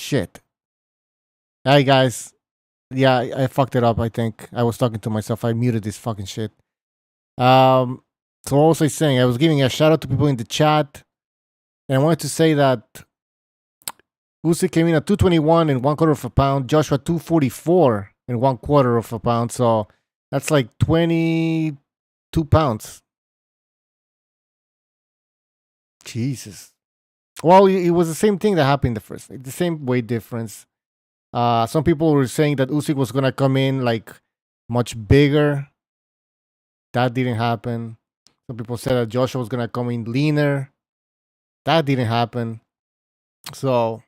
shit. Hey guys. Yeah, I fucked it up, I think. I was talking to myself. I muted this fucking shit. So what was I saying? I was giving a shout out to people in the chat. And I wanted to say that Usyk came in at 221 and 1/4 of a pound. Joshua 244 and 1/4 of a pound. So that's like 22 pounds. Jesus. Well, it was the same thing that happened in the first fight. The same weight difference. Some people were saying that Usyk was gonna come in like much bigger. That didn't happen. Some people said that Joshua was gonna come in leaner. That didn't happen. So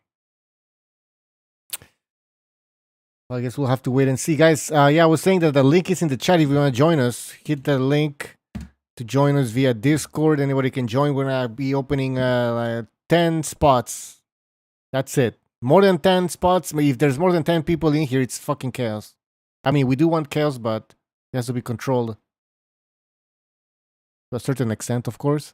I guess we'll have to wait and see, guys. Yeah, I was saying that the link is in the chat. If you want to join us, hit the link to join us via Discord. Anybody can join. We're gonna be opening 10 spots. That's it. More than 10 spots. If there's more than 10 people in here, it's fucking chaos. I mean, we do want chaos, but it has to be controlled to a certain extent, of course.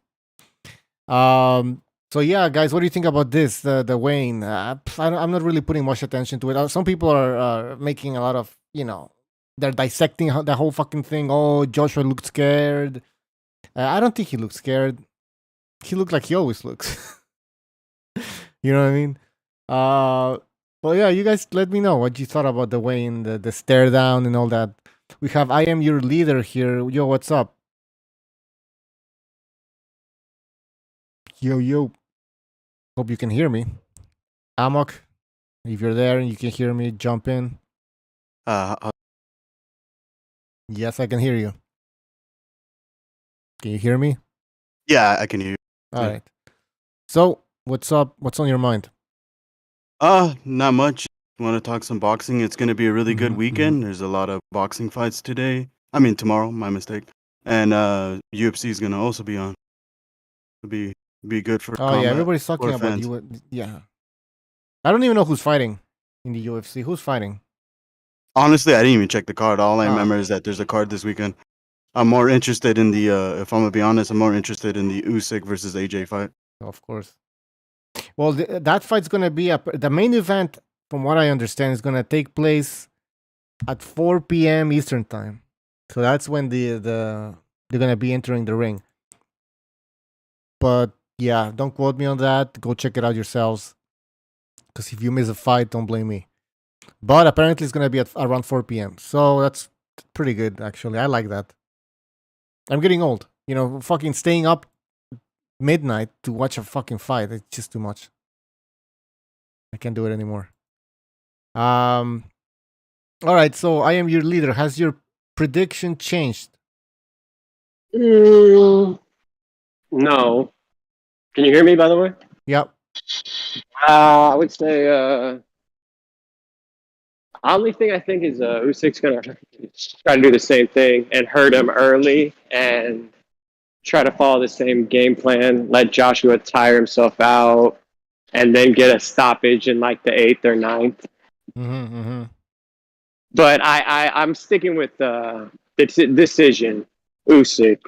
So yeah, guys, what do you think about this? The weighing? I'm not really putting much attention to it. Some people are making a lot of, they're dissecting the whole fucking thing. Oh, Joshua looked scared. I don't think he looked scared. He looked like he always looks. You know what I mean? Well, yeah, you guys let me know what you thought about the weighing, the stare down and all that. We have I Am Your Leader here. Yo, what's up? Yo. Hope you can hear me. Amok, if you're there and you can hear me, jump in. Yes, I can hear you. Can you hear me? Yeah, I can hear you. All right. So, what's up? What's on your mind? Not much. Want to talk some boxing? It's going to be a really good weekend. There's a lot of boxing fights today. I mean, tomorrow, my mistake. And UFC is going to also be on. It'll be good for yeah, everybody's talking about you. Yeah. I don't even know who's fighting in the UFC. Who's fighting? Honestly, I didn't even check the card. All I remember is that there's a card this weekend. I'm more interested in the, if I'm going to be honest, I'm more interested in the Usyk versus AJ fight. Of course. Well, that fight's going to be the main event, from what I understand, is going to take place at 4 p.m. Eastern time. So that's when they're going to be entering the ring. But yeah, don't quote me on that. Go check it out yourselves. Because if you miss a fight, don't blame me. But apparently it's going to be at around 4 p.m. So that's pretty good, actually. I like that. I'm getting old. Fucking staying up midnight to watch a fucking fight. It's just too much. I can't do it anymore. All right, so I Am Your Leader. Has your prediction changed? No. Can you hear me, by the way? Yep. I would say only thing I think is Usyk's gonna try to do the same thing and hurt him early and try to follow the same game plan, let Joshua tire himself out, and then get a stoppage in like the 8th or 9th. But I'm sticking with the decision, Usyk.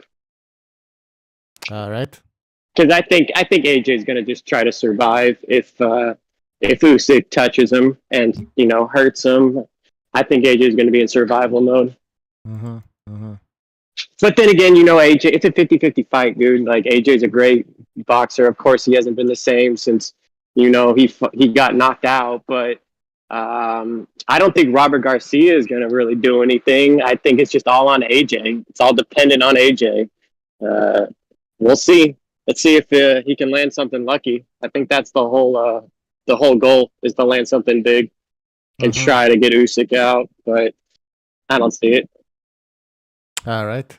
All right. Because I think AJ is going to just try to survive if Usyk touches him and hurts him. I think AJ is going to be in survival mode. But then again, AJ, it's a 50-50 fight, dude. Like AJ is a great boxer. Of course, he hasn't been the same since he got knocked out. But I don't think Robert Garcia is going to really do anything. I think it's just all on AJ. It's all dependent on AJ. We'll see. Let's see if he can land something lucky. I think that's the whole goal is to land something big and try to get Usyk out, but I don't see it. All right.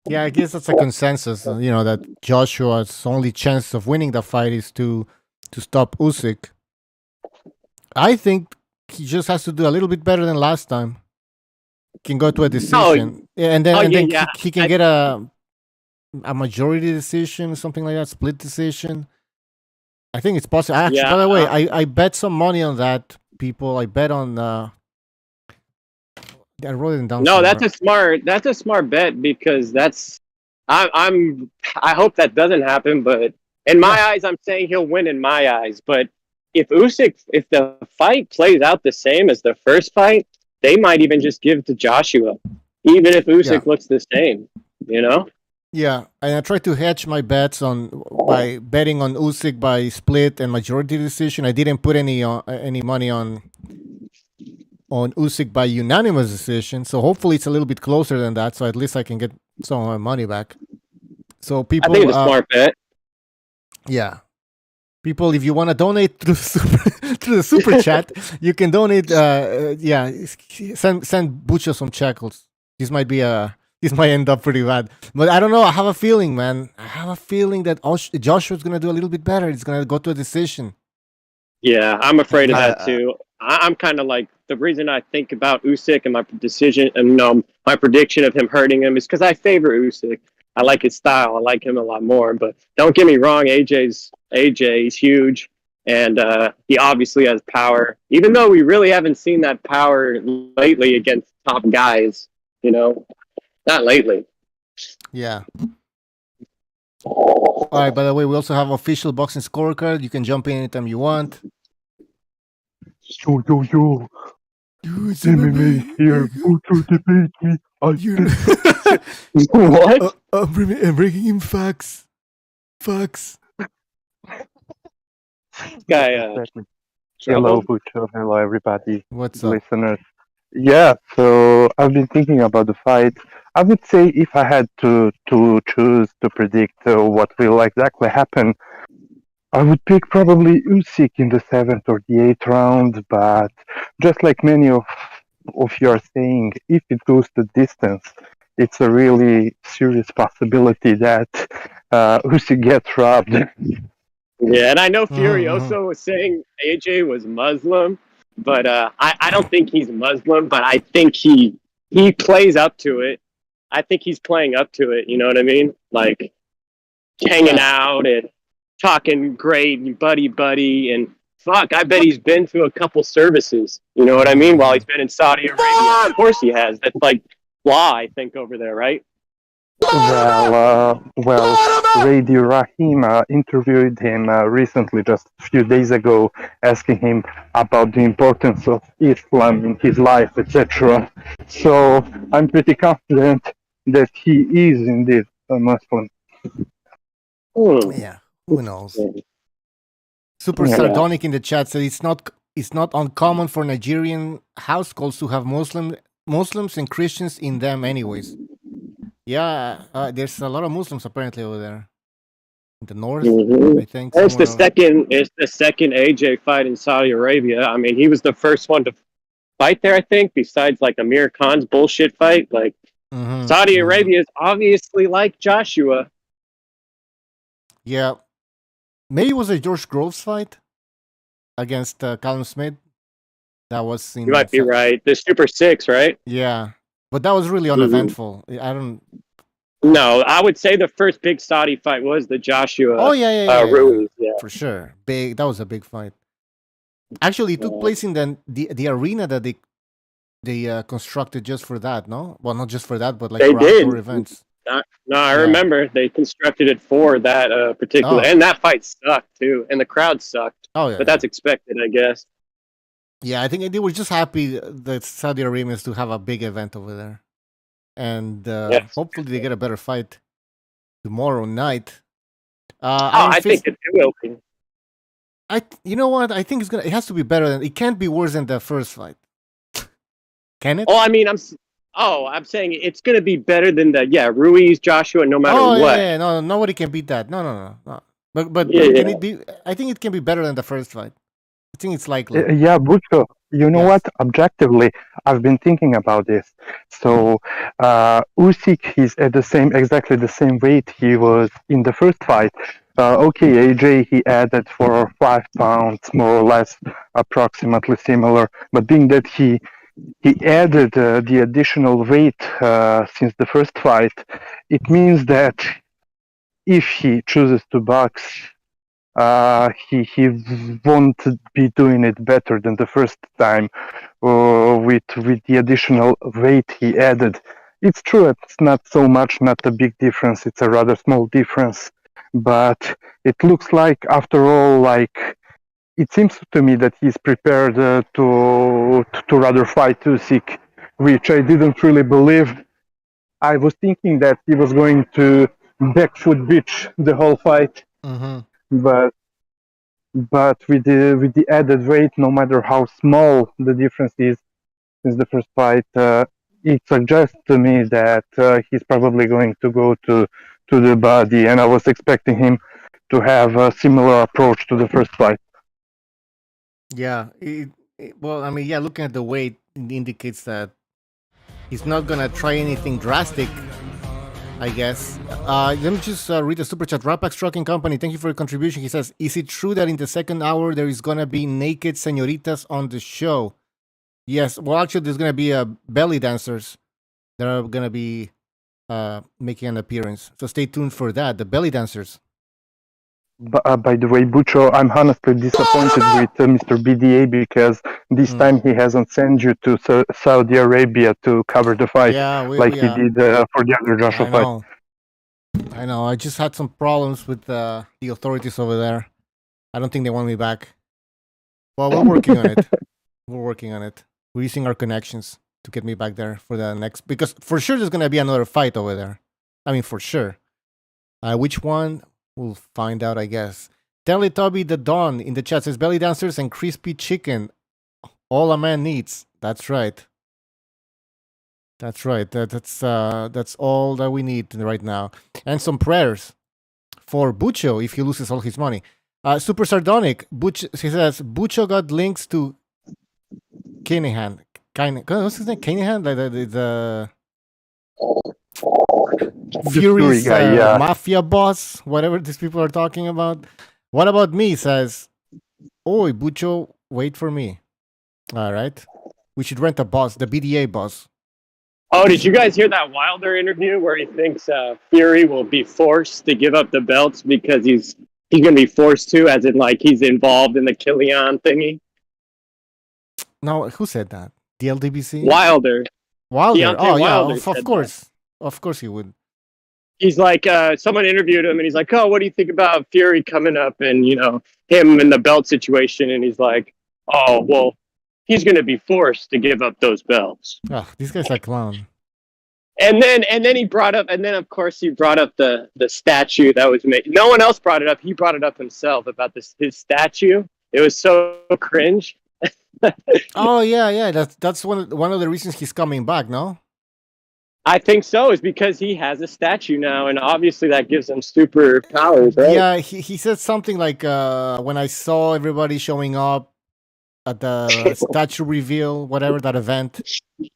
Yeah, I guess that's a consensus. That Joshua's only chance of winning the fight is to stop Usyk. I think he just has to do a little bit better than last time. Can go to a decision, and then he can get a majority decision, something like that, split decision. I think it's possible. Actually, by the way, I bet some money on that, people. I bet on. I wrote it down. No, that's a smart bet because I hope that doesn't happen. But in my eyes, I'm saying he'll win in my eyes. But if the fight plays out the same as the first fight, they might even just give to Joshua, even if Usyk looks the same. You know? Yeah, and I tried to hedge my bets by betting on Usyk by split and majority decision. I didn't put any money on Usyk by unanimous decision. So hopefully it's a little bit closer than that. So at least I can get some of my money back. So people, I think it's a smart bet. Yeah, people, if you want to donate through the super chat, you can donate. Send Butcher some shekels. This might end up pretty bad, but I don't know. I have a feeling, man. I have a feeling that Joshua's gonna do a little bit better. He's gonna go to a decision. Yeah, I'm afraid of that too. I'm kind of like, the reason I think about Usyk and my decision and my prediction of him hurting him is because I favor Usyk. I like his style. I like him a lot more. But don't get me wrong, AJ's huge, and he obviously has power. Even though we really haven't seen that power lately against top guys, not lately. Yeah. All right. By the way, we also have official boxing scorecard. You can jump in anytime you want. Yo. It's MMA here. Butcher debate me. What? I'm bringing in facts. Guy. Hello, Butcher. Hello, everybody. What's up, listeners? Yeah, so I've been thinking about the fight. I would say if I had to choose to predict what will exactly happen, I would pick probably Usyk in the 7th or the 8th round, but just like many of you are saying, if it goes to distance, it's a really serious possibility that Usyk gets robbed. Yeah, and I know Fury also was saying AJ was Muslim, but I don't think he's Muslim, but I think he plays up to it. I think he's playing up to it, you know what I mean? Like, hanging out and talking great and buddy, and fuck, I bet he's been to a couple services, you know what I mean, while he's been in Saudi Arabia. Of course he has. That's like law, I think, over there, right? Well, Radio Rahim interviewed him recently, just a few days ago, asking him about the importance of Islam in his life, etc. So I'm pretty confident that he is indeed a Muslim. Yeah, who knows? Super Sardonic in the chat said it's not uncommon for Nigerian households to have Muslims and Christians in them, anyways. Yeah, there's a lot of Muslims apparently over there in the north. I think it's the second AJ fight in Saudi Arabia. I mean, he was the first one to fight there, I think, besides like Amir Khan's bullshit fight. Like, Saudi Arabia is obviously like Joshua. Yeah, maybe it was a George Groves fight against Callum Smith. That was in. You might be right. The Super 6, right? Yeah. But that was really uneventful. No, I would say the first big Saudi fight was the Joshua. Oh yeah. Ruiz, yeah, for sure. Big. That was a big fight. Actually, it took place in the arena that they constructed just for that. No, well, not just for that, but like they for did outdoor events. I remember they constructed it for that particular, and that fight sucked too, and the crowd sucked. Oh yeah, but that's expected, I guess. Yeah, I think they were just happy that Saudi Arabians to have a big event over there, and hopefully they get a better fight tomorrow night. I think it will be. You know what? I think it has to be better than. It can't be worse than the first fight. Can it? Oh, I mean, I'm saying it's going to be better than Ruiz, Joshua, no matter what. Yeah, no, nobody can beat that. No. But can it be? I think it can be better than the first fight. I think it's likely. Yeah, Butcho, you know what? Objectively, I've been thinking about this. So, Usyk is at exactly the same weight he was in the first fight. Okay, AJ, he added 4 or 5 pounds, more or less, approximately similar. But being that he added the additional weight since the first fight, it means that if he chooses to box, he won't be doing it better than the first time with the additional weight he added. It's true, it's not so much, not a big difference, it's a rather small difference, but it looks like, after all, like it seems to me that he's prepared to rather fight Usyk, which I didn't really believe. I was thinking that he was going to back foot bitch the whole fight, but with the added weight, no matter how small the difference is since the first fight, it suggests to me that he's probably going to go to the body, and I was expecting him to have a similar approach to the first fight. Yeah. Well, I mean, yeah, looking at the weight, it indicates that he's not going to try anything drastic, I guess. Let me just read the super chat. Rapax Trucking Company, thank you for your contribution. He says, is it true that in the second hour there is going to be naked senoritas on the show? Yes. Well, actually, there's going to be belly dancers that are going to be making an appearance. So stay tuned for that. The belly dancers. By the way, Bucho, I'm honestly disappointed with Mr. BDA because this time he hasn't sent you to Saudi Arabia to cover the fight like he did for the other Joshua fight. I know. I just had some problems with the authorities over there. I don't think they want me back. Well, we're working on it. We're using our connections to get me back there for the next, because for sure there's going to be another fight over there. I mean, for sure. Which one? We'll find out, I guess. Teletubby the Dawn in the chat says belly dancers and crispy chicken. All a man needs. That's right. That's right. That's all that we need right now. And some prayers for Bucho if he loses all his money. Super Sardonic. He says Bucho got links to Kinahan. What's his name? Kinahan? The Fury's mafia boss, whatever these people are talking about. What about me? Says, oh, Bucho, wait for me. All right. We should rent a bus, the BDA bus. Oh, did you guys hear that Wilder interview where he thinks Fury will be forced to give up the belts because he's going to be forced to, as in like he's involved in the Killian thingy? No, who said that? The LDBC? Wilder. Oh, Wilder yeah, of course. That. Of course he would. He's like, someone interviewed him and he's like, oh, what do you think about Fury coming up and, you know, him in the belt situation? And he's like, oh, well, he's going to be forced to give up those belts. Oh, this guy's a clown. And then he brought up, and then of course he brought up the statue that was made. No one else brought it up. He brought it up himself about his statue. It was so cringe. Oh yeah. That's one of the reasons he's coming back. No. I think so, is because he has a statue now, and obviously that gives him super powers, right? Yeah, he said something like, when I saw everybody showing up at the statue reveal, whatever, that event,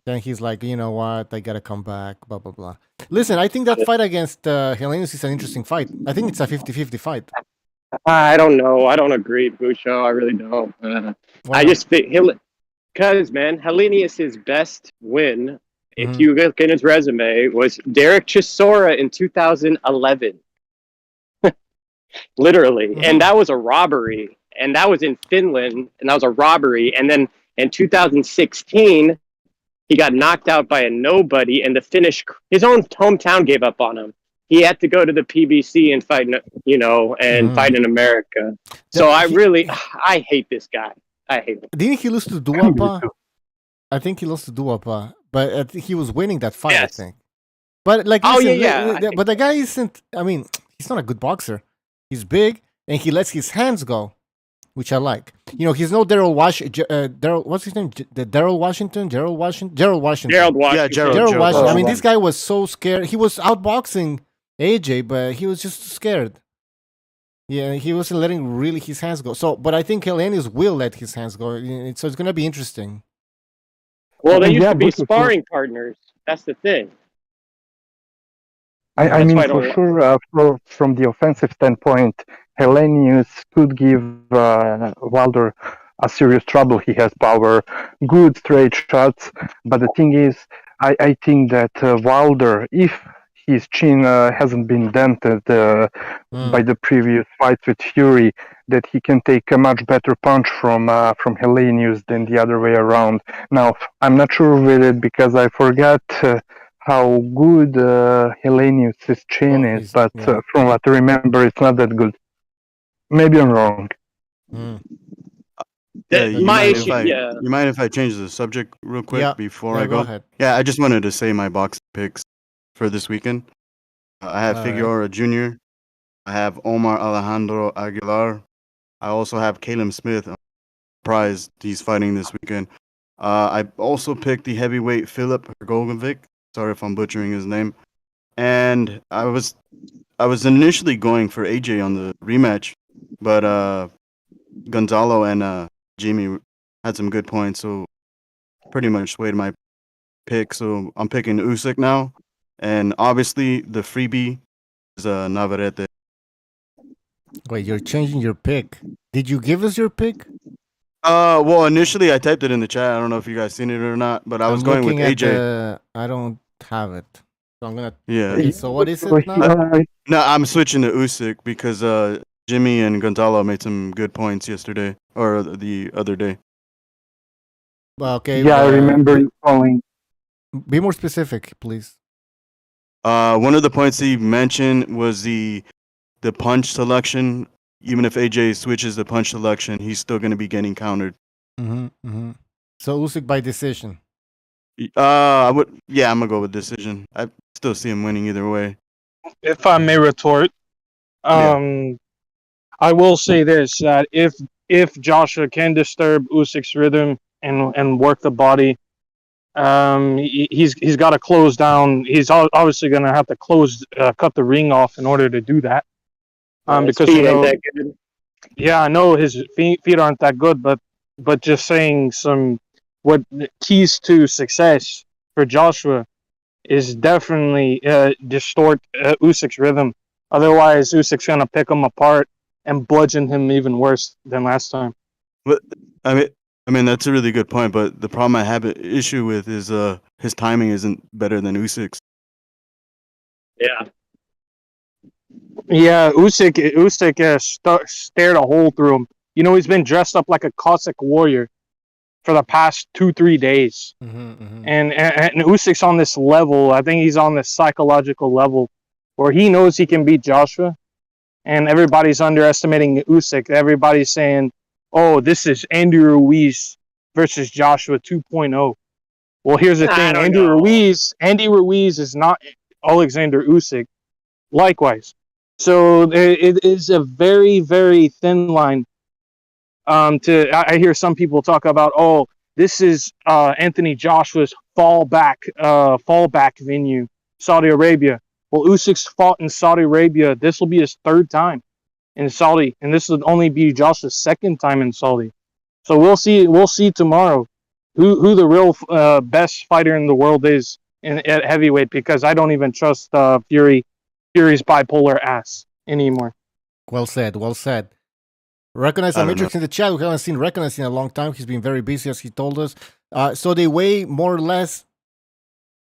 then he's like, you know what, I gotta come back, blah, blah, blah. Listen, I think that fight against Helenius is an interesting fight. I think it's a 50-50 fight. I don't know. I don't agree, Bucho. I really don't. I just think, because, man, Helenius' best win, if you look at his resume, was Derek Chisora in 2011. Literally. And that was a robbery. And that was in Finland. And that was a robbery. And then in 2016, he got knocked out by a nobody. And his own hometown gave up on him. He had to go to the PBC and fight, you know, and fight in America. So I hate this guy. I hate him. Didn't he lose to Duapa? I think he lost to Duapa. But I think he was winning that fight, yes. I think. But like, listen, but the guy isn't. I mean, he's not a good boxer. He's big and he lets his hands go, which I like. You know, he's no Daryl Washington. What's his name? Gerald Washington. Gerald Washington. Yeah, Gerald Washington. I mean, this guy was so scared. He was outboxing AJ, but he was just scared. Yeah, he wasn't letting really his hands go. So, but I think Helenius will let his hands go. So it's gonna be interesting. Well, they used to be sparring partners. That's the thing. I mean, for sure, from the offensive standpoint, Helenius could give Wilder a serious trouble. He has power, good straight shots. But the thing is, I think that Wilder, if his chin hasn't been dented by the previous fights with Fury, that he can take a much better punch from Helenius than the other way around. Now, I'm not sure with it because I forgot how good Helenius' chin is, but from what I remember, it's not that good. Maybe I'm wrong. Yeah, My issue, yeah. you mind if I change the subject real quick Yeah. before Yeah, I go go? ahead. Yeah, I just wanted to say my boxing picks for this weekend. I have All right. Figueroa Jr. I have Omar Alejandro Aguilar. I also have Caleb Smith. I'm surprised he's fighting this weekend. I also picked the heavyweight Philip Hrgovic. Sorry if I'm butchering his name. And I was initially going for AJ on the rematch, but Gonzalo and Jimmy had some good points, so pretty much swayed my pick. So I'm picking Usyk now, and obviously the freebie is Navarrete. Wait, you're changing your pick. Did you give us your pick? Well, initially I typed it in the chat. I don't know if you guys seen it or not, but I was I'm going with looking at AJ. I don't have it. So I'm gonna. Yeah. So what is So it now? No, I'm switching to Usyk because Jimmy and Gonzalo made some good points yesterday or the other day. Well, okay. yeah, I remember you calling. Be more specific, please. One of the points he mentioned was the punch selection. Even if AJ switches the punch selection, he's still going to be getting countered. So Usyk by decision. I'm gonna go with decision. I still see him winning either way. If I may retort, I will say this: that if Joshua can disturb Usyk's rhythm and work the body, he's got to close down. He's obviously going to have to cut the ring off in order to do that. Because Speed ain't that good. yeah, I know his feet aren't that good, but just saying what keys to success for Joshua is definitely distort Usyk's rhythm. Otherwise, Usyk's gonna pick him apart and bludgeon him even worse than last time. But I mean that's a really good point. But the problem I have an issue with is his timing isn't better than Usyk's. Yeah. Yeah, Usyk stared a hole through him. You know, he's been dressed up like a Cossack warrior for the past 2-3 days. And Usyk's on this level. I think he's on this psychological level where he knows he can beat Joshua, and everybody's underestimating Usyk. Everybody's saying, "Oh, this is Andy Ruiz versus Joshua 2.0." Well, here's the thing: Andy Ruiz is not Alexander Usyk. Likewise, so it is a very, very thin line. I hear some people talk about, oh, this is Anthony Joshua's fallback venue, Saudi Arabia. Well, Usyk's fought in Saudi Arabia. This will be his third time in Saudi, and this will only be Joshua's second time in Saudi. So we'll see tomorrow who the real best fighter in the world is at heavyweight, because I don't even trust Fury's bipolar ass anymore. Well said. Well said. Recognize the Matrix in the chat. We haven't seen Recognize in a long time. He's been very busy, as he told us. So they weigh more or less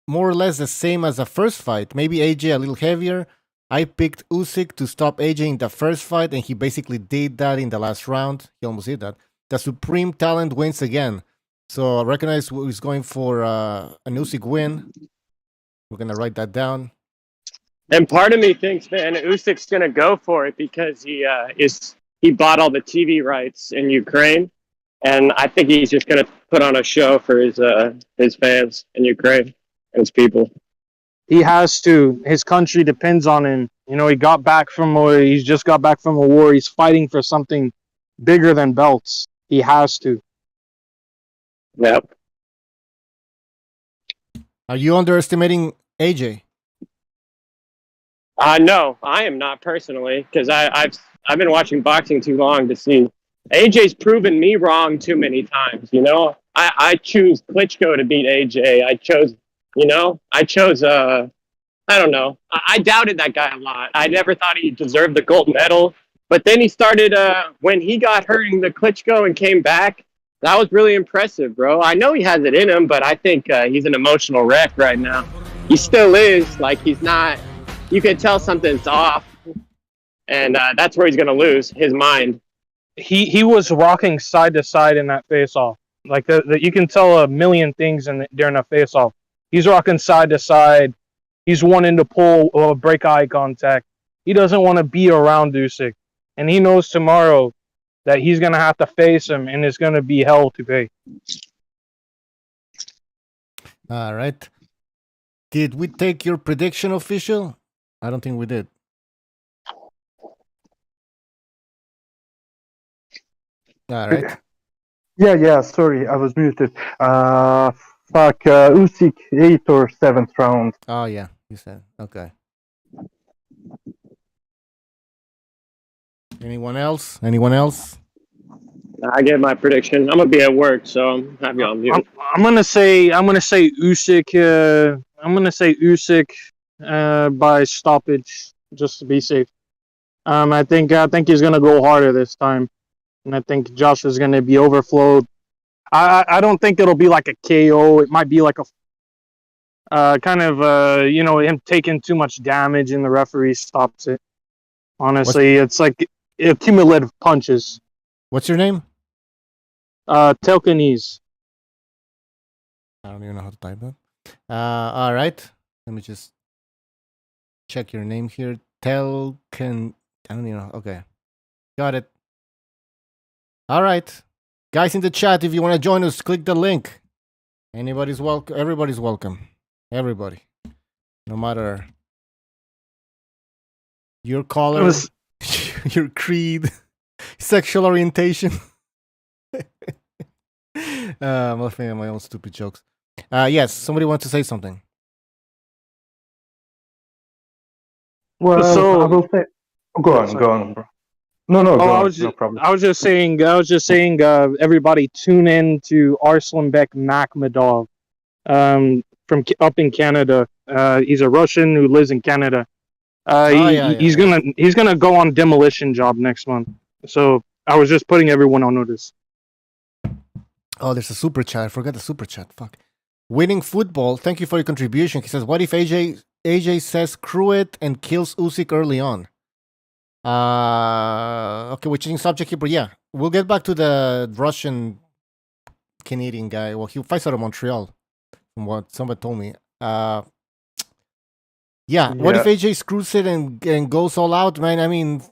the same as the first fight. Maybe AJ a little heavier. I picked Usyk to stop AJ in the first fight, and he basically did that in the last round. He almost did that. The supreme talent wins again. So Recognize is going for an Usyk win. We're gonna write that down. And part of me thinks, man, Usyk's gonna go for it because he bought all the TV rights in Ukraine, and I think he's just gonna put on a show for his fans in Ukraine and his people. He has to. His country depends on him. You know, he's just got back from a war. He's fighting for something bigger than belts. He has to. Yep. Are you underestimating AJ? No, I am not personally, because I've been watching boxing too long to see. AJ's proven me wrong too many times. You know, I choose Klitschko to beat AJ. I chose I don't know. I doubted that guy a lot. I never thought he deserved the gold medal. But then he started, when he got hurt in the Klitschko and came back, that was really impressive, bro. I know he has it in him, but I think he's an emotional wreck right now. He still is. Like, he's not, you can tell something's off. And that's where he's going to lose his mind. He was rocking side to side in that face-off. Like, you can tell a million things during a face-off. He's rocking side to side. He's wanting to pull or break eye contact. He doesn't want to be around Usyk. And he knows tomorrow that he's gonna have to face him, and it's gonna be hell to pay. All right. Did we take your prediction official? I don't think we did. All right. Yeah. Sorry, I was muted. Usyk 8th or 7th round. Oh yeah, you said okay. Anyone else? Anyone else? I get my prediction. I'm gonna be at work, so I'm happy on mute. I'm gonna say Usyk. I'm gonna say Usyk by stoppage, just to be safe. I think he's gonna go harder this time, and I think Josh is gonna be overflowed. I don't think it'll be like a KO. It might be like a kind of him taking too much damage, and the referee stops it. Honestly, it's like accumulative punches. What's your name? Telkenese. I don't even know how to type that. All right. Let me just check your name here. Telken. I don't even know. Okay. Got it. All right. Guys in the chat, if you want to join us, click the link. Anybody's welcome. Everybody's welcome. Everybody. No matter your color, your creed, sexual orientation. I'm laughing at my own stupid jokes. Yes, somebody wants to say something. Well, So- I will say. Go on, bro. No, go on. No problem. I was just saying, everybody tune in to Arslanbek Makhmadov, from up in Canada. He's a Russian who lives in Canada. He's gonna go on demolition job next month. So I was just putting everyone on notice. Oh, there's a super chat. I forgot the super chat. Fuck. Winning football. Thank you for your contribution. He says, "What if AJ says screw it and kills Usyk early on?" Okay, we're changing subject here, but yeah, we'll get back to the Russian Canadian guy. Well, he fights out of Montreal, from what somebody told me. Yeah. What if AJ screws it and goes all out, man? I mean,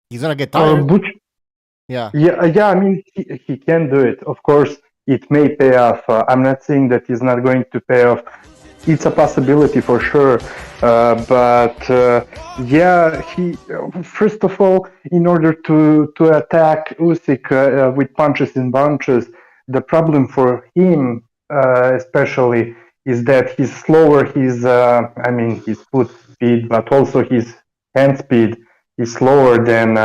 he's gonna get tired. Yeah. I mean, he can do it. Of course, it may pay off. I'm not saying that he's not going to pay off. It's a possibility for sure. He first of all, in order to attack Usyk with punches and bunches, the problem for him, especially, is that he's slower. His foot speed, but also his hand speed is slower than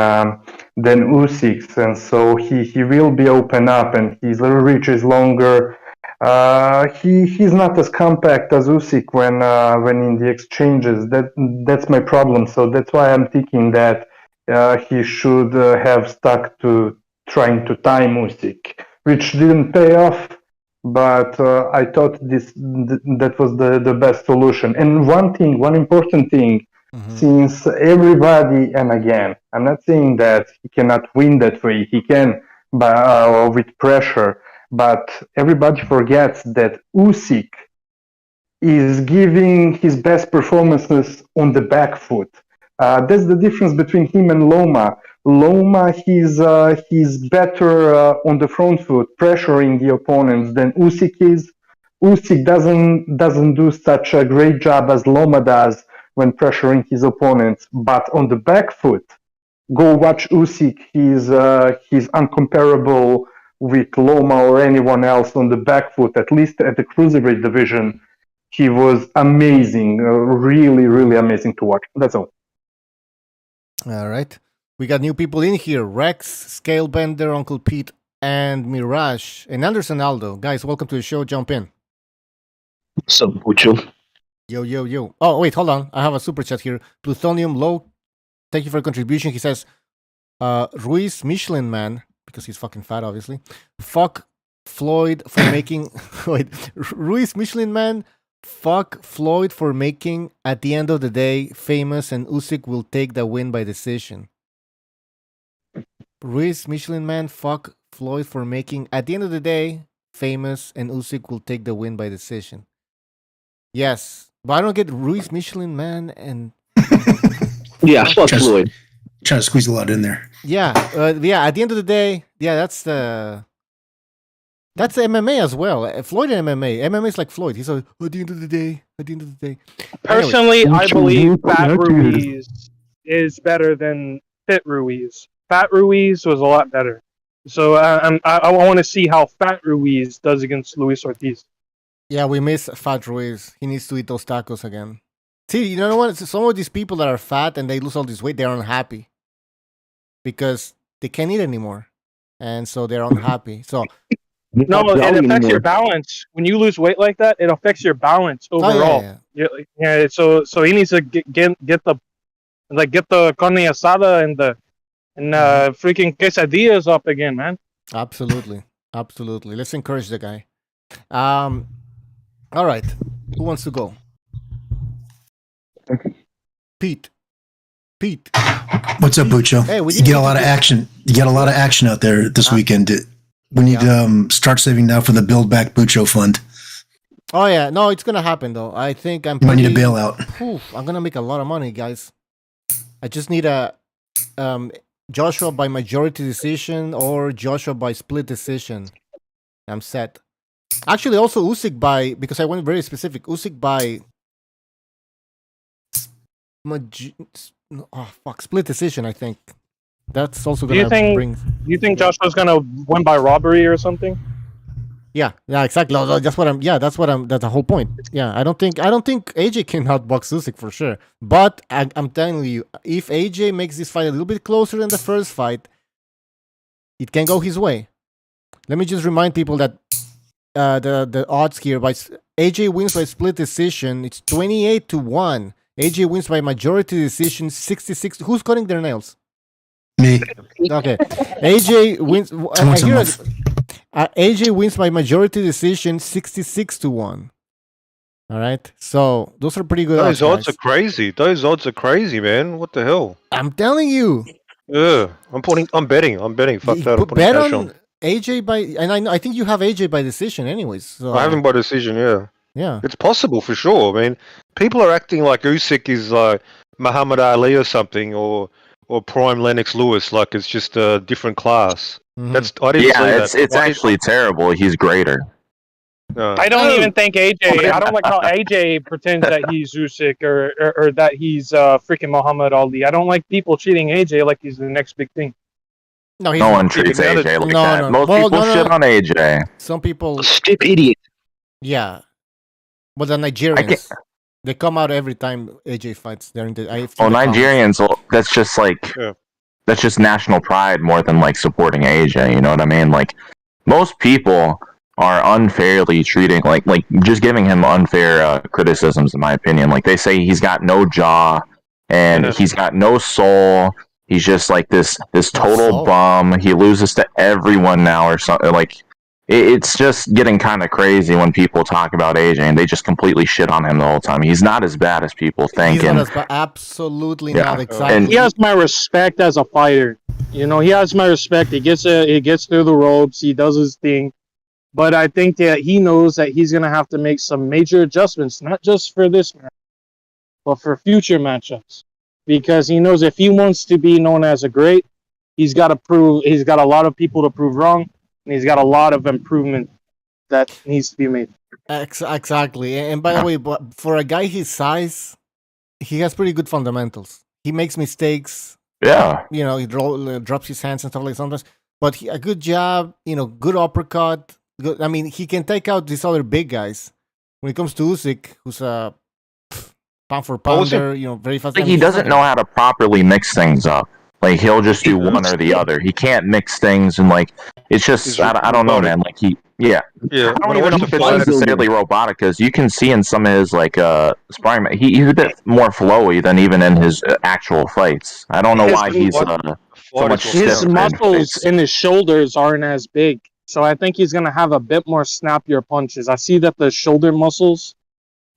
Usyk's, and so he will be open up, and his reach is longer. He's not as compact as Usyk when in the exchanges. That's my problem. So that's why I'm thinking that he should have stuck to trying to time Usyk, which didn't pay off. But I thought that was the best solution. And one important thing. Mm-hmm. Since everybody, and again, I'm not saying that he cannot win that way. He can, with pressure. But everybody forgets that Usyk is giving his best performances on the back foot. That's the difference between him and Loma. Loma, he's better on the front foot, pressuring the opponents than Usyk is. Usyk doesn't do such a great job as Loma does when pressuring his opponents, but on the back foot, go watch Usyk. He's uncomparable with Loma or anyone else on the back foot. At least at the cruiserweight division, he was amazing, really, really amazing to watch. That's all. All right, we got new people in here: Rex, Scalebender, Uncle Pete, and Mirage, and Anderson Aldo. Guys, welcome to the show. Jump in. What's up, Mucho? Yo. Oh, wait, hold on. I have a super chat here. Plutonium Low, thank you for your contribution. He says, Ruiz Michelin Man, because he's fucking fat, obviously. Fuck Floyd for making... Wait, Ruiz Michelin Man, fuck Floyd for making, at the end of the day, famous, and Usyk will take the win by decision. Ruiz Michelin Man, fuck Floyd for making, at the end of the day, famous, and Usyk will take the win by decision. Yes. But I don't get Ruiz Michelin Man and... Yeah, fuck Floyd. Trying to squeeze a lot in there. Yeah, at the end of the day, that's MMA as well. Floyd and MMA. MMA is like Floyd. He's like, at the end of the day. Personally, Anyway. I believe Fat Ruiz is better than Fit Ruiz. Fat Ruiz was a lot better. So I want to see how Fat Ruiz does against Luis Ortiz. Yeah, we miss Fat Ruiz. He needs to eat those tacos again. See, you know what? Some of these people that are fat and they lose all this weight, they're unhappy because they can't eat anymore, and so they're unhappy. So no, it affects your balance when you lose weight like that. It affects your balance overall. Yeah. So he needs to get the carne asada and freaking quesadillas up again, man. Absolutely. Let's encourage the guy. All right, who wants to go? Pete. What's up, Bucho? Hey, you get a lot of action. You got a lot of action out there this weekend. We need to start saving now for the Build Back Bucho Fund. Oh yeah, no, it's gonna happen though. I think I'm. Might need a bailout. I'm gonna make a lot of money, guys. I just need a Joshua by majority decision or Joshua by split decision. I'm set. Actually, also Usyk by, because I went very specific. Usyk by split decision. I think that's also gonna bring. Do you think Joshua's gonna win by robbery or something? Yeah, exactly. That's what I'm. Yeah, that's the whole point. Yeah, I don't think AJ can outbox Usyk for sure. But I'm telling you, if AJ makes this fight a little bit closer than the first fight, it can go his way. Let me just remind people that the odds here, by AJ wins by split decision, it's 28-1. AJ wins by majority decision, 66. Who's cutting their nails? Me. Okay. AJ wins. AJ wins by majority decision, 66-1. All right. So those are pretty good. Those odds are crazy. Those odds are crazy, man. What the hell? I'm telling you. Yeah. I'm betting. Fuck that. I'm putting bet cash on AJ by, and I think you have AJ by decision, anyways. So. I have him by decision. Yeah. Yeah. It's possible for sure. I mean, people are acting like Usyk is like Muhammad Ali or something, or prime Lennox Lewis, like it's just a different class. Mm-hmm. I didn't say that. It's actually terrible. He's greater. I don't even think AJ. I don't like how AJ pretends that he's Usyk or that he's freaking Muhammad Ali. I don't like people treating AJ like he's the next big thing. No one treats AJ like that. No. Most people shit on AJ. Some people. Stupid idiot. Yeah. But the Nigerians, they come out every time AJ fights. They're in the. Nigerians. That's just like. Yeah. That's just national pride more than like supporting AJ. You know what I mean? Like most people are unfairly treating, like just giving him unfair criticisms, in my opinion. Like they say he's got no jaw and he's got no soul. He's just like this total bum. He loses to everyone now or something. Like it's just getting kind of crazy when people talk about AJ and they just completely shit on him the whole time. He's not as bad as people think. Absolutely not. Exactly. And he has my respect as a fighter. You know, he has my respect. He gets through the ropes. He does his thing. But I think that he knows that he's going to have to make some major adjustments, not just for this match, but for future matchups. Because he knows if he wants to be known as a great, he's got a lot of people to prove wrong, and he's got a lot of improvement that needs to be made. Exactly. And by the way, but for a guy his size, he has pretty good fundamentals. He makes mistakes. Yeah. You know, he drops his hands and stuff like sometimes. But a good jab, good uppercut. Good, I mean, he can take out these other big guys. When it comes to Usyk, who's a pound for pounder, very fast. Like he doesn't know how to properly mix things up. Like he'll just do one or the other. He can't mix things, and like it's just I don't know, man. Like I don't even know if it's necessarily robotic, because you can see in some of his like sparring, he's a bit more flowy than even in his actual fights. I don't know why he's so much. His muscles in his shoulders aren't as big, so I think he's gonna have a bit more snappier punches. I see that the shoulder muscles,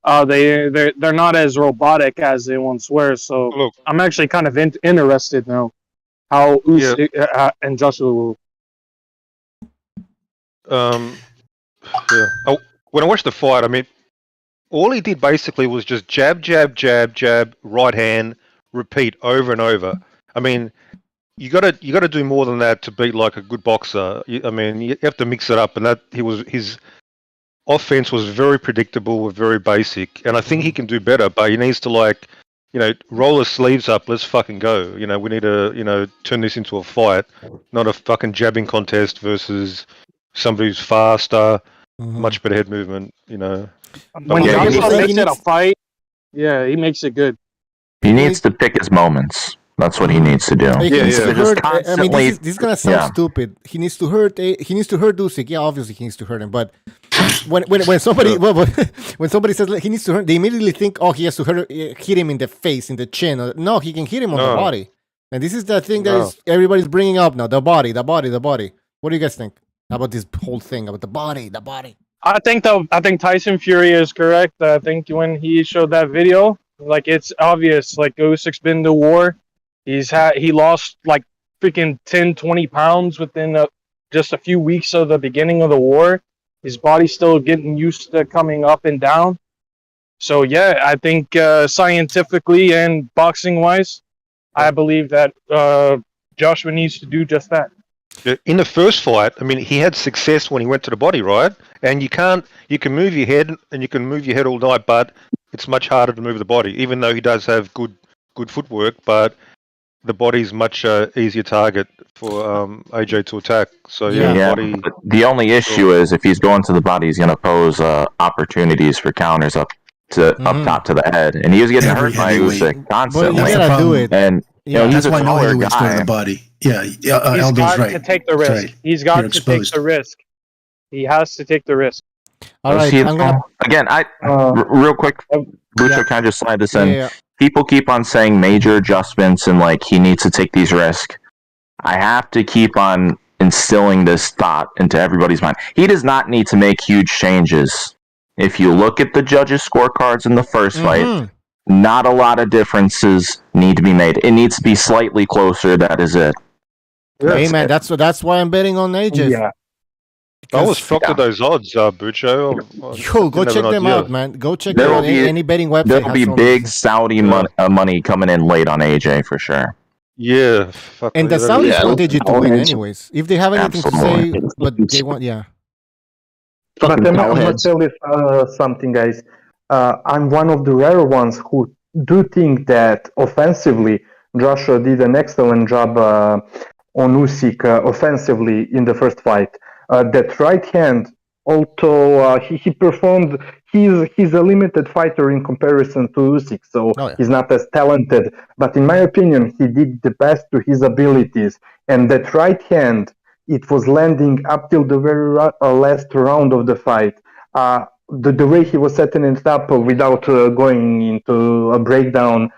they're not as robotic as they once were. So I'm actually kind of interested now how Usyk and Joshua will. When I watched the fight, I mean, all he did basically was just jab, jab, jab, jab, right hand, repeat over and over. I mean, you gotta do more than that to beat like a good boxer. I mean, you have to mix it up, and his offense was very predictable, very basic, and I think he can do better, but he needs to roll his sleeves up. Let's fucking go. We need to turn this into a fight, not a fucking jabbing contest versus somebody who's faster, much better head movement. When Yeah, Joshua he makes it a fight, yeah, he makes it good. He needs to pick his moments. That's what he needs to do. He needs to Just hurt. I mean, constantly- this is gonna sound stupid. He needs to hurt. He needs to hurt Usyk. Yeah, obviously he needs to hurt him. But when somebody when somebody says he needs to hurt, they immediately think, oh, he has to hit him in the face, in the chin. No, he can hit him on the body. And this is the thing that everybody's bringing up now: the body. What do you guys think about this whole thing about the body? I think Tyson Fury is correct. I think when he showed that video, like it's obvious. Like Usyk's been to war. He lost like freaking 10, 20 pounds within just a few weeks of the beginning of the war. His body's still getting used to coming up and down. So yeah, I think scientifically and boxing wise, I believe that Joshua needs to do just that. In the first fight, I mean, he had success when he went to the body, right? And you can move your head and you can move your head all night, but it's much harder to move the body, even though he does have good footwork, but the body's much easier target for AJ to attack. So body. But the only issue is if he's going to the body, he's going to pose opportunities for counters up top to the head, and he was getting hurt by Usyk constantly. You gotta do it. And that's why no taller heavyweights go to guy. the body. Yeah, He's Aldo's got right. to take the risk. Right. He's got You're to take exposed. the risk. He has to take the risk. All right, I'm gonna Again, real quick, Lucho, can I just slide this in? Yeah. People keep on saying major adjustments and like he needs to take these risks. I have to keep on instilling this thought into everybody's mind. He does not need to make huge changes. If you look at the judges' scorecards in the first fight, not a lot of differences need to be made. It needs to be slightly closer. That is it. Hey man, that's why I'm betting on AJ. Yeah. I was shocked at those odds, Bucho. Yo, go check them out, man. Go check them out. Any betting website. There will has be all big this. Saudi money coming in late on AJ for sure. Yeah. And the Saudis want AJ to win anyways. If they have anything to say, Absolutely. but they want, But Fucking I'm going to cowheads. tell you something, guys. I'm one of the rare ones who do think that offensively, Joshua did an excellent job on Usyk offensively in the first fight. That right hand, although he performed, he's a limited fighter in comparison to Usyk, so he's not as talented. But in my opinion, he did the best to his abilities. And that right hand, it was landing up till the very last round of the fight. The way he was setting it up without going into a breakdown,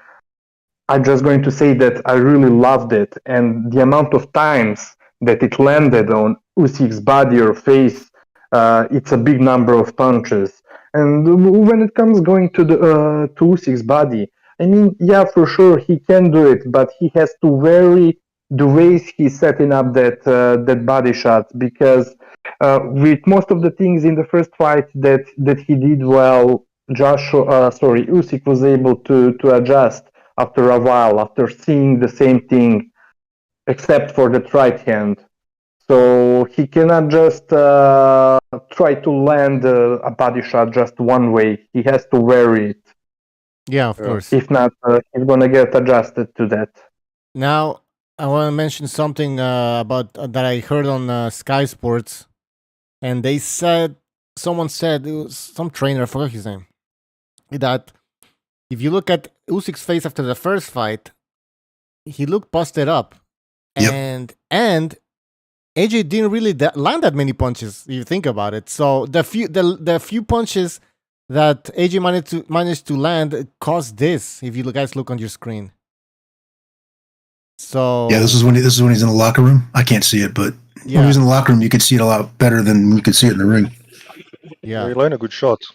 I'm just going to say that I really loved it. And the amount of times that it landed on Usyk's body or face, it's a big number of punches. And when it comes going to Usyk's body, I mean, yeah, for sure he can do it, but he has to vary the ways he's setting up that body shot, because with most of the things in the first fight that he did well, Usyk was able to adjust after a while, after seeing the same thing, except for the right hand. So he cannot just try to land a body shot just one way. He has to vary it. Yeah, of course. If not, he's gonna get adjusted to that. Now, I want to mention something about that I heard on Sky Sports, and someone said, it was some trainer, I forgot his name, that if you look at Usyk's face after the first fight, he looked busted up, and AJ didn't really land that many punches. If you think about it, so the few punches that AJ managed to land caused this. If you guys look on your screen. So yeah, this is when he's in the locker room. I can't see it, but when he's in the locker room, you could see it a lot better than you could see it in the ring. Yeah, he landed good shots.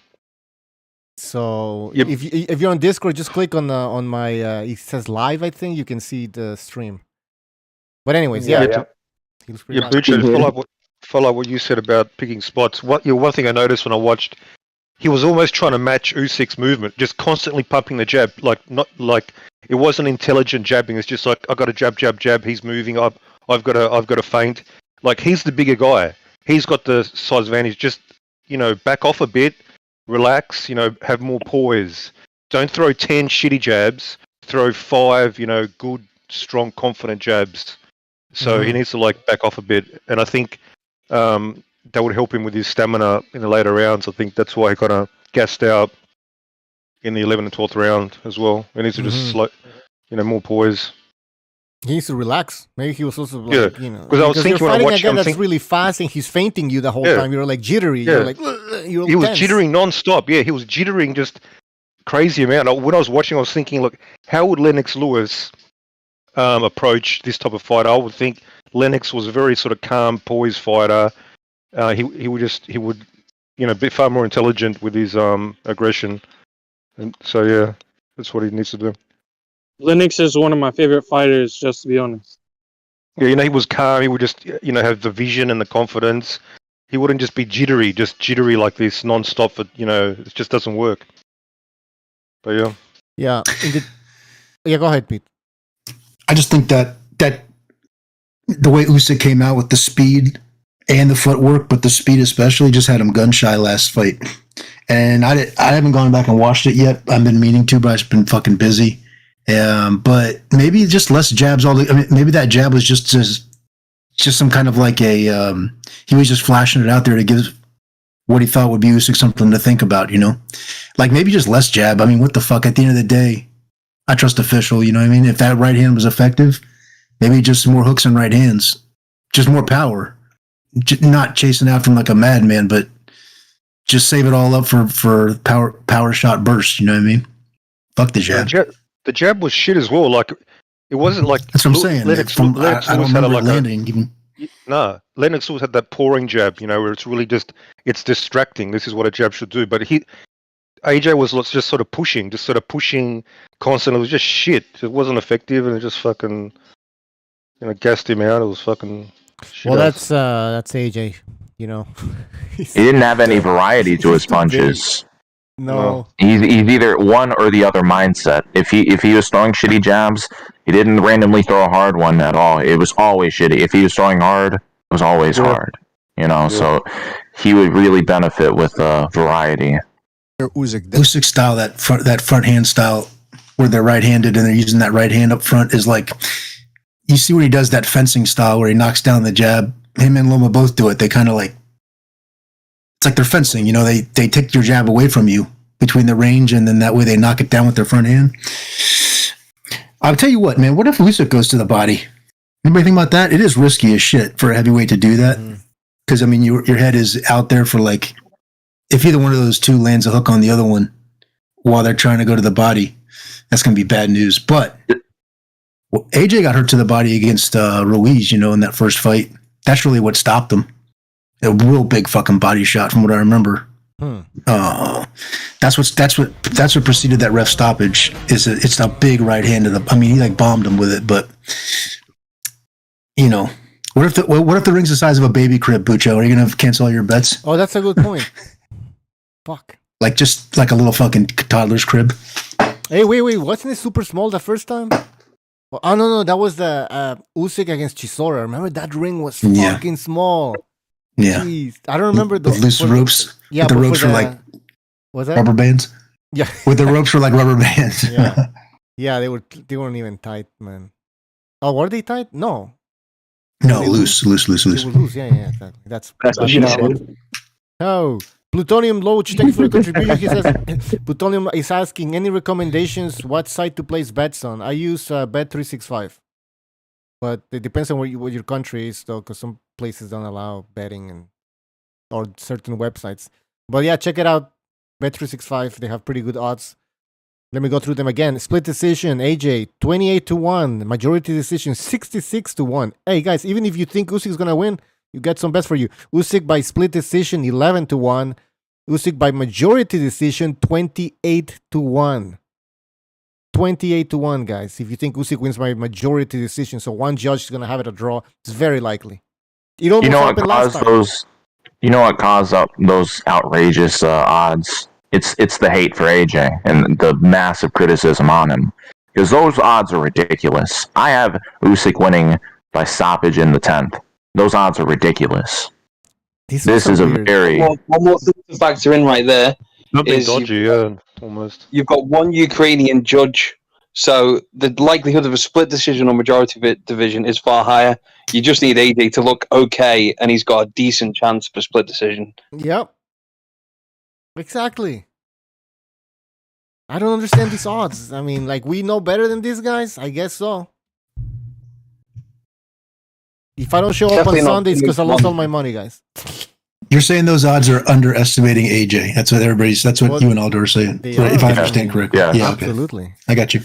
So if you're on Discord, just click on my it says live. I think you can see the stream. But anyways, Bucho, follow up what you said about picking spots. One thing I noticed when I watched he was almost trying to match Usyk's movement, just constantly pumping the jab, not like it wasn't intelligent jabbing. It's just like I got a jab. He's moving up. I've got a feint. Like he's the bigger guy. He's got the size advantage. Just back off a bit, relax. Have more poise. Don't throw 10 shitty jabs. Throw 5, good, strong, confident jabs. So he needs to back off a bit, and I think that would help him with his stamina in the later rounds. I think that's why he kind of gassed out in the 11th and 12th round as well. He needs to just slow, more poise. He needs to relax. Maybe he was also because I was thinking you're when I fighting watched a guy him, that's really fast and he's feinting you the whole time. You're like jittery. Yeah. You're like you're he was tense. jittering non-stop. Yeah, he was jittering just crazy amount. When I was watching, I was thinking, look, how would Lennox Lewis approach this type of fight? I would think Lennox was a very sort of calm, poised fighter. He would be far more intelligent with his aggression, and so yeah, that's what he needs to do. Lennox is one of my favorite fighters, just to be honest. Yeah, he was calm. He would just have the vision and the confidence. He wouldn't just be jittery like this non-stop. It just doesn't work. But yeah. Yeah. Go ahead, Pete. I just think that the way Usyk came out with the speed and the footwork, but the speed especially, just had him gun shy last fight. And I haven't gone back and watched it yet. I've been meaning to, but I've been fucking busy. But maybe just less jabs. Maybe that jab was just some kind of like a. He was just flashing it out there to give what he thought would be Usyk something to think about. Like maybe just less jab. I mean, what the fuck? At the end of the day, I trust official. You know what I mean? If that right hand was effective, maybe just some more hooks and right hands, just more power. Not chasing after him like a madman, but just save it all up for power shot burst. You know what I mean? Fuck the jab. The jab was shit as well. Like it wasn't like that's what I'm saying. Lennox I Lewis don't had remember landing even. No, Lennox Lewis had that pouring jab. Where it's really it's distracting. This is what a jab should do. But AJ was just sort of pushing constantly. It was just shit. It wasn't effective, and it just fucking gassed him out. It was fucking. Well, that's AJ. He didn't have any variety to his punches. No. He's either one or the other mindset. If he was throwing shitty jabs, he didn't randomly throw a hard one at all. It was always shitty. If he was throwing hard, it was always hard. So he would really benefit with variety. Usyk style, that front hand style, where they're right-handed and they're using that right hand up front, is like, you see when he does that fencing style where he knocks down the jab. Him and Loma both do it. They kind of like, it's like they're fencing. They take your jab away from you between the range, and then that way they knock it down with their front hand. I'll tell you what, man. What if Usyk goes to the body? Anybody think about that? It is risky as shit for a heavyweight to do that, because your head is out there for like, if either one of those two lands a hook on the other one while they're trying to go to the body, that's going to be bad news. But AJ got hurt to the body against Ruiz, in that first fight. That's really what stopped him. A real big fucking body shot, from what I remember. That's what preceded that ref stoppage. It's a big right hand to the. I mean, he like bombed him with it, but what if the ring's the size of a baby crib, Bucho? Are you gonna cancel all your bets? Oh, that's a good point. Fuck. Like just like a little fucking toddler's crib. Hey, wait, wasn't it super small the first time? Oh no, that was the Usyk against Chisora. Remember that ring was fucking small. Yeah. Jeez. I don't remember the loose ropes. Yeah, the ropes were like rubber bands. Yeah. With the ropes were like rubber bands. Yeah, they weren't even tight, man. Oh, were they tight? No. No, loose. They were loose. Yeah, exactly. That's what she said. Oh, Plutonium Loach, thank you for the contribution. He says, Plutonium is asking, any recommendations what site to place bets on? I use Bet365. But it depends on what your country is, though, because some places don't allow betting or certain websites. But yeah, check it out. Bet365, they have pretty good odds. Let me go through them again. Split decision, AJ, 28-1. Majority decision, 66-1. Hey, guys, even if you think Usyk is going to win, you get some bets for you. Usyk by split decision, 11-1. Usyk by majority decision, 28-1. 28-1, guys. If you think Usyk wins by majority decision, so one judge is going to have it a draw, it's very likely. It almost happened last time. You know what caused up those outrageous odds? It's the hate for AJ and the massive criticism on him. Because those odds are ridiculous. I have Usyk winning by stoppage in the 10th. Those odds are ridiculous. This is a very... One more thing to factor in right there. Not being Is dodgy, almost. You've got one Ukrainian judge, so the likelihood of a split decision or majority division is far higher. You just need AJ to look okay, and he's got a decent chance for split decision. Yep. Exactly. I don't understand these odds. I mean, like, we know better than these guys? I guess so. If I don't show up on Sundays, because I lost all my money, guys. You're saying those odds are underestimating AJ. That's what you and Aldo are saying. If I understand correctly. Yeah, okay. Absolutely. I got you.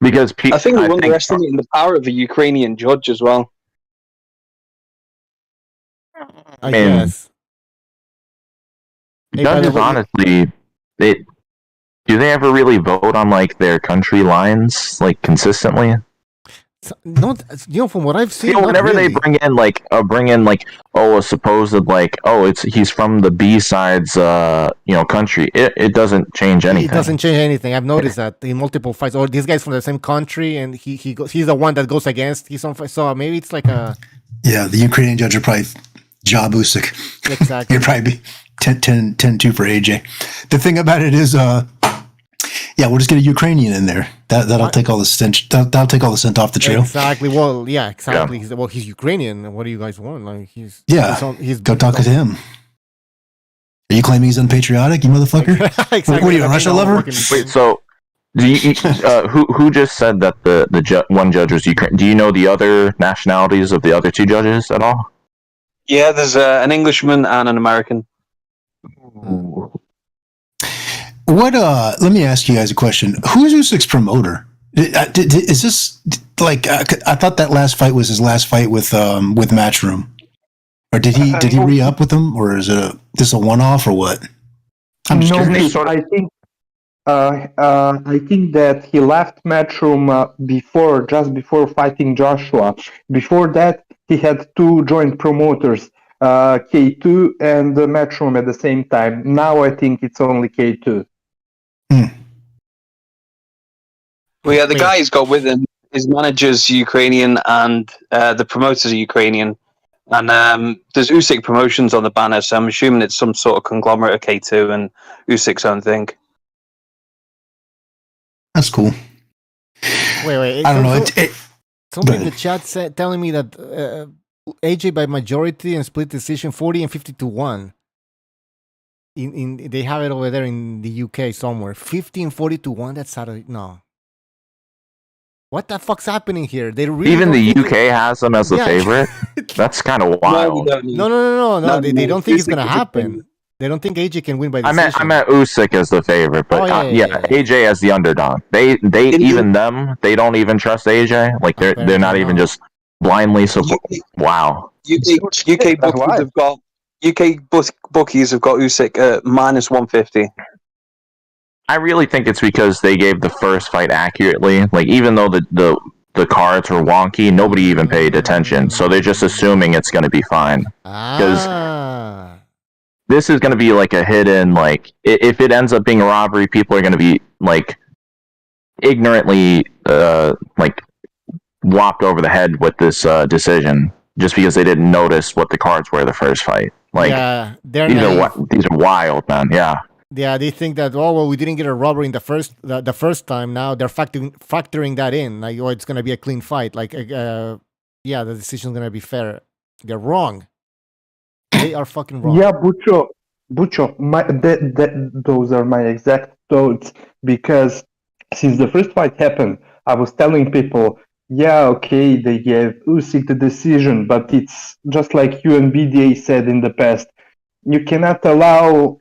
Because I think we're underestimating the power of a Ukrainian judge as well. I guess. Judges, honestly, do they ever really vote on like their country lines like consistently? No, from what I've seen, whenever they bring in a supposed he's from the B side's country, it doesn't change anything. It doesn't change anything. I've noticed that in multiple fights. Or these guys from the same country, and he's the one that goes against his own fight. So maybe it's like a the Ukrainian judge are probably Job Usyk. Exactly. It'd probably be 10-2 for AJ. The thing about it is, we'll just get a Ukrainian in there. That'll take all the stench. That'll take all the scent off the trail. Exactly. Well, yeah, exactly. Yeah. He's Ukrainian. What do you guys want? Like, he's go talk to him. Are you claiming he's unpatriotic, you motherfucker? Exactly. What are you, a Russia lover? Wait, so do you, who just said that the one judge was Ukrainian? Do you know the other nationalities of the other two judges at all? Yeah, there's an Englishman and an American. What? Let me ask you guys a question. Who is Usyk's promoter? Is this like? I thought that last fight was his last fight with Matchroom, or did he re-up with them, or is this a one-off or what? I'm just curious. I think that he left Matchroom just before fighting Joshua. Before that, he had two joint promoters, K2 and Matchroom at the same time. Now I think it's only K2. Well, yeah, the guy he's got with him, his manager's Ukrainian and the promoters are Ukrainian. And there's Usyk Promotions on the banner, so I'm assuming it's some sort of conglomerate of K2 and Usyk's own thing. That's cool. Wait. I don't know. Somebody in the chat telling me that AJ by majority and split decision 40 and 50-1. They have it over there in the UK somewhere. 50 and 40-1. That's how no. What the fuck's happening here? They really even the UK has them as the favorite. That's kind of wild. No. They don't think it's gonna happen. They don't think AJ can win by decision. I meant Usyk as the favorite, but AJ as the underdog. They don't even trust AJ. Like they're not even just blindly support. Wow. UK bookies have got Usyk at -150. I really think it's because they gave the first fight accurately. Like even though the cards were wonky, nobody even paid attention. So they're just assuming it's going to be fine. Because this is going to be like a hidden, like if it ends up being a robbery, people are going to be like ignorantly like whopped over the head with this decision just because they didn't notice what the cards were the first fight. Like these are wild, man. Yeah. Yeah, they think that we didn't get a robbery in the first time. Now they're factoring that in. Like, it's gonna be a clean fight. Like, the decision's gonna be fair. They're wrong. They are fucking wrong. Yeah, Bucho, those are my exact thoughts. Because since the first fight happened, I was telling people, they gave Usyk the decision, but it's just like you and BDA said in the past. You cannot allow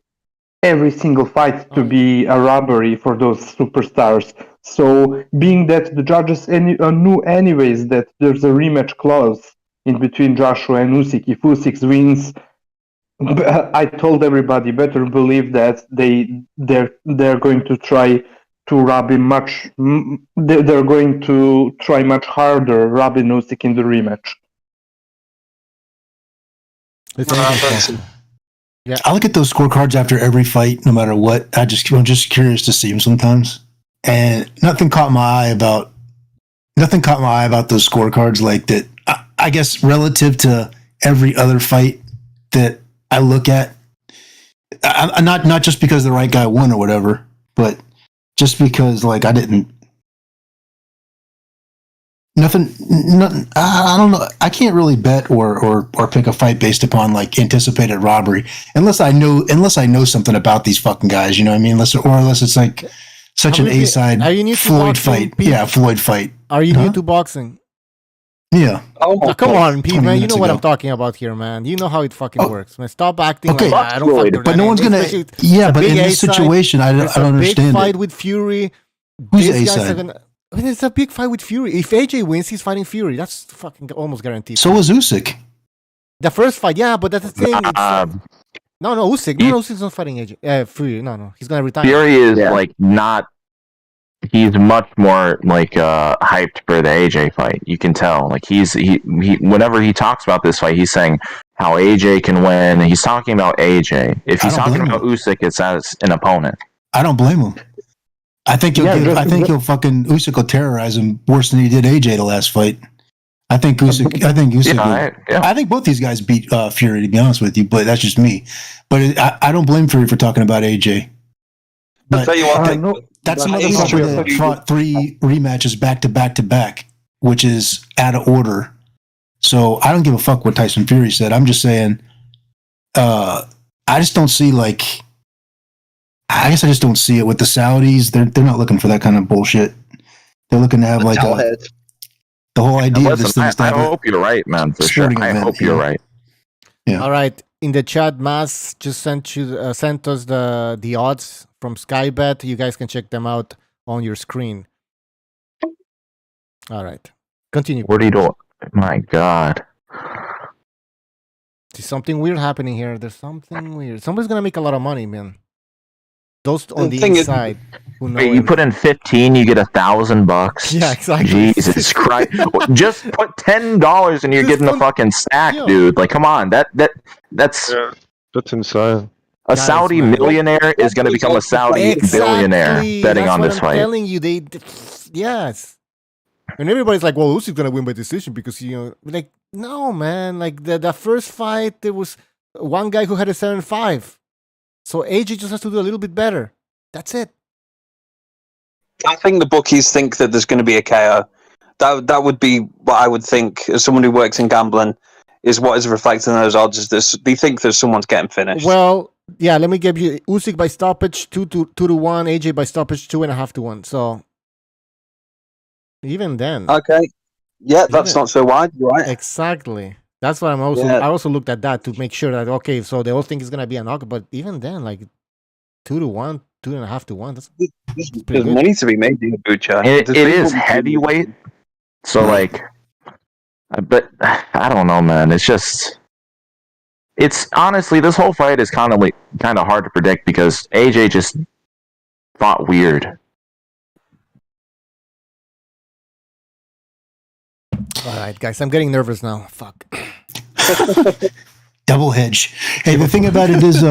every single fight to be a robbery for those superstars. So, being that the judges knew anyways that there's a rematch clause in between Joshua and Usyk, if Usyk wins, I told everybody better believe that they're going to try to rob him much. They're going to try much harder robbing Usyk in the rematch. I look at those scorecards after every fight, no matter what. I'm just curious to see them sometimes, and nothing caught my eye about those scorecards like that. I guess relative to every other fight that I look at, I'm not just because the right guy won or whatever, but just because like I didn't. Nothing. I don't know. I can't really bet or pick a fight based upon like anticipated robbery, unless I know something about these fucking guys. You know what I mean? Unless it's like such an A-side Floyd fight. Pete? Yeah, Floyd fight. Are you new to boxing? Yeah. Oh, come on, Pete, man. You know what ago. I'm talking about here, man. You know how it fucking works, man. Stop acting Okay. like I don't fucking But no one's gonna. Yeah, but in this situation, I don't understand big fight it. with Fury. Who's These guys A-side? are gonna. I mean, it's a big fight with Fury. If AJ wins, he's fighting Fury. That's fucking almost guaranteed. So is Usyk. The first fight, yeah, but that's the thing. No, Usyk. No, Usyk's not fighting AJ. Fury. No, he's gonna retire. Fury is like not. He's much more like hyped for the AJ fight. You can tell. Like he whenever he talks about this fight, he's saying how AJ can win. He's talking about AJ. If he's talking about Usyk, it's as an opponent. I don't blame him. I think he'll fucking Usyk will terrorize him worse than he did AJ the last fight. I think Usyk. I think both these guys beat Fury, to be honest with you. But that's just me. But I don't blame Fury for talking about AJ. I'll tell you what. That's another fighter that fought 3 rematches back to back to back, which is out of order. So I don't give a fuck what Tyson Fury said. I'm just saying. I just don't see like. I guess I just don't see it with the Saudis. They're not looking for that kind of bullshit. They're looking to have like the whole idea of this thing. I hope you're right, man. For sure. I hope you're right. Yeah. All right. In the chat, Mas just sent us the odds from Skybet. You guys can check them out on your screen. All right. Continue. What are you doing? My God. There's something weird happening here. There's something weird. Somebody's gonna make a lot of money, man. Those on the inside who know. Wait, you put in 15, you get $1,000. Yeah, exactly. Jesus Christ! Just put $10 and you're getting the fucking stack, dude. Like, come on, that's insane. A Saudi millionaire is going to become a Saudi billionaire betting on this fight. I'm telling you, yes. And everybody's like, "Well, Usyk's gonna win by decision because like, no, man. Like the first fight, there was one guy who had a 7-5." So AJ just has to do a little bit better. That's it. I think the bookies think that there's going to be a KO. That would be what I would think as someone who works in gambling is what is reflected in those odds. Is they think that someone's getting finished. Well, yeah. Let me give you Usyk by stoppage 2-1, AJ by stoppage 2.5-1. So even then, okay, yeah, that's not so wide. You're right. Exactly. That's why I also looked at that to make sure that okay, so they all think it's gonna be a knock, but even then, like 2-1, 2.5-1. There's money to be made in the Bucha. It is heavyweight, so like, but I don't know, man. It's honestly this whole fight is kind of hard to predict because AJ just fought weird. All right, guys, I'm getting nervous now. Fuck. Double hedge. Hey, the thing about it is,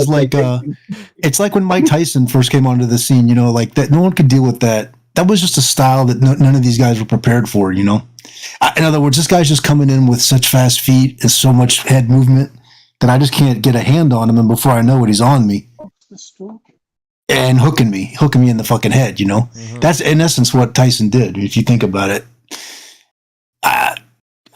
like, it's like when Mike Tyson first came onto the scene. Like that, no one could deal with that. That was just a style that none of these guys were prepared for. In other words, this guy's just coming in with such fast feet and so much head movement that I just can't get a hand on him, and before I know it, he's on me and hooking me in the fucking head. Mm-hmm. That's in essence what Tyson did. If you think about it.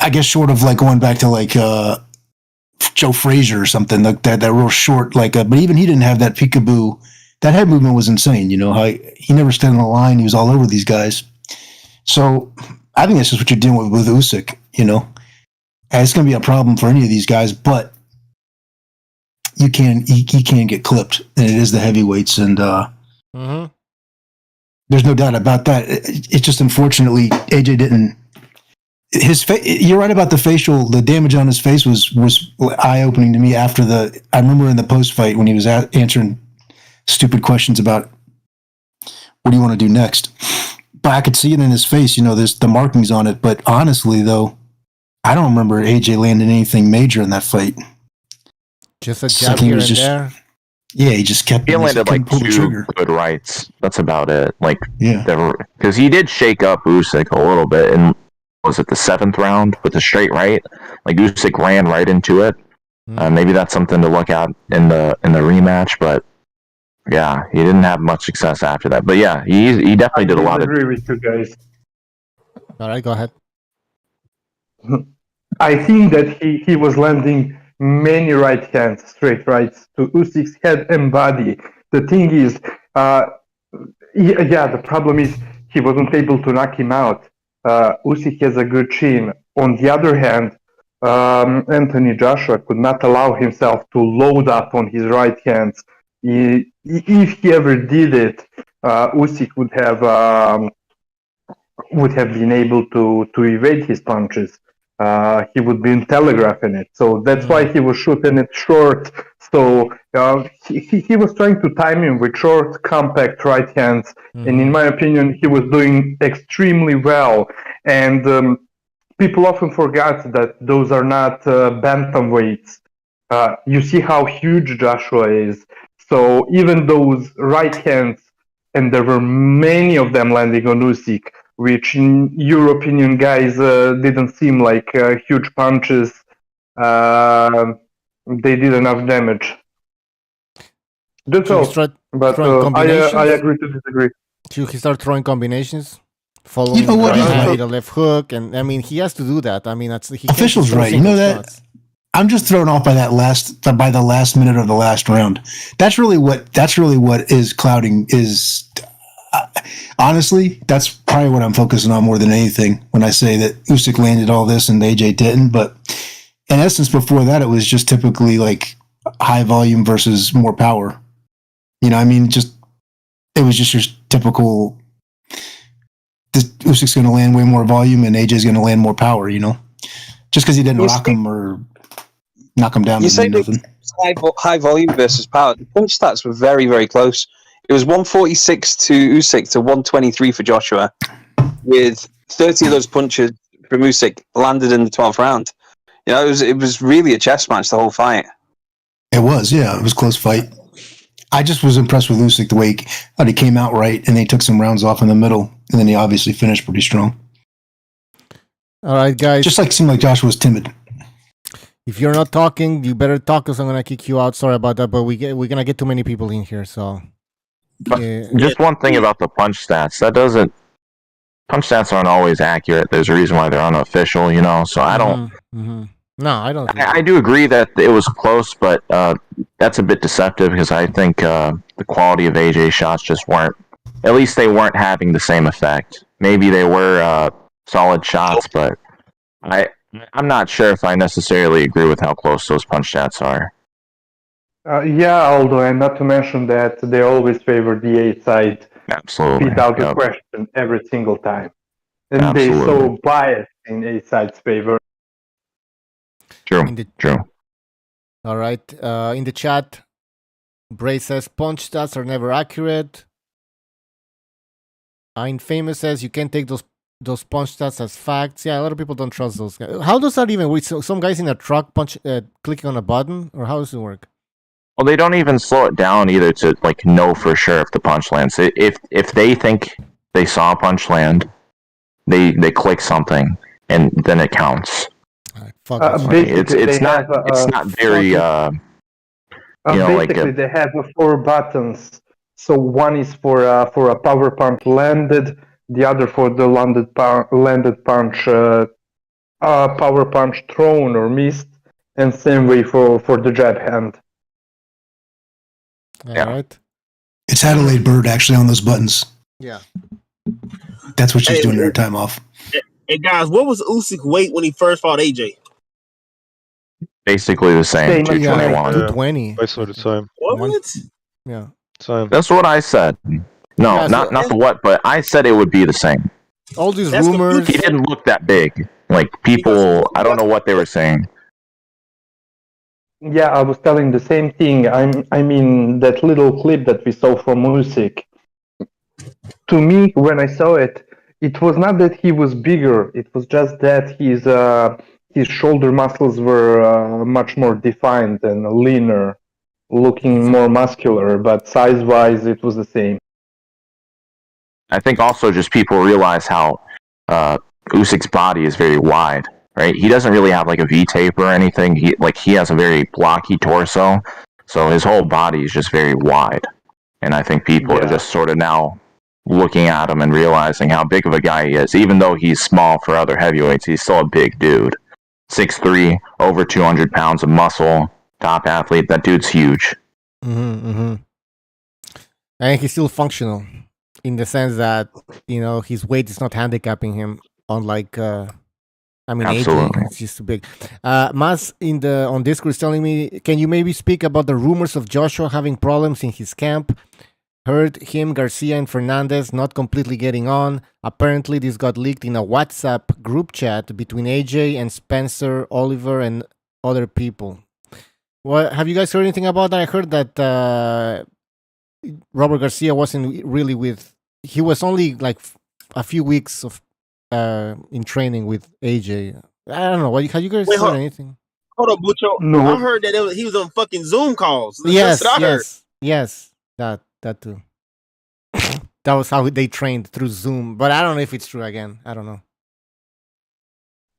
I guess short of like going back to like Joe Frazier or something like that real short but even he didn't have that peekaboo. That head movement was insane. How he never stayed on the line. He was all over these guys. So I think that's just what you're dealing with Usyk. And it's going to be a problem for any of these guys, but he can get clipped, and it is the heavyweights, and there's no doubt about that. It's just unfortunately AJ didn't. You're right about the damage on his face was eye-opening to me after I remember in the post-fight when he was answering stupid questions about what do you want to do next, but I could see it in his face, there's the markings on it, but honestly though, I don't remember AJ landing anything major in that fight. Just a jab Second here was and just- there. Yeah, he just kept. He landed like pull the 2 trigger. good rights. That's about it. Like, Yeah. because he did shake up Usyk a little bit in, was it the 7th round with the straight right? Like Usyk ran right into it. Maybe that's something to look at in the rematch. But yeah, he didn't have much success after that. But yeah, he definitely did a lot of. I agree with you guys. All right, go ahead. I think that he was landing many right hands, straight rights to Usyk's head and body. The thing is, the problem is he wasn't able to knock him out. Usyk has a good chin. On the other hand, Anthony Joshua could not allow himself to load up on his right hands. If he ever did it, Usyk would have been able to evade his punches. He would be telegraphing it. So that's why he was shooting it short. So he was trying to time him with short, compact right hands. And in my opinion, he was doing extremely well. And people often forget that those are not bantamweights. You see how huge Joshua is. So even those right hands, and there were many of them landing on Usyk, which in your opinion, guys, didn't seem like huge punches. They did enough damage. That's all. But I agree to disagree. Should he start throwing combinations? Following know what? the right hand, the left hook, and I mean he has to do that. I mean that's he Official's right. You know that. I'm just thrown off by the last minute of the last round. That's really what is clouding is. Honestly, that's probably what I'm focusing on more than anything when I say that Usyk landed all this and AJ didn't. But in essence, before that, it was just typically like high volume versus more power. You know, I mean, it was just your typical. Usyk's going to land way more volume and AJ's going to land more power. You know, just because he didn't rock him or knock him down. You say high volume versus power. The punch stats were very, very close. It was 146 to Usyk to 123 for Joshua, with 30 of those punches from Usyk landed in the 12th round. You know, it was really a chess match, the whole fight. It was, yeah. It was a close fight. I just was impressed with Usyk, the way he came out right, and they took some rounds off in the middle, and then he obviously finished pretty strong. All right, guys. Just seemed like Joshua was timid. If you're not talking, you better talk, because I'm going to kick you out. Sorry about that, but we're going to get too many people in here, so... Just one thing about the punch stats. Punch stats aren't always accurate. There's a reason why they're unofficial, you know. So I don't. No, I don't. I do agree that it was close, but that's a bit deceptive because I think the quality of AJ shots just weren't. At least they weren't having the same effect. Maybe they were solid shots, but I'm not sure if I necessarily agree with how close those punch stats are. Although, and not to mention that they always favor the A side. Absolutely. Without the question, every single time. And they're so biased in A side's favor. True. True. All right. In the chat, Bray says punch stats are never accurate. Infamous says you can't take those punch stats as facts. Yeah, a lot of people don't trust those guys. How does that even work? So some guys in a truck clicking on a button, or how does it work? Well, they don't even slow it down either to know for sure if the punch lands. If they think they saw a punch land, they click something and then it counts. It's not very basically they have 4 buttons. So one is for a power punch landed, the other for the landed punch, power punch thrown or missed, and same way for the jab hand. All right. It's Adelaide Bird actually on those buttons. Yeah. That's what she's doing in her time off. Hey guys, what was Usyk weight when he first fought AJ? Basically the same. 221. 220. Basically the same. What? Yeah. Same. That's what I said. No, not the what, but I said it would be the same. All these rumors. He didn't look that big. Like people, I don't know what they were saying. Yeah, I was telling the same thing. I mean, that little clip that we saw from Usyk. To me, when I saw it, it was not that he was bigger. It was just that his shoulder muscles were much more defined and leaner, looking more muscular, but size-wise, it was the same. I think also just people realize how Usyk's body is very wide, right? He doesn't really have like a V-tape or anything. He has a very blocky torso, so his whole body is just very wide. And I think people are just sort of now looking at him and realizing how big of a guy he is. Even though he's small for other heavyweights, he's still a big dude. 6'3", over 200 pounds of muscle, top athlete. That dude's huge. And he's still functional in the sense that, his weight is not handicapping him, unlike, Absolutely. AJ, it's just too big. Mas on Discord is telling me, can you maybe speak about the rumors of Joshua having problems in his camp? Heard him, Garcia, and Fernandez not completely getting on. Apparently, this got leaked in a WhatsApp group chat between AJ and Spencer, Oliver, and other people. Well, have you guys heard anything about that? I heard that Robert Garcia wasn't really he was only like a few weeks of in training with AJ. I don't know. Have you guys heard anything? Hold on, Bucho. No. I heard that he was on fucking Zoom calls. Yes, That's what I heard. yes. That too. That was how they trained through Zoom. But I don't know if it's true again. I don't know.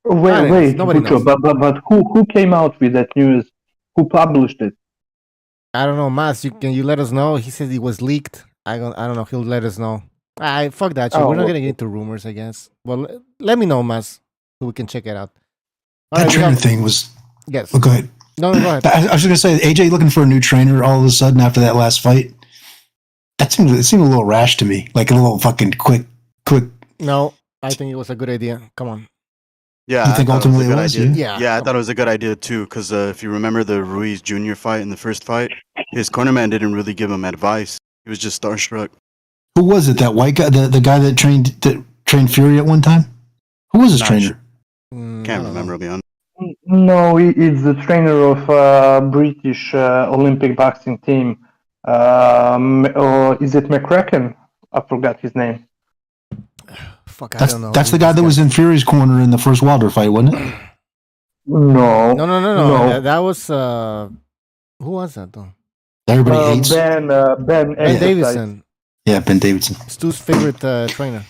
Wait, nobody Bucho, knows. but who came out with that news? Who published it? I don't know, Mas. Can you let us know? He said it was leaked. I don't know. He'll let us know. Fuck that shit. We're not gonna get into rumors, I guess. Well, let me know, Mas, so we can check it out. That trainer thing was. Yes. Oh, go ahead. No, go ahead. I was just gonna say, AJ looking for a new trainer all of a sudden after that last fight. It seemed a little rash to me, like a little fucking quick. No, I think it was a good idea. Come on. Yeah, You think ultimately it was? Yeah, I thought it was a good idea too, because if you remember the Ruiz Jr. fight in the first fight, his cornerman didn't really give him advice. He was just starstruck. Who was it? That white guy, the guy that trained Fury at one time? Who was his trainer? Can't remember, I'll be honest. No, it's the trainer of British Olympic boxing team. Or is it McCracken? I forgot his name. Fuck, I don't know. That's the guy that was in Fury's corner in the first Wilder fight, wasn't it? No. That was who was that though? Everybody hates Ben Davidson. Yeah, Ben Davidson. Stu's favorite trainer.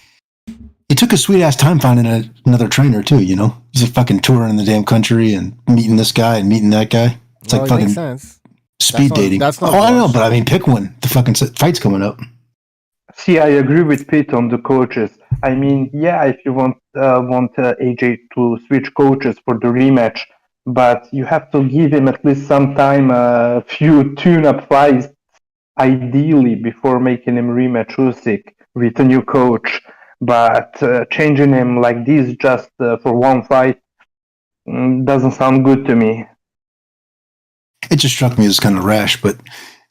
He took a sweet ass time finding another trainer too. He's like fucking touring the damn country and meeting this guy and meeting that guy. It's like fucking makes sense. speed dating. That's not. I know, but I mean, pick one. The fucking fight's coming up. See, I agree with Pete on the coaches. I mean, yeah, if you want AJ to switch coaches for the rematch, but you have to give him at least some time, a few tune-up fights, ideally, before making him rematch Usyk with a new coach. But changing him like this just for one fight doesn't sound good to me. It just struck me as kind of rash, but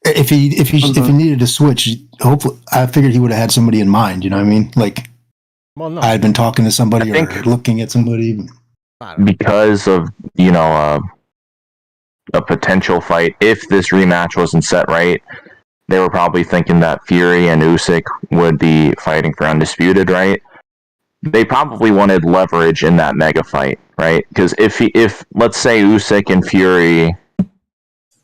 if he needed to switch, hopefully, I figured he would have had somebody in mind. You know what I mean? Like, well, no. I had been talking to somebody or looking at somebody. Because of a potential fight, if this rematch wasn't set right, they were probably thinking that Fury and Usyk would be fighting for undisputed, right? They probably wanted leverage in that mega fight, right? Because if let's say Usyk and Fury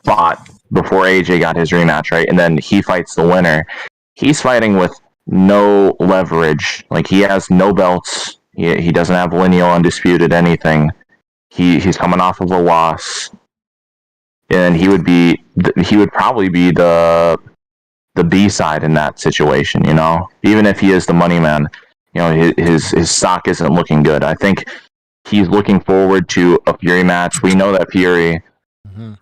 fought before AJ got his rematch, right, and then he fights the winner, he's fighting with no leverage. Like, he has no belts. He doesn't have lineal undisputed anything. He's coming off of a loss, and he would probably be the B side in that situation. Even if he is the money man, his stock isn't looking good. I think he's looking forward to a Fury match. We know that Fury,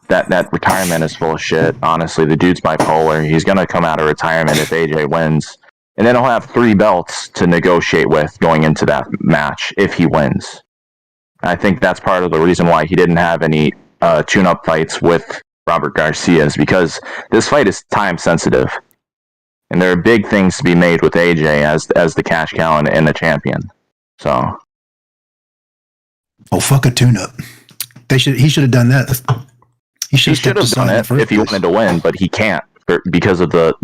that retirement is full of shit. Honestly, the dude's bipolar. He's gonna come out of retirement if AJ wins, and then he'll have 3 belts to negotiate with going into that match if he wins. I think that's part of the reason why he didn't have any tune-up fights with Robert Garcia, is because this fight is time sensitive, and there are big things to be made with AJ as the cash cow and the champion. So, fuck a tune-up. He should have done that. He should have done it if he wanted to win, but he can't because of the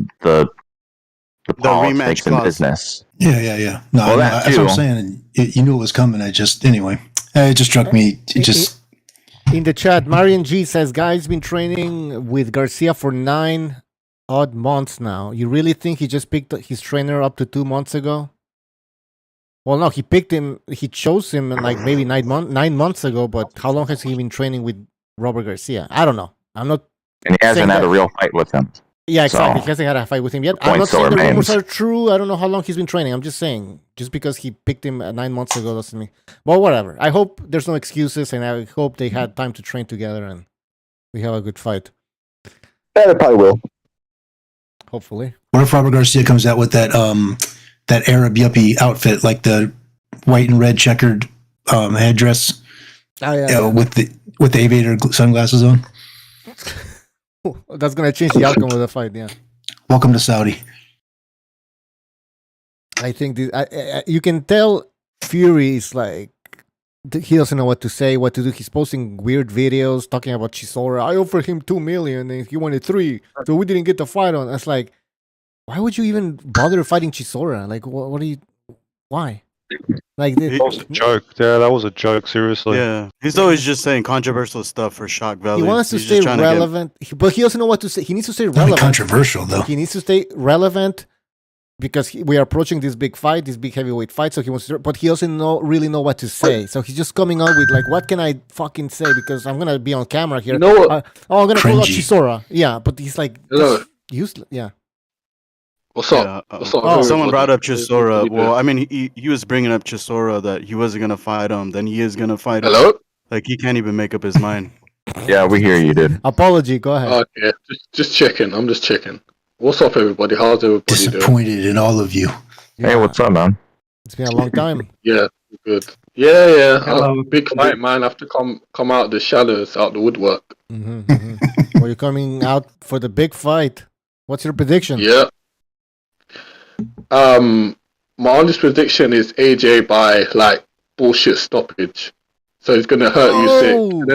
politics and business. Yeah. No, that's what I'm saying. You knew it was coming. Anyway. It just struck me. It just In the chat, Marion G says, "Guy's been training with Garcia for 9 odd months now. You really think he just picked his trainer up to 2 months ago?" Well, no, he picked him. He chose him like maybe 9 months ago. But how long has he been training with Robert Garcia? I don't know. I'm not. And he hasn't saying had that- a real fight with him. Yeah, exactly. So, He hasn't had a fight with him yet. I'm point not still saying the rumors remains. are true. I don't know how long he's been training. I'm just saying, just because he picked him 9 months ago doesn't mean. Well, whatever. I hope there's no excuses, and I hope they had time to train together and we have a good fight. Yeah, they probably will. Hopefully. what if Robert Garcia comes out with that that Arab yuppie outfit, like the white and red checkered headdress, Oh, yeah. with the aviator sunglasses on? That's gonna change the outcome of the fight. Yeah. Welcome to Saudi. I think you can tell Fury is like he doesn't know what to say, what to do. He's posting weird videos talking about Chisora. I offered him 2 million and he wanted 3, so we didn't get the fight on. It's like, why would you even bother fighting Chisora? Like, what are you? Why? Like, That was a joke. Yeah, that was a joke. Seriously. Yeah, he's always just saying controversial stuff for shock value. he wants to He's stay just trying to get- relevant, but he doesn't know what to say. He needs to stay Not really relevant. controversial though. He needs to stay relevant because we are approaching this big fight, this big heavyweight fight. So he wants to, but he doesn't really know what to say. So he's just coming out with like, what can I fucking say? Because I'm gonna be on camera here. You know what? I'm gonna pull out Cringy. Chisora. Yeah, but he's like Hello. useless. Yeah. What's up? Yeah, What's up? Oh, someone brought up Chisora. What Well, I mean, he was bringing up Chisora that he wasn't gonna fight him. Then he is gonna fight him. Hello? Like he can't even make up his mind. Yeah, we hear you, dude. Apology. Go ahead. Okay, just checking. I'm just checking. What's up, everybody? How's everybody doing? Disappointed in all of you. Hey, what's up, man? It's been a long time. Yeah, good. Yeah. Hello. Big fight, man. I have to come out the shadows, out the woodwork. Well, you're coming out for the big fight. What's your prediction? Yeah. My honest prediction is AJ by like bullshit stoppage. So he's gonna hurt you sick. Oh. And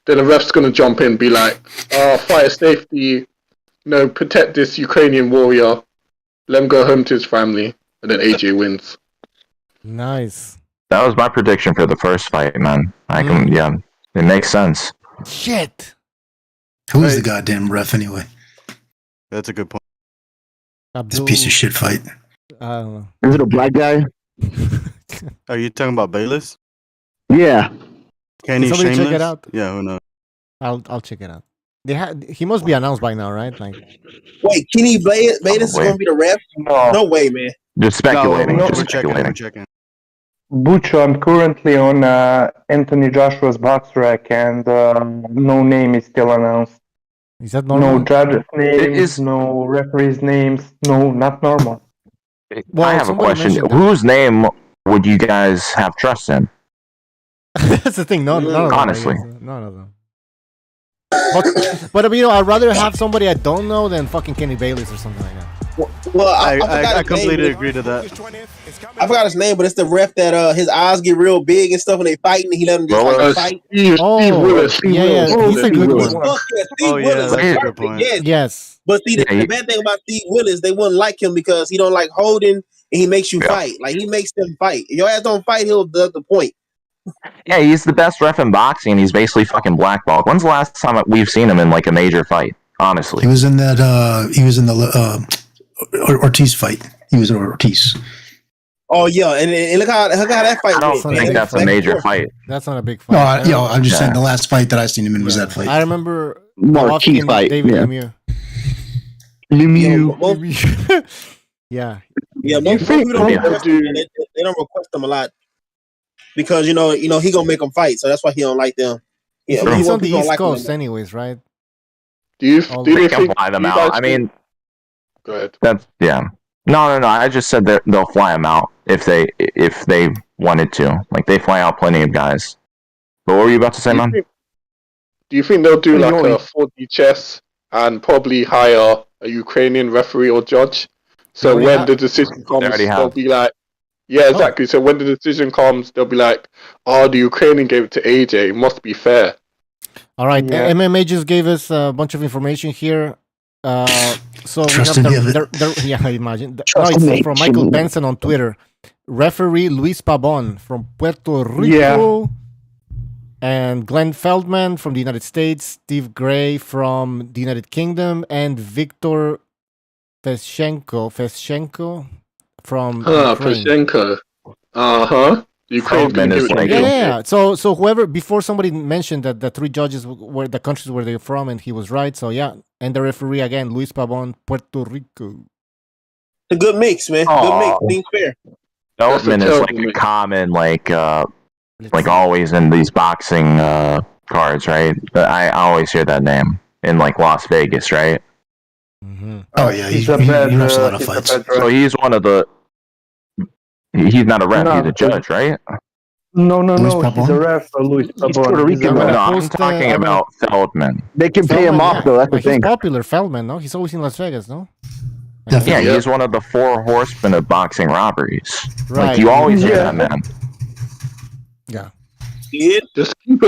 then the ref's gonna jump in and be like, fire safety, protect this Ukrainian warrior, let him go home to his family, and then AJ wins. Nice. That was my prediction for the first fight, man. Yeah, it makes sense. Shit. Who is Hey. the goddamn ref anyway? That's a good point. It's a piece of shit fight. I don't know. Is it a black guy? Are you talking about Bayless? Yeah. Kenny somebody check Shameless? it out? Yeah, who knows? I'll check it out. He must be announced by now, right? Like, Wait, Kenny Bayless is Wait. going to be the ref? No way, man. Just speculating. No, just we're checking. speculating. We're checking. Butch, I'm currently on Anthony Joshua's box rack, and no name is still announced. is that normal? No judges' names, is- no referees' names. No, not normal. Well, I have a somebody question. mentioned that. Whose name would you guys have trust in? That's the thing. None of them. I Honestly. guess. None of them. But I'd rather have somebody I don't know than fucking Kenny Bayless or something like that. Well, I forgot I his name, completely but- agree to that. I forgot his name, but it's the ref that his eyes get real big and stuff when they fighting, and he let them just Well, like fight. Steve Willis. Steve yeah, Willis. yeah, he's a good one. Fuck yeah, Steve Oh, yeah, Willis. that's a good Perfect, point. yes. Yes. But see, Yeah, the he- bad thing about Steve Willis, they wouldn't like him because he don't like holding, and he makes you Yeah. fight. Like he makes them fight. If your ass don't fight, he'll deduct the point. Yeah, he's the best ref in boxing. He's basically fucking blackballed. When's the last time we've seen him in like a major fight? Honestly, He was in that. He was in the Ortiz fight. He was in Ortiz. Oh yeah, and look how that fight I don't went, Sounds man. think that's a Back and major forth. fight. That's not a big No, fight. I'm just saying Yeah. the last fight that I seen him in was that fight. I remember Marquee Golovkin, fight. David Yeah. Lemieux. Yeah. Yeah, most people don't request him, man. They don't request him a lot because you know he gonna make them fight, so that's why he don't like them. Yeah, Sure. he He's want on the people East like him. Coast, anyways, right? Do you All They think can fly them you out. guys I think- mean, Go ahead. that's yeah. No. I just said that they'll fly him out if they wanted to. Like they fly out plenty of guys. But what were you about to say, man? Do you think they'll do Well, like you a 4D chess and probably hire a Ukrainian referee or judge? So already when have- the decision comes, already they'll have. be like, yeah, exactly. So when the decision comes, they'll be like, oh, the Ukrainian gave it to AJ. It must be fair. All right. Yeah. MMA just gave us a bunch of information here. So we Trust have any of it. yeah, I imagine. No, Trust it's me. from Michael Benson on Twitter. Referee Luis Pabon from Puerto Rico. And Glenn Feldman from the United States. Steve Gray from the United Kingdom. And Viktor Feschenko from Ukraine. Feschenko. Ukraine's gonna give it to him. Yeah. So whoever, before somebody mentioned that the three judges were the countries where they're from, and he was right. So yeah, and the referee again, Luis Pabon, Puerto Rico. A good mix, man. Good mix. Being fair. Feldman is like a common, like always in these boxing cards, right? I always hear that name in like Las Vegas, right? Mm-hmm. Oh yeah, he a lot of fights. So he's one of the. He's not a ref. He's a judge, right? No. He's a ref. Luis Pabon. No, I'm talking about Feldman. They can pay him off though. That's the thing. He's popular, Feldman. No, he's always in Las Vegas. No. Yeah, he's one of the 4 horsemen of boxing robberies. Right. Like you always hear that, man. Yeah. Just keep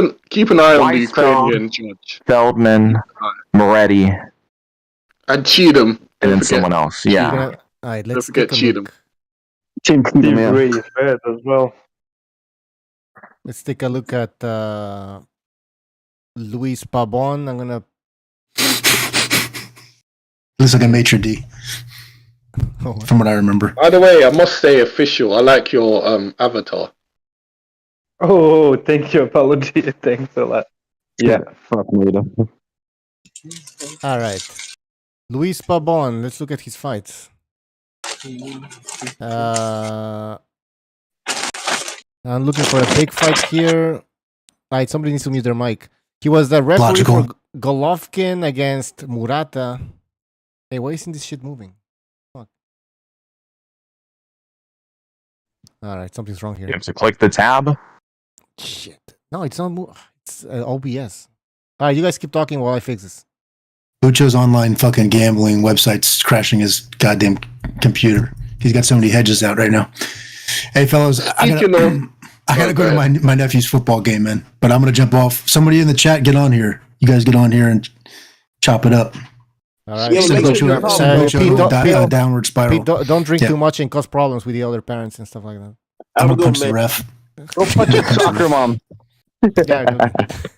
an eye on the Ukrainian judge. Feldman, Moretti, and Cheatham, and then someone else. Yeah. All right, Don't let's forget take a Cheatham. look. Steve Gray is bad as well. Let's take a look at Luis Pabon. I'm gonna. Looks like a maitre d. From what I remember. By the way, I must say official. I like your avatar. Oh, thank you. Apology. Thanks a lot. Yeah. Fuck me. All right, Luis Pabon. Let's look at his fights. I'm looking for a big fight here. All right, somebody needs to mute their mic. He was the referee for Golovkin against Murata. Hey, why isn't this shit moving? Fuck. All right, something's wrong here. You have to click the tab. Shit. No, it's not. It's OBS. All right, you guys keep talking while I fix this. Lucho's online fucking gambling website's crashing his goddamn computer. He's got so many hedges out right now. Hey, fellas, I gotta go to my nephew's football game, man. But I'm gonna jump off. Somebody in the chat, get on here. You guys get on here and chop it up. All right. Downward spiral. Pete, don't drink too much and cause problems with the other parents and stuff like that. I'm gonna punch the ref. Go punch your soccer mom.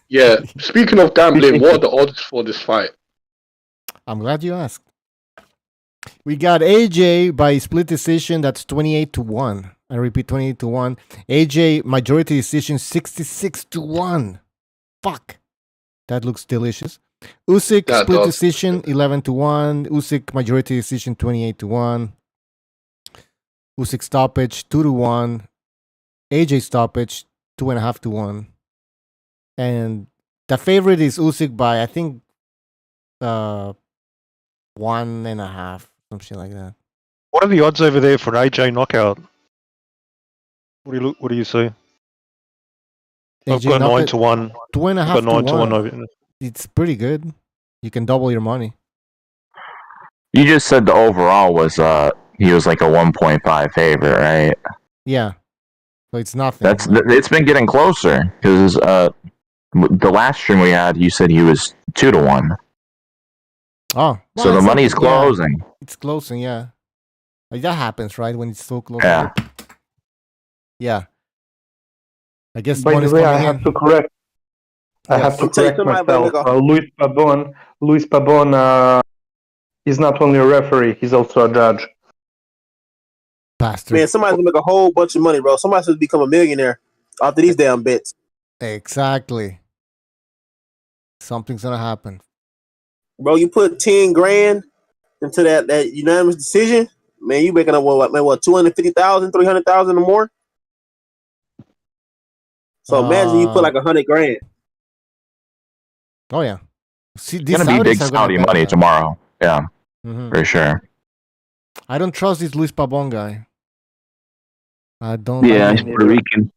Yeah. Speaking of gambling, what are the odds for this fight? I'm glad you asked. We got AJ by split decision. That's 28-1. I repeat, 28-1. AJ majority decision 66-1. Fuck. That looks delicious. Usyk split decision 11-1. Usyk majority decision 28-1. Usyk stoppage 2-1. AJ stoppage 2.5-1. And the favorite is Usyk by I think 1.5, something like that. What are the odds over there for an AJ knockout? What do you see? I've got 9-1. 2.5-1. It's pretty good. You can double your money. You just said the overall was he was like a 1.5 favorite, right? Yeah. So it's nothing. It's been getting closer because the last stream we had, you said he was 2-1. Oh, well, so the money's closing. Yeah. It's closing, yeah. Like that happens, right? When it's so close. Yeah. Yeah. I guess. By the way, I have to correct myself. Luis Pabon is not only a referee; he's also a judge. Bastard. Man, somebody's gonna make a whole bunch of money, bro. Somebody's gonna become a millionaire after these damn bets. Exactly. Something's gonna happen. Bro, you put 10 grand into that unanimous decision, man, you making up what 250,000, 300,000 or more. So imagine you put like 100 grand. Oh yeah, see, it's gonna be big Saudi money tomorrow. Yeah, for sure. I don't trust this Luis Pabon guy. I don't. Yeah, he's Puerto Rican.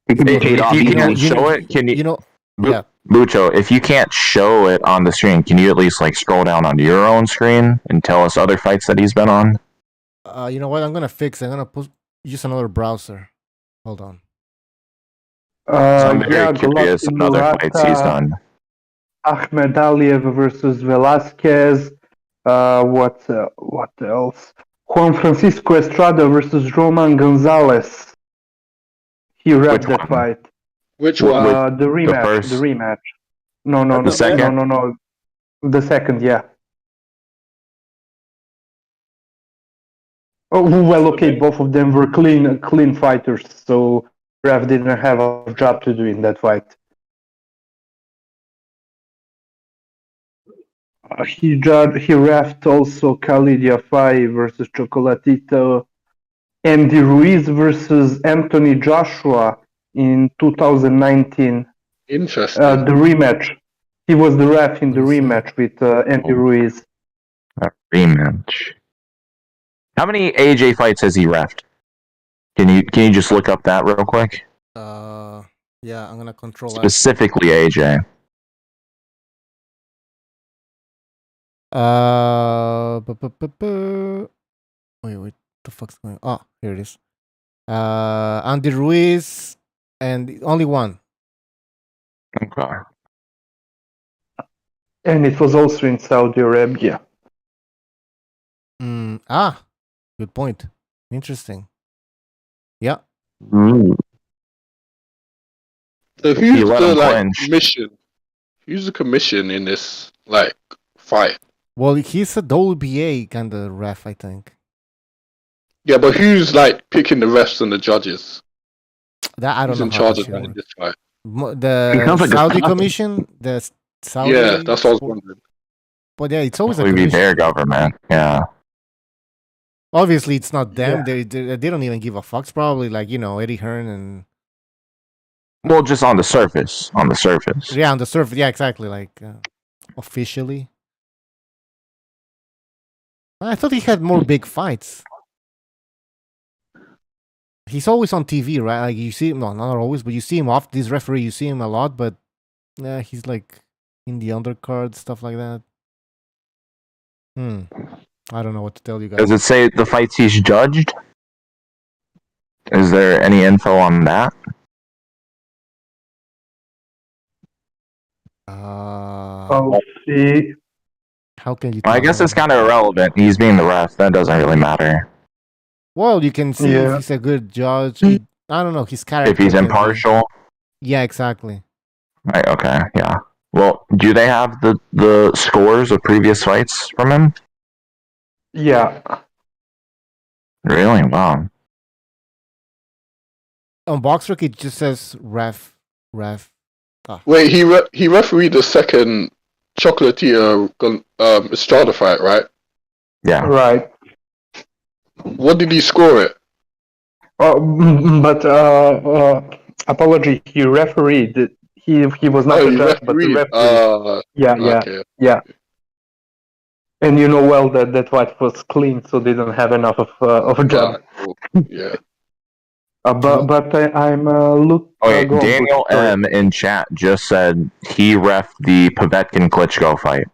He can be paid off. You can't show it. Can you? You know. Yeah. Lucho, if you can't show it on the screen, can you at least like scroll down on your own screen and tell us other fights that he's been on? You know what? I'm gonna fix it. I'm gonna use another browser. Hold on. So I'm very curious on other fights he's done. Ahmed Aliyev versus Velasquez. What else? Juan Francisco Estrada versus Roman Gonzalez. He Which wrapped that one? fight. Which one? The rematch. first? The rematch. No, The no, second? no. The second, yeah. Oh well, okay. Both of them were clean fighters, so Ref didn't have a job to do in that fight. He refed also Khalid Yafai versus Chocolatito, Andy Ruiz versus Anthony Joshua in 2019. Interesting. The rematch. He was the ref in the rematch with Andy Ruiz. A rematch. How many AJ fights has he refed? Can you just look up that real quick? Yeah, I'm gonna control that. Specifically AJ. Wait, the fuck's going on? Oh, here it is. Andy Ruiz, and only one. Okay. And it was also in Saudi Arabia. Good point. Interesting. Yeah. Ooh. So He who's let the him like clinch. commission? Who's the commission in this like fight? Well, he's a WBA kind of ref, I think. Yeah, but who's like picking the refs and the judges? That I don't Who's know in how charge that of should that in work. this fight? It The sounds like a Saudi stop. Commission, the Saudi. Yeah, that's what I was wondering. But yeah, it's always a Probably be commission. their government. Yeah. Obviously, it's not them. Yeah. They don't even give a fuck. It's probably like Eddie Hearn and Well, just on the surface. On the surface. yeah, on the surface. Yeah, exactly. Like officially, I thought he had more big fights. He's always on TV, right? Like you see him. No, not always, but you see him off. This referee, you see him a lot, but yeah, he's like in the undercard stuff like that. I don't know what to tell you guys. Does it say the fights he's judged? Is there any info on that? I'll see. How can you? I guess it's kind of irrelevant. He's being the ref. That doesn't really matter. Well, you can see if Yeah. he's a good judge. I don't know his character. If he's can be- impartial. Yeah, exactly. Right, okay, yeah. Well, do they have the scores of previous fights from him? Yeah. Really? Wow. On BoxRec, it just says ref. Wait, he refereed the second Chocolatito Estrada fight, right? Yeah. Right. What did he score it? But apology. He refereed. He was not Oh, a he judge, but the refereed. referee. Okay. Yeah. And you know well that fight was clean, so they don't have enough of a job. Right, cool. Yeah. But I'm look. Okay, go on, Daniel Bush, sorry. M in chat just said he ref the Povetkin-Klitschko fight,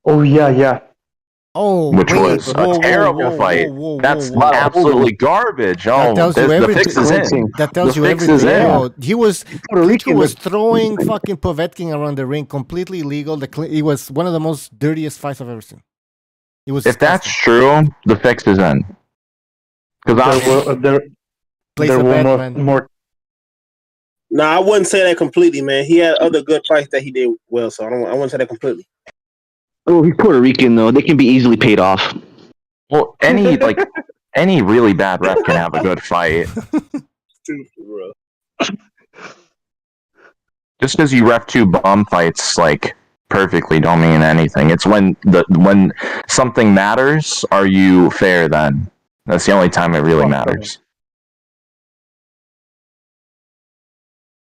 Oh yeah. Oh, which wait, was a terrible fight. That's absolutely garbage. That Oh, tells you the everything. fix is in. That tells The you fix everything. is in. Yo, Puerto Klitschko Rican, was but throwing fucking Povetkin around the ring, completely illegal. It was one of the most dirtiest fights I've ever seen. It was If that's disgusting. true, the fix is in. Because Place there a were bet, man. more. Nah, I wouldn't say that completely, man. He had other good fights that he did well, so I wouldn't say that completely. oh, he's Puerto Rican though. They can be easily paid off. well, any really bad ref can have a good fight. Bro. Just because you ref two bum fights like perfectly don't mean anything. It's when something matters, are you fair then? That's the only time it really matters.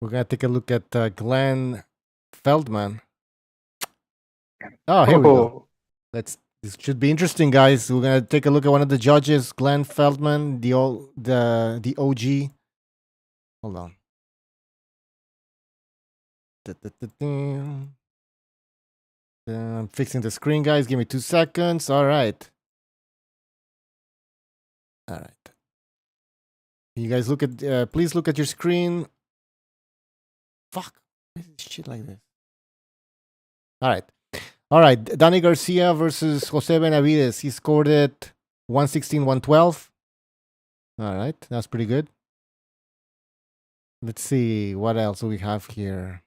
We're gonna take a look at Glenn Feldman. Oh, here we go. This should be interesting, guys. We're gonna take a look at one of the judges, Glenn Feldman, the OG. Hold on. I'm fixing the screen, guys. Give me 2 seconds. All right. You guys look at. Please look at your screen. Fuck. Why is this shit like this? All right. Danny Garcia versus Jose Benavidez. He scored it 116, 112. All right, that's pretty good. Let's see what else we have here.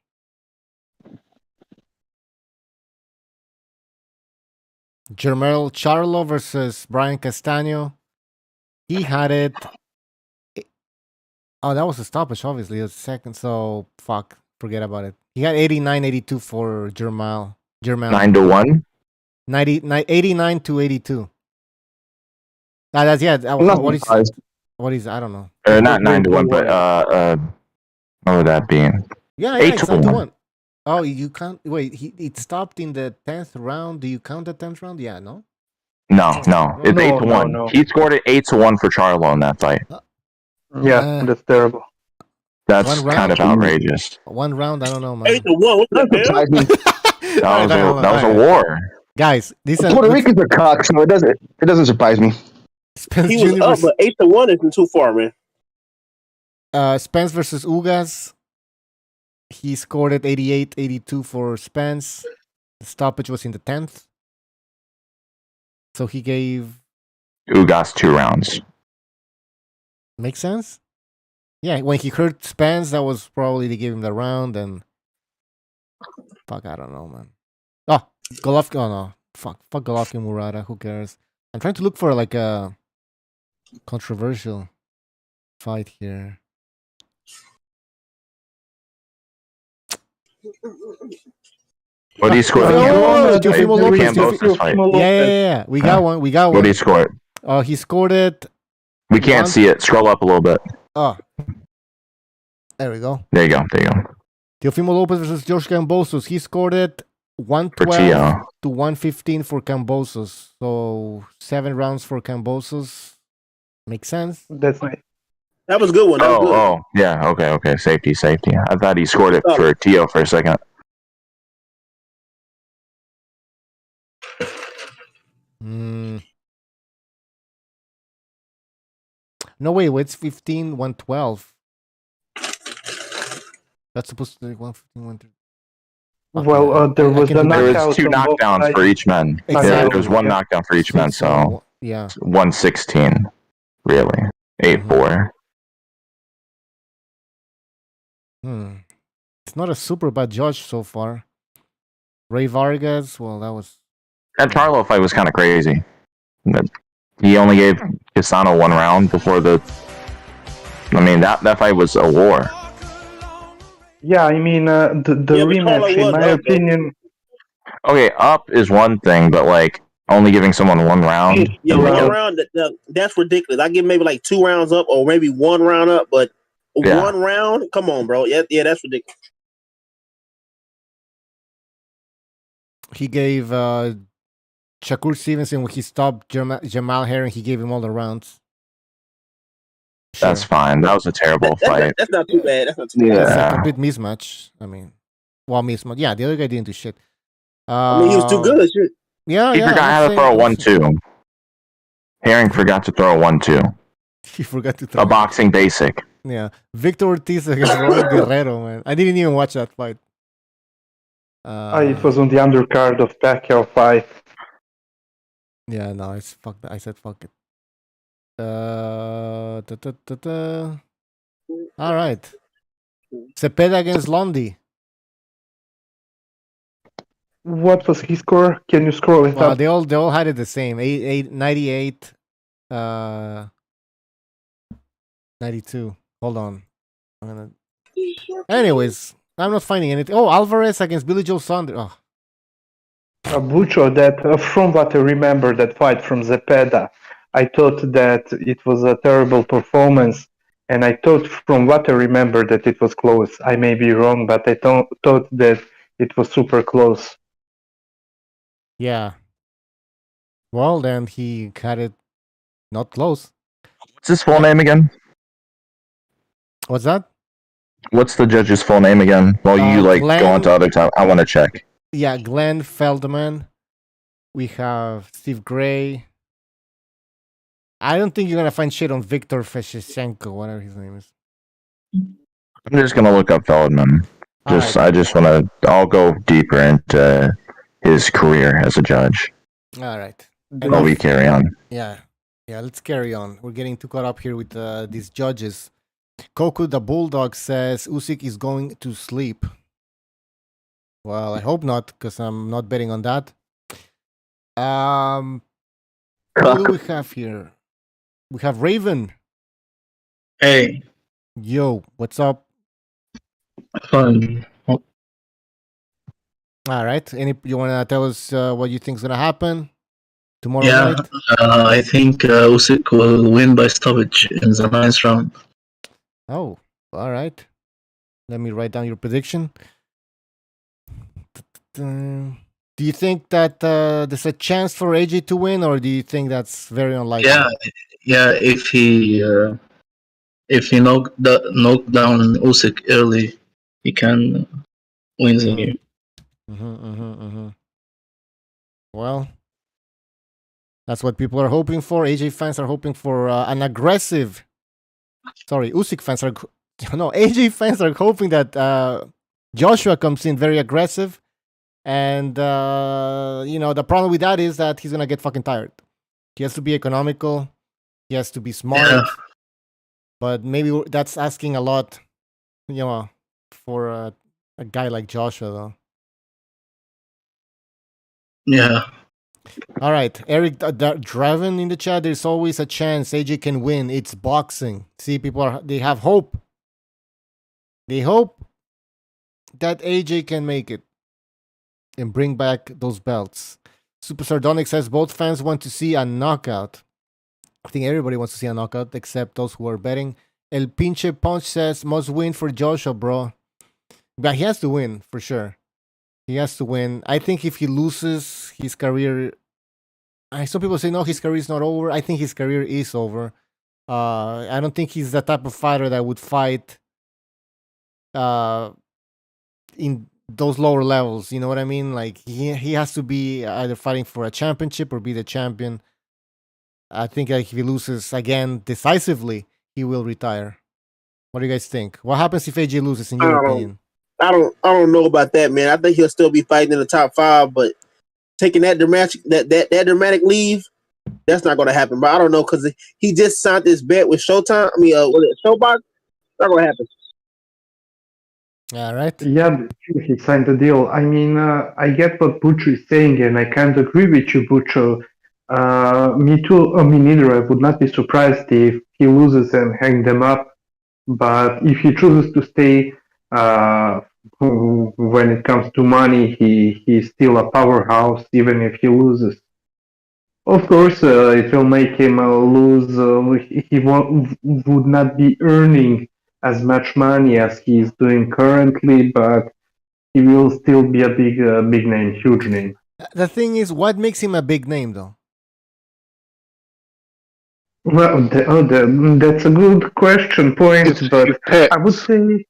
Jermel Charlo versus Brian Castano. He had it. Oh, that was a stoppage, obviously. It was second, so fuck. Forget about it. He had 89-82 for Jermel. 9-1? 89-82. That's what is I don't know. Not 9-1, but what would that be? Yeah, 8-1. Oh, you can't wait. It stopped in the 10th round. Do you count the 10th round? Yeah, no. No. It's 8-1. No. He scored it 8-1 for Charlo in that fight. Yeah, that's terrible. That's kind of outrageous. One round, I don't know, man. 8-1. What the hell? That was a war. Guys, these are Puerto Ricans are cocks, so it doesn't surprise me. Spence He was Jr. up, but 8-1 isn't too far, man. Spence versus Ugas. He scored it 88-82 for Spence. The stoppage was in the 10th. So he gave Ugas 2 rounds. Makes sense? Yeah, when he hurt Spence, that was probably they gave him the round and fuck, I don't know, man. Oh, Golovkin. Oh no. Fuck Golovkin Murata. Who cares? I'm trying to look for like a controversial fight here. What did he score? Yeah. We got one. What did he score? Oh, he scored it. We can't see it. Scroll up a little bit. Oh. There we go. There you go. Teofimo Lopez versus George Kambosos. He scored it 112 to 115 for Kambosos. So 7 rounds for Kambosos. Makes sense. That's nice. That was a good one. Yeah. Okay. Safety. I thought he scored it for Tio for a second. No way, it's 15, 112. That's supposed to be 115, 113. Well, there was 2 knockdowns for each man. Exactly. Yeah, there was 1 knockdown for each man, so yeah, 116, really. 8-4. It's not a super bad judge so far. Ray Vargas, well, That Charlo fight was kind of crazy. He only gave Castano 1 round before that fight was a war. Yeah, I mean, the rematch, in my opinion... Okay, up is one thing, but, like, only giving someone 1 round... Yeah, 1 round, that's ridiculous. I give maybe, like, 2 rounds up or maybe 1 round up, but 1 round? Come on, bro. Yeah, that's ridiculous. he gave Shakur Stevenson when he stopped Jamal Herring, he gave him all the rounds. That's fine. That was a terrible fight. That's not too bad. It's a complete mismatch. I mean, mismatch. Yeah, the other guy didn't do shit. I mean, he was too good. Shit. Yeah, he forgot how to throw a 1-2. Herring forgot to throw a 1-2. He forgot to throw a boxing basic. Yeah, Victor Ortiz against Robert Guerrero, man. I didn't even watch that fight. It was on the undercard of Pacquiao fight. Yeah, no, it's fuck. I said fuck it. All right. Cepeda against Londi. What was his score? Can you scroll it up? They all had it the same. 98, 92. Hold on. Anyways, I'm not finding anything. Oh, Alvarez against Billy Joe Saunders. Oh. Bucho, that from what I remember, that fight from Zepeda, I thought that it was a terrible performance, and I thought from what I remember that it was close. I may be wrong, but I thought that it was super close. Yeah. Well, then he had it not close. What's his full name again? What's that? What's the judge's full name again? While you Glenn, go on to other time, I want to check. Yeah, Glenn Feldman. We have Steve Gray. I don't think you're gonna find shit on Victor Feshenko, whatever his name is. I'm just gonna look up Feldman. I'll go deeper into his career as a judge. All right. While we carry on. Yeah. Yeah, let's carry on. We're getting too caught up here with these judges. Koku the Bulldog says Usyk is going to sleep. Well, I hope not, because I'm not betting on that. Who do we have here? We have Raven. Hey. Yo, what's up? Fun. All right. You want to tell us what you think is going to happen tomorrow night? I think Usyk will win by stoppage in the 9th round. Oh, all right. Let me write down your prediction. Do you think that there's a chance for AJ to win, or do you think that's very unlikely? Yeah. If he knock down Usyk early, he can win the game. Well, that's what people are hoping for. AJ fans are hoping for an aggressive. Sorry, Usyk fans are. No, AJ fans are hoping that Joshua comes in very aggressive. And, the problem with that is that he's going to get fucking tired. He has to be economical. He has to be smart. Yeah. But maybe that's asking a lot, for a guy like Joshua, though. Yeah. All right. Eric Draven in the chat. There's always a chance AJ can win. It's boxing. See, they have hope. They hope that AJ can make it and bring back those belts. Super Sardonic says both fans want to see a knockout. I think everybody wants to see a knockout except those who are betting. El Pinche Punch says must win for Joshua, bro. But he has to win for sure. He has to win. I think if he loses, his career. Some people say no, his career is not over. I think his career is over. I don't think he's the type of fighter that would fight in those lower levels, you know what I mean? Like he has to be either fighting for a championship or be the champion. I think if he loses again decisively, he will retire. What do you guys think? What happens if AJ loses in your opinion? I don't know about that, man. I think he'll still be fighting in the top 5, but taking that dramatic leave, that's not going to happen. But I don't know because he just signed this bet with Showtime. Was it Showbox? Not going to happen. All right. Yeah, he signed the deal. I mean, I get what Butcher is saying, and I can't agree with you, Butcher. Me too. Me neither. I would not be surprised if he loses and hang them up. But if he chooses to stay, when it comes to money, he's still a powerhouse, even if he loses. Of course, it will make him lose. He would not be earning as much money as he's doing currently, but he will still be a big name, huge name. The thing is, what makes him a big name, though? Well, that's a good point, but I would say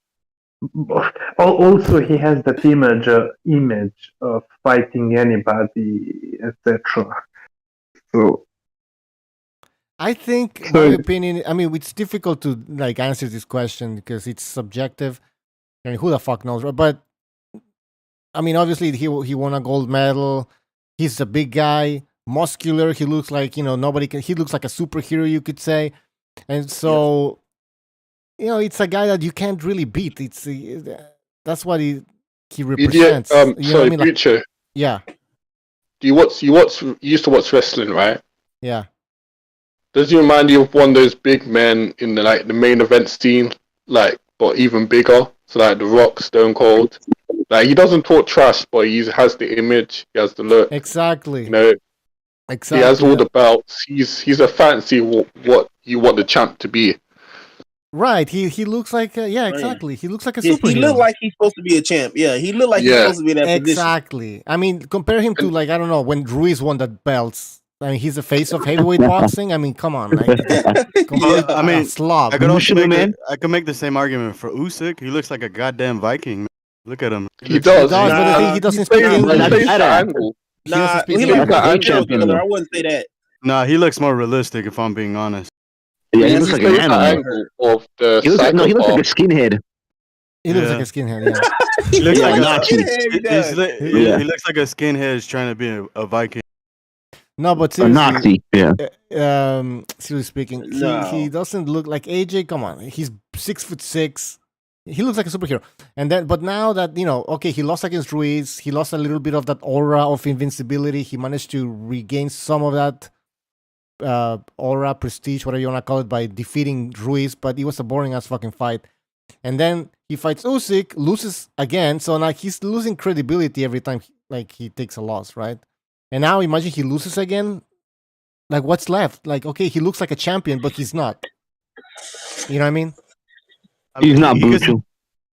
also he has that image of fighting anybody, etc. So. I think, my opinion. I mean, it's difficult to answer this question because it's subjective. I mean, who the fuck knows? But I mean, obviously, he won a gold medal. He's a big guy, muscular. He looks like nobody can. He looks like a superhero, you could say. And so, it's a guy that you can't really beat. That's what he represents. Sorry, Future. Yeah. You used to watch wrestling, right? Yeah. Does he remind you of one of those big men in the main event scene, but even bigger? So The Rock, Stone Cold. He doesn't talk trash, but he has the image, he has the look. Exactly. Exactly. He has all the belts. He's a fancy what you want the champ to be. Right. He looks like exactly. He looks like a superhero. He looked like he's supposed to be a champ. Yeah, he looked like he's supposed to be in that position. Exactly. I mean, compare him to I don't know, when Ruiz won the belts. I mean, he's the face of heavyweight boxing. I mean, come on. I mean, slob. I could make the same argument for Usyk. He looks like a goddamn Viking, man. Look at him. He does. But he doesn't speak English. I wouldn't say that. Nah, he looks more realistic, if I'm being honest. Yeah, he looks like an animal. He looks like a skinhead. He looks like a skinhead, yeah. He looks like a skinhead is trying to be a Viking. No, but Or seriously, Nazi. Yeah. seriously speaking, No. he doesn't look like AJ. Come on, he's 6'6". He looks like a superhero. And then, but now that okay, he lost against Ruiz. He lost a little bit of that aura of invincibility. He managed to regain some of that aura, prestige, whatever you want to call it, by defeating Ruiz. But it was a boring ass fucking fight. And then he fights Usyk, loses again. So now he's losing credibility every time he takes a loss, right? And now imagine he loses again. Like, what's left? Like, okay, he looks like a champion, but he's not. You know what I mean? He's not brutal.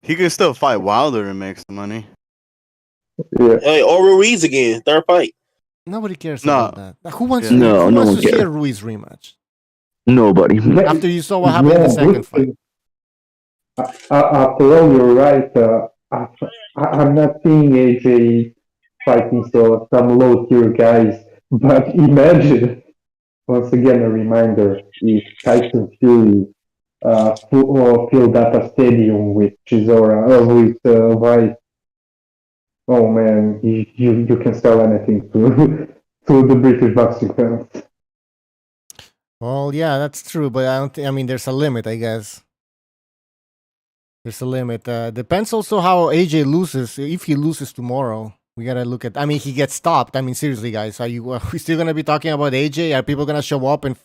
He could still fight Wilder and make some money. Yeah. Hey, or Ruiz again, third fight. Nobody cares about that. Who wants, Yeah. who No wants one to see cares. a Ruiz rematch? Nobody. After you saw what happened in the second fight. After all, you're right. I'm not seeing AJ fighting some low tier guys, but imagine, once again, a reminder: if Tyson Fury filled up a stadium with Chisora, with White, oh man, you can sell anything to to the British boxing fans. Well, yeah, that's true, but I don't. I mean, there's a limit, I guess. There's a limit. Depends also how AJ loses. If he loses tomorrow, we gotta look at. I mean, he gets stopped. I mean, seriously, guys, are we still gonna be talking about AJ? Are people gonna show up and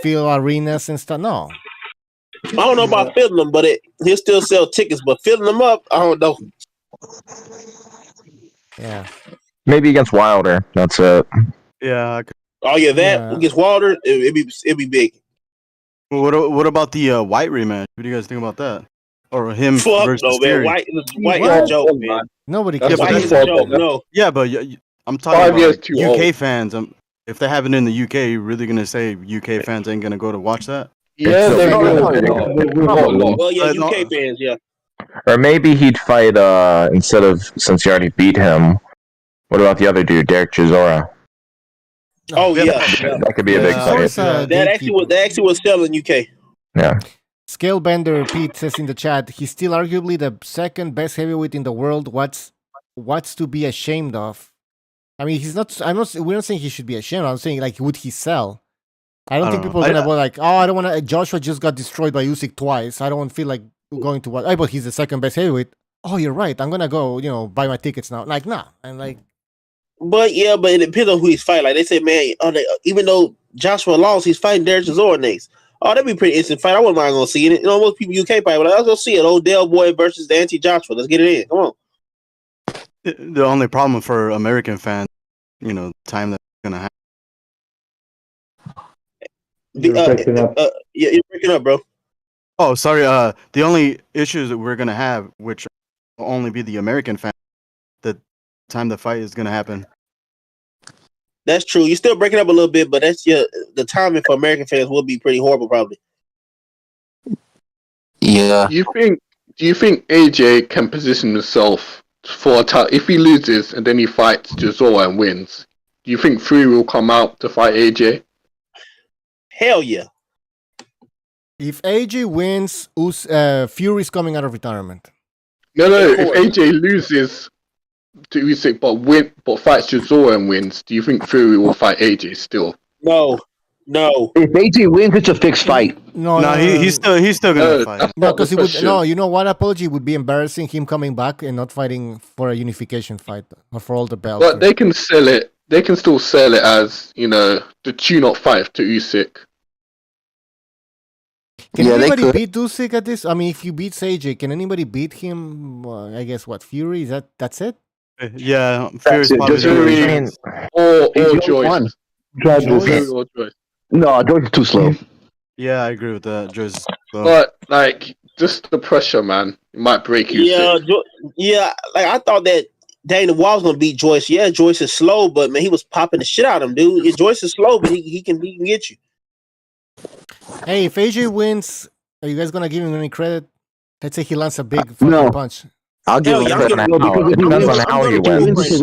fill arenas and stuff? No. I don't know about filling them, but he'll still sell tickets. But filling them up, I don't know. Yeah. Maybe against Wilder. That's it. Yeah. Oh yeah, against Wilder, it'd be big. Well, what about the White rematch? What do you guys think about that? Or him versus no, man. Fury? White is a joke, man. Nobody Yeah, cares. but White is a joke. No. Yeah, but I'm talking 5 about years like, too UK old. fans. If they have it in the UK, you really gonna say UK fans ain't gonna go to watch that? Yeah, they will. Well, yeah, UK fans, yeah. Or maybe he'd fight since you already beat him. What about the other dude, Derek Chisora? Oh yeah, That could be a big fight. that actually was selling UK. Yeah. Scalebender Pete says in the chat, he's still arguably the second best heavyweight in the world. What's to be ashamed of? I mean, he's not. We're not saying he should be ashamed. I'm saying, like, would he sell? I don't think people are gonna go like, oh, I don't want to. Joshua just got destroyed by Usyk twice. I don't feel like going to watch. Oh, but he's the second best heavyweight. Oh, you're right. I'm gonna go. Buy my tickets now. Like, nah. And like. But it depends on who he's fighting. Like they say, man, even though Joshua lost, he's fighting Derek Chisora next. Oh, that'd be a pretty instant fight. I wouldn't mind going to see it. Most people UK fight, but let's go see it. Odell Boy versus the anti-Joshua. Let's get it in. Come on. The only problem for American fans, time that's gonna happen. You're breaking up, bro. Oh, sorry. The only issues that we're gonna have, which will only be the American fans, the time the fight is gonna happen. That's true. You're still breaking up a little bit, but the timing for American fans will be pretty horrible, probably. Yeah. Do you think AJ can position himself for a title if he loses and then he fights Chisora and wins? Do you think Fury will come out to fight AJ? Hell yeah. If AJ wins, Fury's coming out of retirement. No. If AJ loses to Usyk but fights Chisora and wins, do you think Fury will fight AJ still? No. If AJ wins, it's a fixed fight. No, he's still gonna fight. No, because he would. No, you know what? Apology would be embarrassing him coming back and not fighting for a unification fight or for all the belts. But they can sell it. They can still sell it as the tune-up fight to Usyk. Can anybody beat Usyk at this? I mean, if you beat AJ, can anybody beat him? I guess Fury? That's it? Yeah, Fury's probably Fury or Joyce. Joyce. Or Joyce. No, Joyce is too slow. Yeah, I agree with that. Joyce. But just the pressure, man, it might break you. Yeah. Like I thought that Dana White was gonna beat Joyce. Yeah, Joyce is slow, but man, he was popping the shit out of him, dude. Yeah, Joyce is slow, but he can get you. Hey, if AJ wins, are you guys gonna give him any credit? Let's say he lands a big fucking punch. I'll give him credit because it depends on how he wins.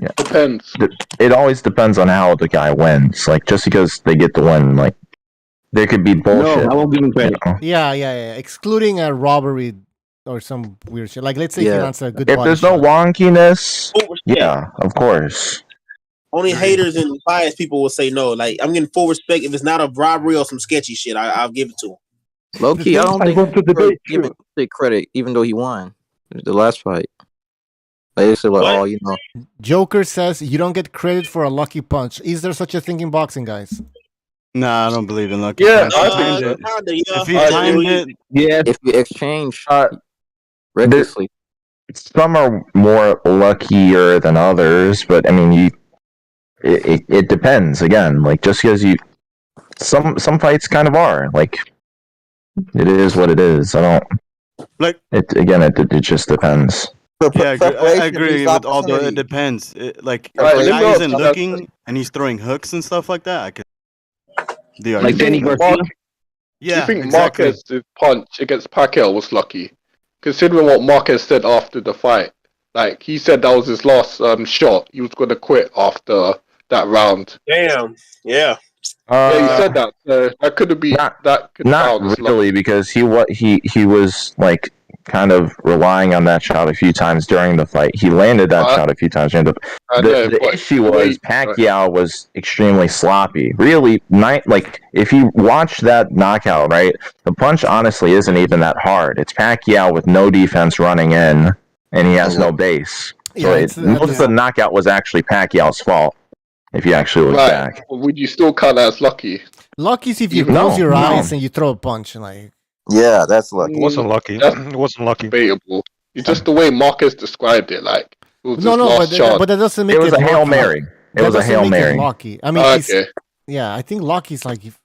Yeah. Depends. It always depends on how the guy wins. Like, just because they get the win, like, there could be bullshit. No, I won't give him credit. Yeah. Excluding a robbery or some weird shit. Like, let's say he lands a good If body there's shot. no wonkiness, yeah, of course. Only haters and biased people will say no. Like I'm getting full respect if it's not a robbery or some sketchy shit. I'll give it to him. Low key, I don't I think want to debate giving you. Usyk credit, even though he won the last fight. Like, they said, like, What? oh, you know, Joker says you don't get credit for a lucky punch. Is there such a thing in boxing, guys? Nah, I don't believe in lucky Yeah, punch. I Kinda, think yeah. If he timed it, Yeah, if you exchange Uh, recklessly, some are more luckier than others, but I mean, it depends. Again, like just because some fights kind of are like it is what it is. I don't like it just depends. yeah, I preparation agree beats with all the. It opportunity. depends. Like if Right, the let guy me ask isn't you that looking and he's throwing hooks and stuff like that, I could. The like argument. Danny Garcia. Do you Yeah, think exactly. Marquez's punch against Pacquiao was lucky? Considering what Marquez said after the fight, like he said that was his last shot. He was going to quit after that round. Damn. Yeah. Yeah, he said that. That could have been that could Not count as lucky. really, because he was like kind of relying on that shot a few times during the fight. He landed that shot a few times during I know, the but issue was Pacquiao was extremely sloppy. Really, like if you watch that knockout, right, the punch honestly isn't even that hard. It's Pacquiao with no defense running in, and he has no base. So most of the knockout was actually Pacquiao's fault. If you actually look back, But would you still count that as lucky? Lucky is if you Even- close No, your no. eyes and you throw a punch. Like Yeah, that's lucky. It wasn't lucky. That's It wasn't lucky. debatable. It's just the way Marcus described it. Like it was his no, last shot. but that doesn't make it was a Hail lucky. Mary. It That was a doesn't Hail make it Mary. lucky. I mean, Okay. yeah, I think lucky is like if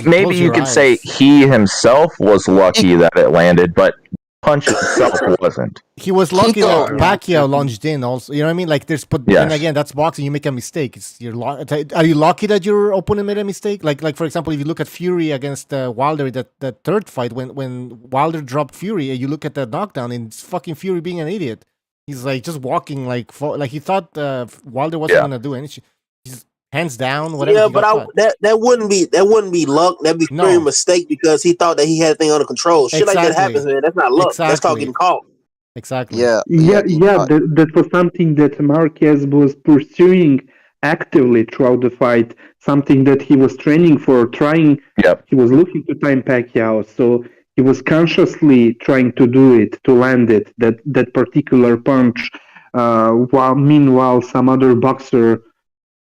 Maybe close you your could eyes. say he himself was lucky that it landed, but punch itself wasn't. He was lucky Kiko. that Pacquiao lunged in. Also, you know what I mean? Like there's, but Yes. then again, that's boxing. You make a mistake. Are you lucky that your opponent made a mistake? Like for example, if you look at Fury against Wilder, that third fight when Wilder dropped Fury, and you look at that knockdown, and it's fucking Fury being an idiot. He's like just walking like he thought Wilder wasn't gonna do anything. He's hands down, whatever. Yeah, he but got caught. that wouldn't be luck. That'd be pure mistake because he thought that he had thing under control. Shit like that Exactly. happens, man. That's not luck. That's called getting caught. Exactly. Yeah. That was something that Marquez was pursuing actively throughout the fight. Something that he was training for, trying. Yep. He was looking to time Pacquiao, so he was consciously trying to do it, to land it, that particular punch. Meanwhile, some other boxer,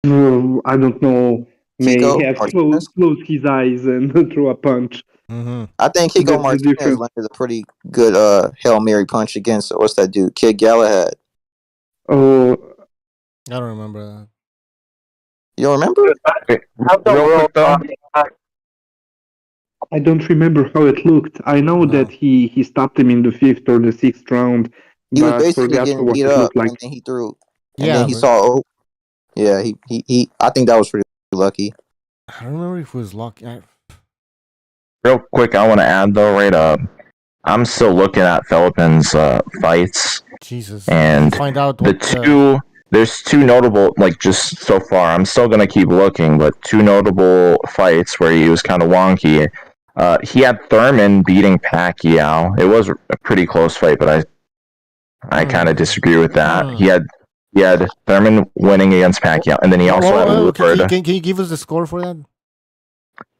I don't know, may Kiko have Martinez? closed his eyes and throw a punch. Mm-hmm. I think Kiko That's the Martinez difference. landed a pretty good Hail Mary punch against what's that dude? Kid Galahad. Oh, I don't remember that. You don't remember? Real quick though, I don't remember how it looked. I know that he stopped him in the 5th or the 6th round, He was but basically forgot getting what beat it up, looked like. and then he threw. And Yeah, then he but- saw. Oh, yeah. He. I think that was pretty lucky. I don't remember if it was lucky. real quick, I want to add though, right? I'm still looking at Feldman's fights, Jesus, and find out the what, there's two notable, like just so far. I'm still gonna keep looking, but two notable fights where he was kind of wonky. He had Thurman beating Pacquiao. It was a pretty close fight, but I kind of disagree with that. He had Thurman winning against Pacquiao, and then he also had Woodward. can you give us the score for that?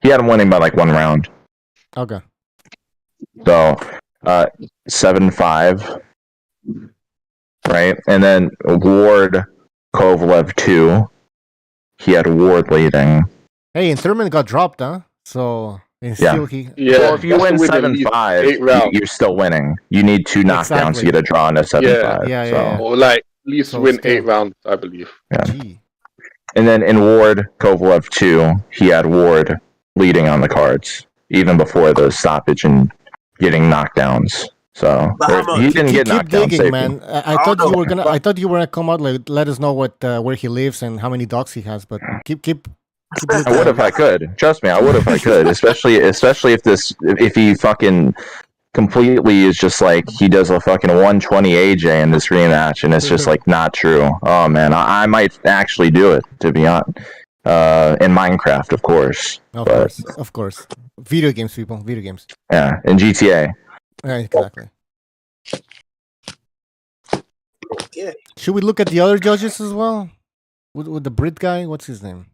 He had him winning by like 1 round. Okay. So 7-5, right? And then Ward Kovalev 2. He had Ward leading. Hey, and Thurman got dropped, huh? So and Yeah. still he. Well, if you win 7-5, you're still winning. You need 2 knockdowns Exactly. to get a draw in a 7-5. Yeah. Or like at least So win still. 8 rounds, I believe. Yeah. And then in Ward Kovalev 2, he had Ward leading on the cards, even before the stoppage and getting knockdowns. So he didn't get knocked down digging, safely. man. I thought you were gonna. I thought you were gonna come out like let us know what where he lives and how many dogs he has. But keep I would if I could. Trust me, I would if I could. Especially if he fucking completely is just like he does a fucking 120 AJ in this rematch, and it's just like not true. Oh man, I might actually do it, to be honest. In Minecraft, of course. Of course. Video games, people. Video games. Yeah, in GTA. Yeah, exactly. Yeah. Should we look at the other judges as well? with the Brit guy. What's his name?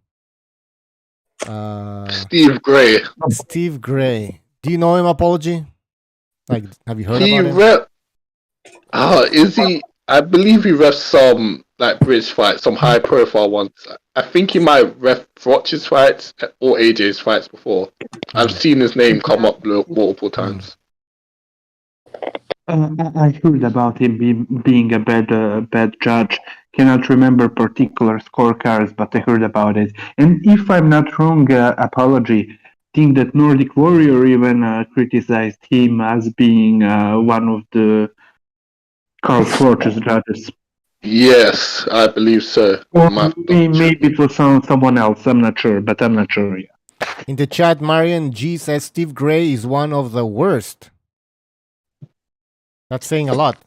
Steve Gray. Steve Gray. Do you know him, Apology? Like, have you heard He about him? rep. Is he? I believe he refs some like British fights, some high profile ones. I think he might ref Roch's fights or AJ's fights before. I've seen his name come up multiple times. I heard about him being a bad judge. Cannot remember particular scorecards, but I heard about it. And if I'm not wrong, Apology, think that Nordic Warrior even criticized him as being one of the Carl Froch's judges. Yes, I believe so. Or maybe it was someone else. I'm not sure, but I'm not sure. Yeah. In the chat, Marion G says Steve Gray is one of the worst. That's saying a lot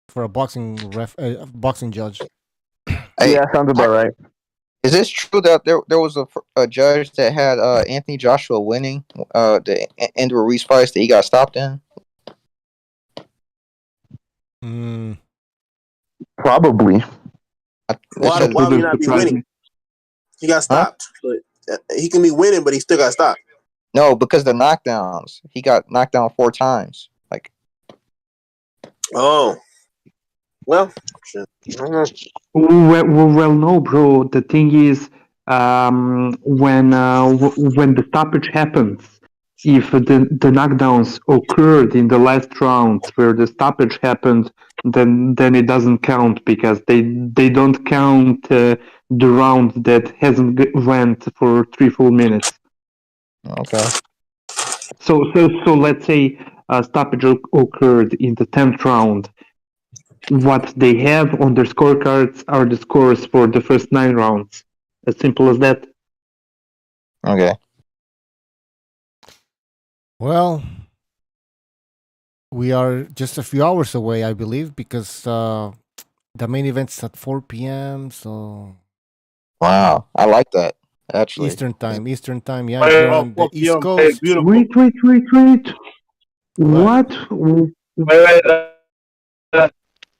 for a boxing judge. Yeah, sounds about right. Is this true that there was a judge that had Anthony Joshua winning the Andrew Ruiz fights that he got stopped in? Probably. Why would he not be winning? He got stopped. But he can be winning, but he still got stopped. No, because the knockdowns. He got knocked down 4 times. Like, oh, well, shit. Well, no, bro. The thing is, when the stoppage happens, if the knockdowns occurred in the last round where the stoppage happened, then it doesn't count because they don't count the round that hasn't went for 3 full minutes. Okay. So let's say a stoppage occurred in the 10th round. What they have on their scorecards are the scores for the first 9 rounds. As simple as that. Okay. Well, we are just a few hours away, I believe, because the main event's at 4 p.m. So. Wow, I like that. Actually, Eastern time. Yeah, you're on the East Coast. Wait. What?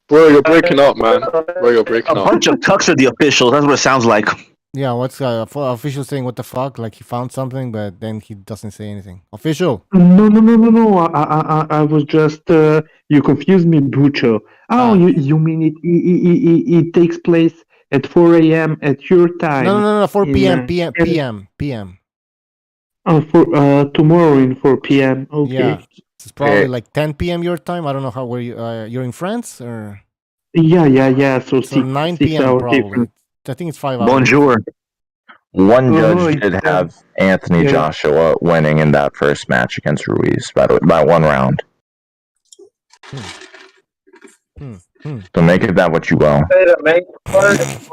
Bro, you're breaking up, man. Bro, you're breaking up. A bunch of tucks are the officials. That's what it sounds like. Yeah, what's official saying? What the fuck? Like he found something, but then he doesn't say anything. Official. No. I was just you confused me, Bucho. Oh, you mean it takes place at 4 a.m. at your time? No. 4 p.m. PM. Oh, for tomorrow in 4 p.m. Okay. Yeah, it's probably like 10 p.m. your time. I don't know how where you're in France or. Yeah. So 9 p.m. probably. Different. I think it's 5 hours. Bonjour. One judge did have Anthony Joshua winning in that first match against Ruiz by 1 round. So make it that what you will.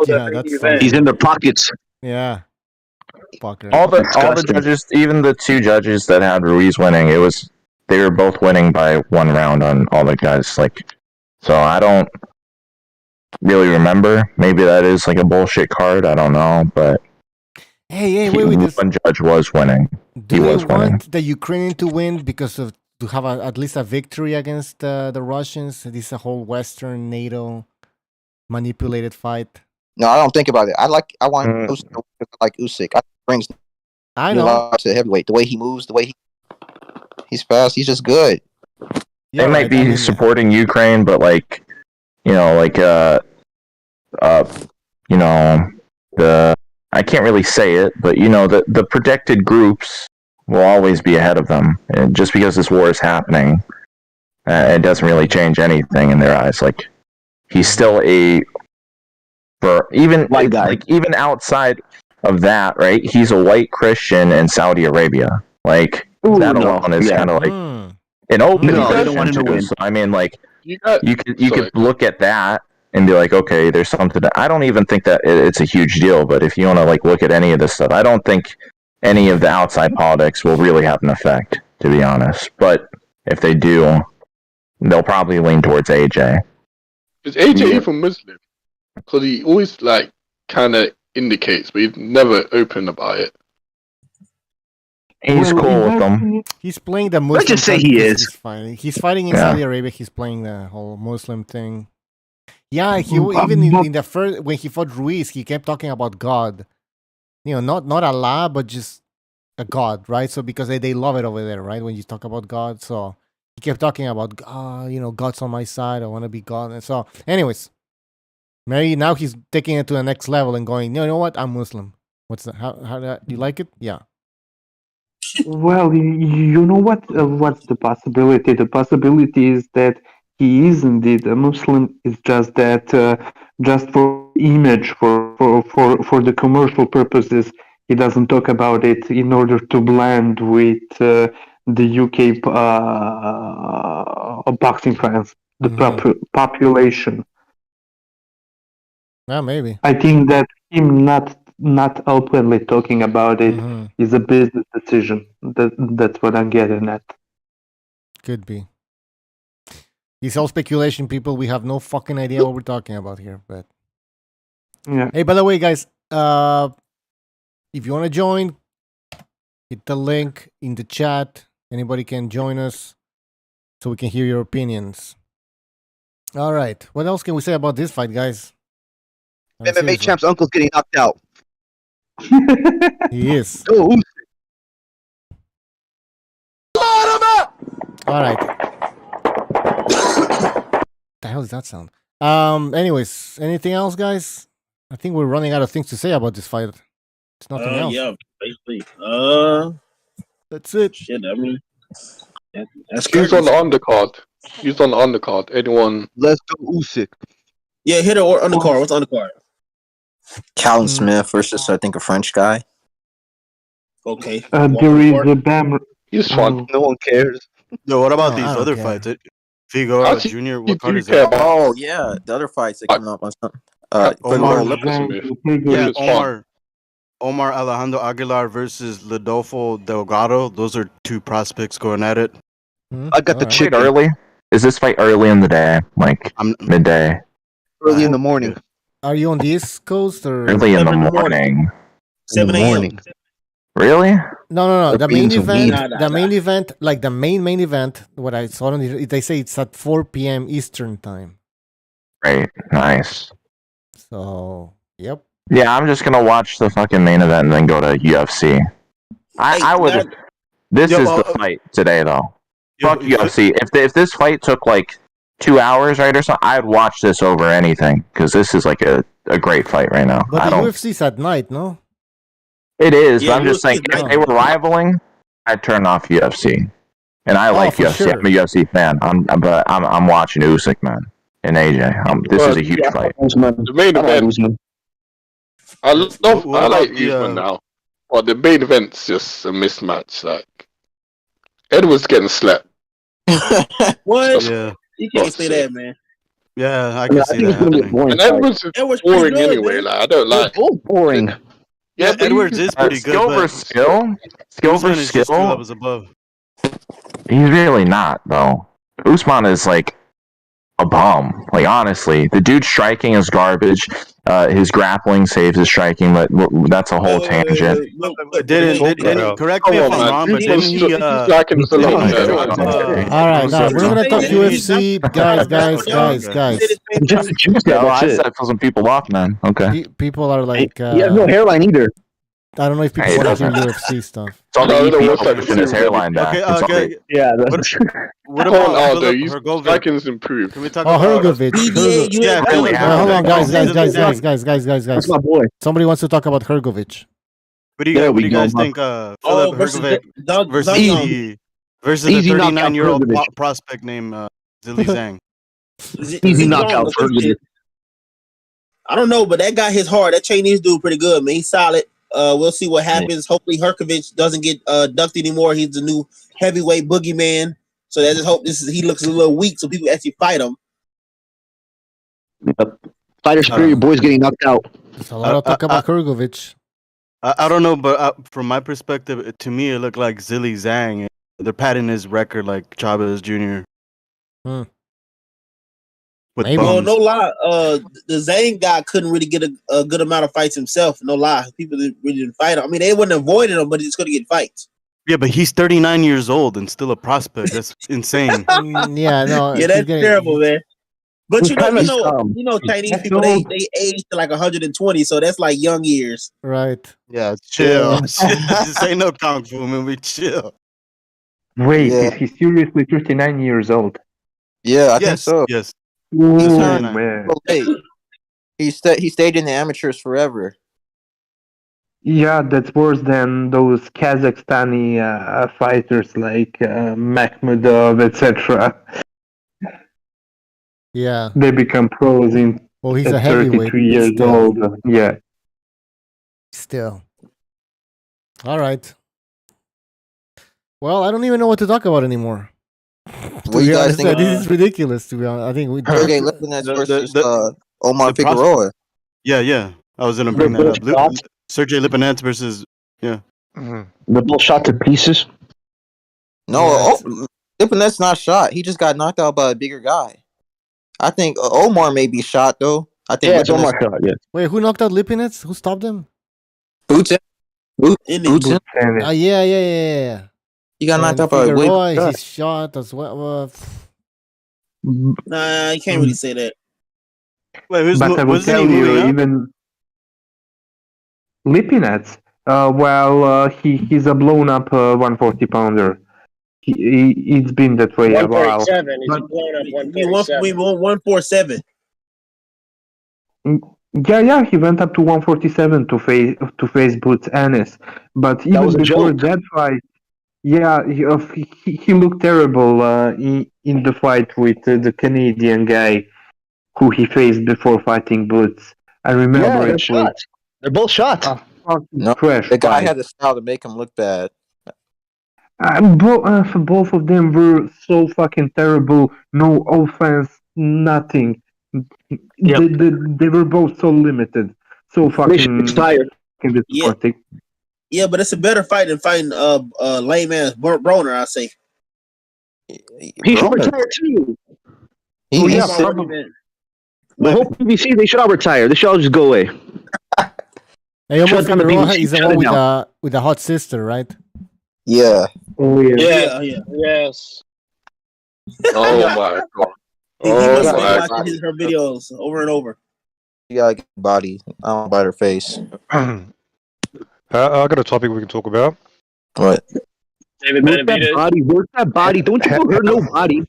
Yeah, that's funny. He's in the pockets. Yeah. All the judges, even the 2 judges that had Ruiz winning, they were both winning by 1 round on all the guys. Like, so I don't really remember. Maybe that is like a bullshit card. I don't know, but hey, wait. One judge was winning. Do they want the Ukrainian to win because of to have at least a victory against the Russians? This is a whole Western NATO manipulated fight. No, I don't think about it. I want Usyk, like Usyk. I know to heavyweight. The way he moves, the way he's fast. He's just good. They might be supporting Ukraine, but like, I can't really say it, but the protected groups will always be ahead of them. And just because this war is happening, it doesn't really change anything in their eyes. Like, he's still even outside of that, right? He's a white Christian in Saudi Arabia. Like, that alone is kind of like an open too. So I mean, like, you could look at that and be like, okay, there's something. I don't even think that it's a huge deal. But if you want to like look at any of this stuff, I don't think any of the outside politics will really have an effect, to be honest. But if they do, they'll probably lean towards AJ. Is AJ even Muslim? Because he always like kind of indicates, but he's never open about it. He's cool with them. He's playing the Muslim. Let's just say he is. He's fighting in Saudi Arabia. He's playing the whole Muslim thing. Yeah, he even in the first when he fought Ruiz, he kept talking about God. Not Allah, but just a God, right? So because they love it over there, right? When you talk about God, so he kept talking about God's on my side. I want to be God, and so, anyways, maybe now he's taking it to the next level and going, you know what? I'm Muslim. What's that? How do you like it? Yeah. Well, you know what? What's the possibility? The possibility is that he is indeed a Muslim. It's just that, just for image, for the commercial purposes, he doesn't talk about it in order to blend with the UK boxing fans, the population. Yeah, maybe. I think that him not openly talking about it is a business decision. That's what I'm getting at. Could be. It's all speculation, people. We have no fucking idea what we're talking about here. But yeah. Hey, by the way, guys, if you want to join, hit the link in the chat. Anybody can join us, so we can hear your opinions. All right. What else can we say about this fight, guys? MMA champ's uncle's getting knocked out. He is. Go Usyk. All right. The hell does that sound? Anyways, anything else, guys? I think we're running out of things to say about this fight. It's nothing else. Yeah, basically. That's it. Shit, I mean, that's Who's on the undercard? Who's on the undercard? Anyone? Let's go Usyk. Yeah, hit it or undercard. What's undercard? Callum Smith versus I think a French guy. Okay. There is a BAM. He's fun. No one cares. Yo, what about No, these I don't other care. fights? Figueroa Actually, Jr. you What card do is care that? about- Oh yeah, the other fights that coming up on something. Omar Yeah, it's fun. Omar Alejandro Aguilar versus Rodolfo Delgado. Those are two prospects going at it. I got the Alright. chicken Early? Is this fight early in the day? Like midday? early in the morning. Are you on the East Coast or Early in the 7 in the morning. 7 a.m. Really? No. The main Beans and event, weed. the main event, like the main event. What I saw on they say it's at 4 p.m. Eastern time. Right. Nice. So, yep. Yeah, I'm just gonna watch the fucking main event and then go to UFC. I would. This Yo, is the fight today, though. Fuck UFC. If this fight took like 2 hours, right, or something, I'd watch this over anything because this is like a great fight right now. But I the don't. UFC's at night, no? It is, Yeah, but I'm just saying, UFC 's if they were rivaling, I'd turn off UFC. And I like for UFC. sure. I'm a UFC fan. I'm watching Usyk, man, and AJ. This is a huge fight. The main event. I like Usman now, but the main event's just a mismatch. Like Edwards getting slapped. What? Yeah. You can't say that, man. Yeah, I can see that happening. And Edwards is Edwards pretty boring good, anyway. man. Like I don't like. Both boring. Yeah, but Edwards is pretty good, Skill but versus skill. Skill Usman versus is just two skill. levels above. He's really not, though. Usman is like a bum. Like, honestly, the dude's striking is garbage. His grappling saves his striking, but that's a whole tangent. Didn't correct me if I'm wrong, but didn't he? All right, now we're gonna talk UFC, guys. Just the juice there. No, That's I it. set some people off, man. Okay. People are like, He has no hairline either. I don't know if people Hey, want to hear doesn't- UFC stuff. It's on the No, EP what's that pushing his hairline back. Okay, It's on okay. the- Yeah, What Come on, about Aldo. Philip You Hrgovic? striking's improved. Can we talk Oh, about Hrgovic. Yeah, really Hold on, guys. that's my boy. Somebody wants to talk about Hrgovic. What do There you we guys go, think? Philip versus Hrgovic versus Easy. the Easy knockout 39-year-old Hrgovic. prospect named Zhilei Zhang. Easy knockout for Hrgovic. I don't know, but that guy hits hard. That Chinese dude pretty good, man. He's solid. We'll see what happens. Hopefully Hrgovic doesn't get ducked anymore. He's the new heavyweight boogeyman. So I just hope he looks a little weak so people actually fight him. Fighter superior boys getting knocked out. There's a lot of talk about Hrgovic. I don't know, but from my perspective, to me, it looked like Zhilei Zhang. They're padding his record like Chavez Jr. With Maybe. Well, bums. no lie. The Zane guy couldn't really get a good amount of fights himself. No lie. People really didn't fight him. I mean, they wouldn't avoid him, but he's going to get fights. Yeah, but he's 39 years old and still a prospect. That's insane. Yeah, no. Yeah, that's terrible, man. But Chinese people they age to like 120, so that's like young years. Right. Yeah, chill. This ain't no kung fu movie. Chill. Wait, Yeah. is he seriously 39 years old? Yeah, I think so. Yes. Oh, He's man. He stayed in the amateurs forever. Yeah, that's worse than those Kazakhstani fighters like Makhmudov, etc. Yeah. They become pros in Well, he's a at heavyweight 33 years still. old. Yeah. Still. All right. Well, I don't even know what to talk about anymore. What do you guys think? This is ridiculous. To be honest, I think we. Sergey Lipinets versus Omar Figueroa. Yeah. I was gonna bring that up. Sergey Lipinets versus They're both shot to pieces. No, Lipinets not shot. He just got knocked out by a bigger guy. I think Omar may be shot though. I think it's Omar shot. Yeah. Wait, who knocked out Lipinets? Who stopped him? Boots. Yeah. He got knocked out by a Figueroa, guy. he's shot as well. Nah, you can't really say that. Wait, But I will tell you, even Lipinets, he's a blown up 140 pounder. It's been that way a while. 147. He's blown up 147. We won 147. Yeah, he went up to 147 to face Boots Ennis. But even before that fight, he looked terrible in the fight with the Canadian guy who he faced before fighting Boots. I remember it. They're both shot. No, the guy had the style to make him look bad. Both of them were so fucking terrible. No offense, nothing. They were both so limited, so fucking disappointing. Yeah, but it's a better fight than fighting lame ass Broner, I say. He should retire too. Probably. The whole PBC, they should all retire. They should all just go away. Hey, Omar Figueroa is the one with the hot sister, right? Yeah. Oh Yeah. Yes. Oh my god. He must have been watching her videos over and over. You gotta get body. I don't bite her face. I got a topic we can talk about. What? David Benavidez. Work that body. Don't you hurt nobody.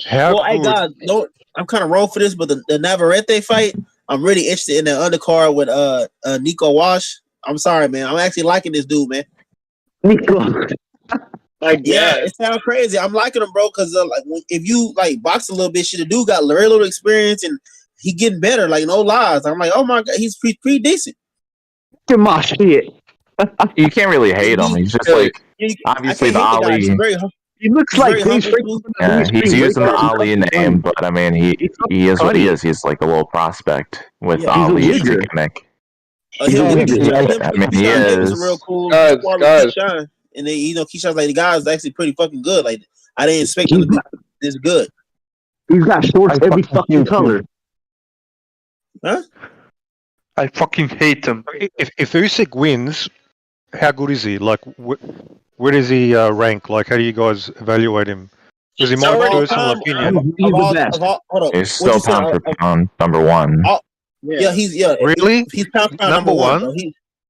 Hey guys, I'm kind of rolled for this, but the Navarrete fight, I'm really interested in the undercard with Nico Wash. I'm sorry, man. I'm actually liking this dude, man. Nico. Yeah, it sounds crazy. I'm liking him, bro, because if you box a little bit, shit, the dude got very little experience and he getting better. Like no lies. I'm like, oh my god, he's pretty decent. Get my shit. You can't really hate him. He's just obviously the Ali. He looks like he's using the Ali name, but I mean he is what he is. He's like a little prospect with Ali as a gimmick. I mean, he is. A real cool guys. Keyshawn. And then Keyshawn's like the guy is actually pretty fucking good. Like I didn't expect him to be this good. He's got shorts every fucking color. Huh? I fucking hate him. If Usyk wins, how good is he? Like, where does he rank? Like, how do you guys evaluate him? Because in my personal opinion, he's still pound for pound number one. Really? He's pound for pound number one.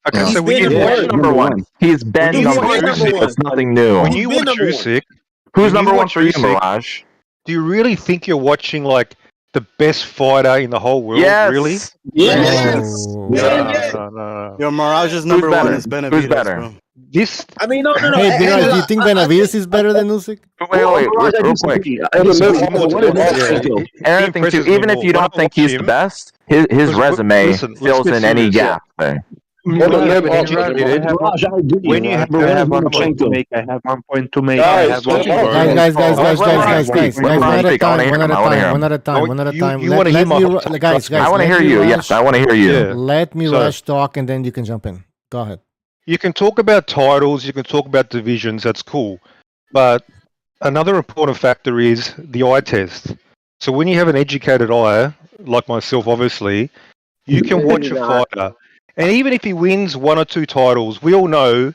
Okay, so when you watch number one, he's been number one. That's nothing new. When you watch Usyk, who's number one for you, Mirage? Do you really think you're watching like the best fighter in the whole world? Yes. Really? Yes. No. Your Mirage's number one is Benavidez. Who's better? Bro. This. I mean, no. Hey, do you think Benavidez is better than Usyk? Wait, real quick. Aaron thinks too, even if you don't think he's the best, his resume fills in any gap there. I have one point to make. Guys, one at a time. You want to hear my guys, I want to hear you. Yes, I want to hear you. Let me Rush talk, and then you can jump in. Go ahead. You can talk about titles, you can talk about divisions, that's cool. But another important factor is the eye test. So when you have an educated eye, like myself obviously, you can watch a fighter. And even if he wins one or two titles, we all know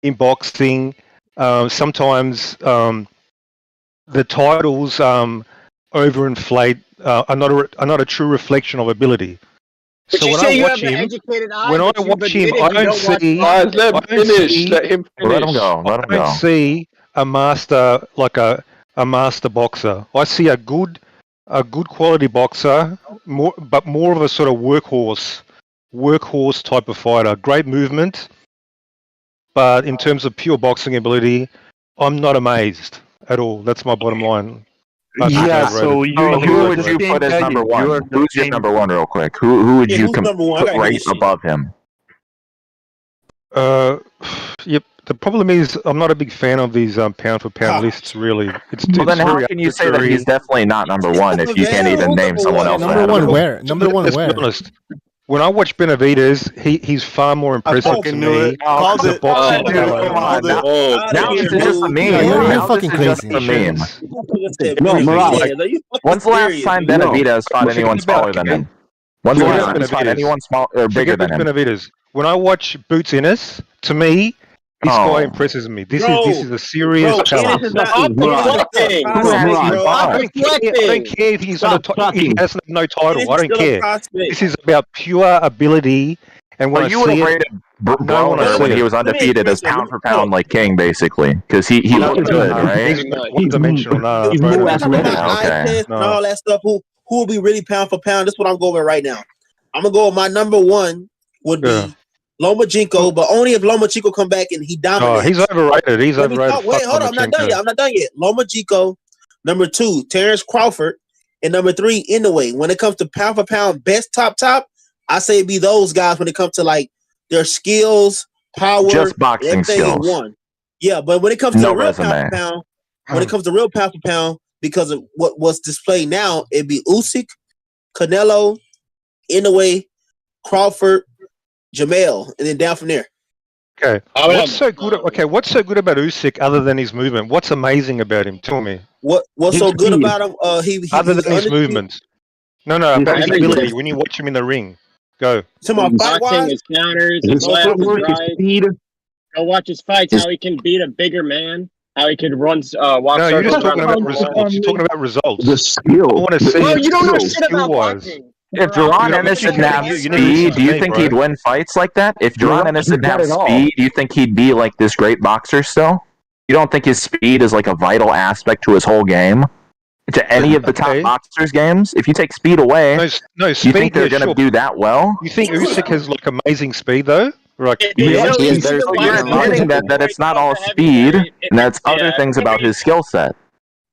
in boxing, sometimes the titles overinflate, are not a true reflection of ability. But So you when say I you watch have an him, educated eye. when I but you've watch him, admitted I you don't don't watch see. Guys, let him I don't finish. see. Let him Let him finish. go. Let him I don't go. see a master like a master boxer. I see a good quality boxer, but more of a sort of workhorse type of fighter. Great movement, but in terms of pure boxing ability, I'm not amazed at all. That's my bottom line. I think Yeah, overrated. so Who would you put as number one? Who's your number one, real quick? Who would Yeah, you who's number one? I put gotta hear right this shit. above him? Yep. The problem is I'm not a big fan of these pound for pound Ah. lists. Really, it's Well, then how very can you say that arbitrary. he's definitely not number one if you can't even name someone else Number ahead of one him? where? Number one Let's be where? honest. When I watch Benavidez, he's far more impressive to fucking knew me it. Called as a it. boxing Dude, talent. come on. Now, Outta now here, this is just a dude. meme. Yeah, you're Now fucking this is just crazy. a meme. No, Mirage. Are you fucking When's the last serious, time dude? Benavidez fought Well, anyone forget about smaller than it. him? When's the Forget last about time he's fought Benavidez. anyone small or bigger Forget than him? Benavidez. When I watch Boots Ennis, to me, this guy impresses me. This is a serious Bro, talent. Ennis is not up. Ennis is a Reflecting. prospect, Who has he bro. fought? I don't care if he's Stop he talking. has no title. Ennis I is don't still a care. prospect. This is about pure ability, and when Well, I you would have see it, rated no one Broner see when he it. was Let me undefeated as express it. pound for pound like king, basically, because he looked good, right? He's one-dimensional. No, He's bro, more no. athletic. About eye Okay. test and No. all that stuff. Who will be really pound for pound? That's what I'm going with right now. I'm gonna go with my number one would Yeah. be Lomachenko, but only if Lomachenko come back and he Oh, dominates. he's overrated. He's Let me overrated. talk. Wait, Fuck hold on. I'm not done Lomachenko. yet. I'm not done yet. Lomachenko, number two, Terrence Crawford, and number three, Inoue. When it comes to pound for pound, best top, I say it'd be those guys when it comes to like their skills, power, Just boxing everything in skills. one. Yeah, but when it comes to No the real resume. pound for pound, when it comes to real pound for pound, because of what was displayed now, it'd be Usyk, Canelo, Inoue, Crawford, Jamel, and then down from there. Okay. What's so good about Usyk other than his movement? What's amazing about him? Tell me. What's so good about him? He Other he's than his undisputed. movement. No, about his Everything. ability when you watch him in the ring. Go. To my fight Boxing, wise, his counters, His his left, his footwork, his right. speed. Go watch his fights, how he can beat a bigger man, how he can run, walk No, you're circles just talking around about the results. You're talking about results. The I skill. want to see Bro, it you don't know skill- shit about skill-wise. boxing. If Jerron You're Ennis not- didn't have you never listen speed, to do you me, think bro. he'd win fights like that? If Jerron Ennis didn't have Not at all. speed, do you think he'd be like this great boxer still? You don't think his speed is like a vital aspect to his whole game? To any of the top Okay. boxers' games? If you take speed away, No, do you speed. think they're Yeah, going to sure. do that well? You think Usyk has like amazing speed though? Like Yeah, he has better So speed you're than admitting Lomachenko. that it's not all speed, and that's other things about his skill set.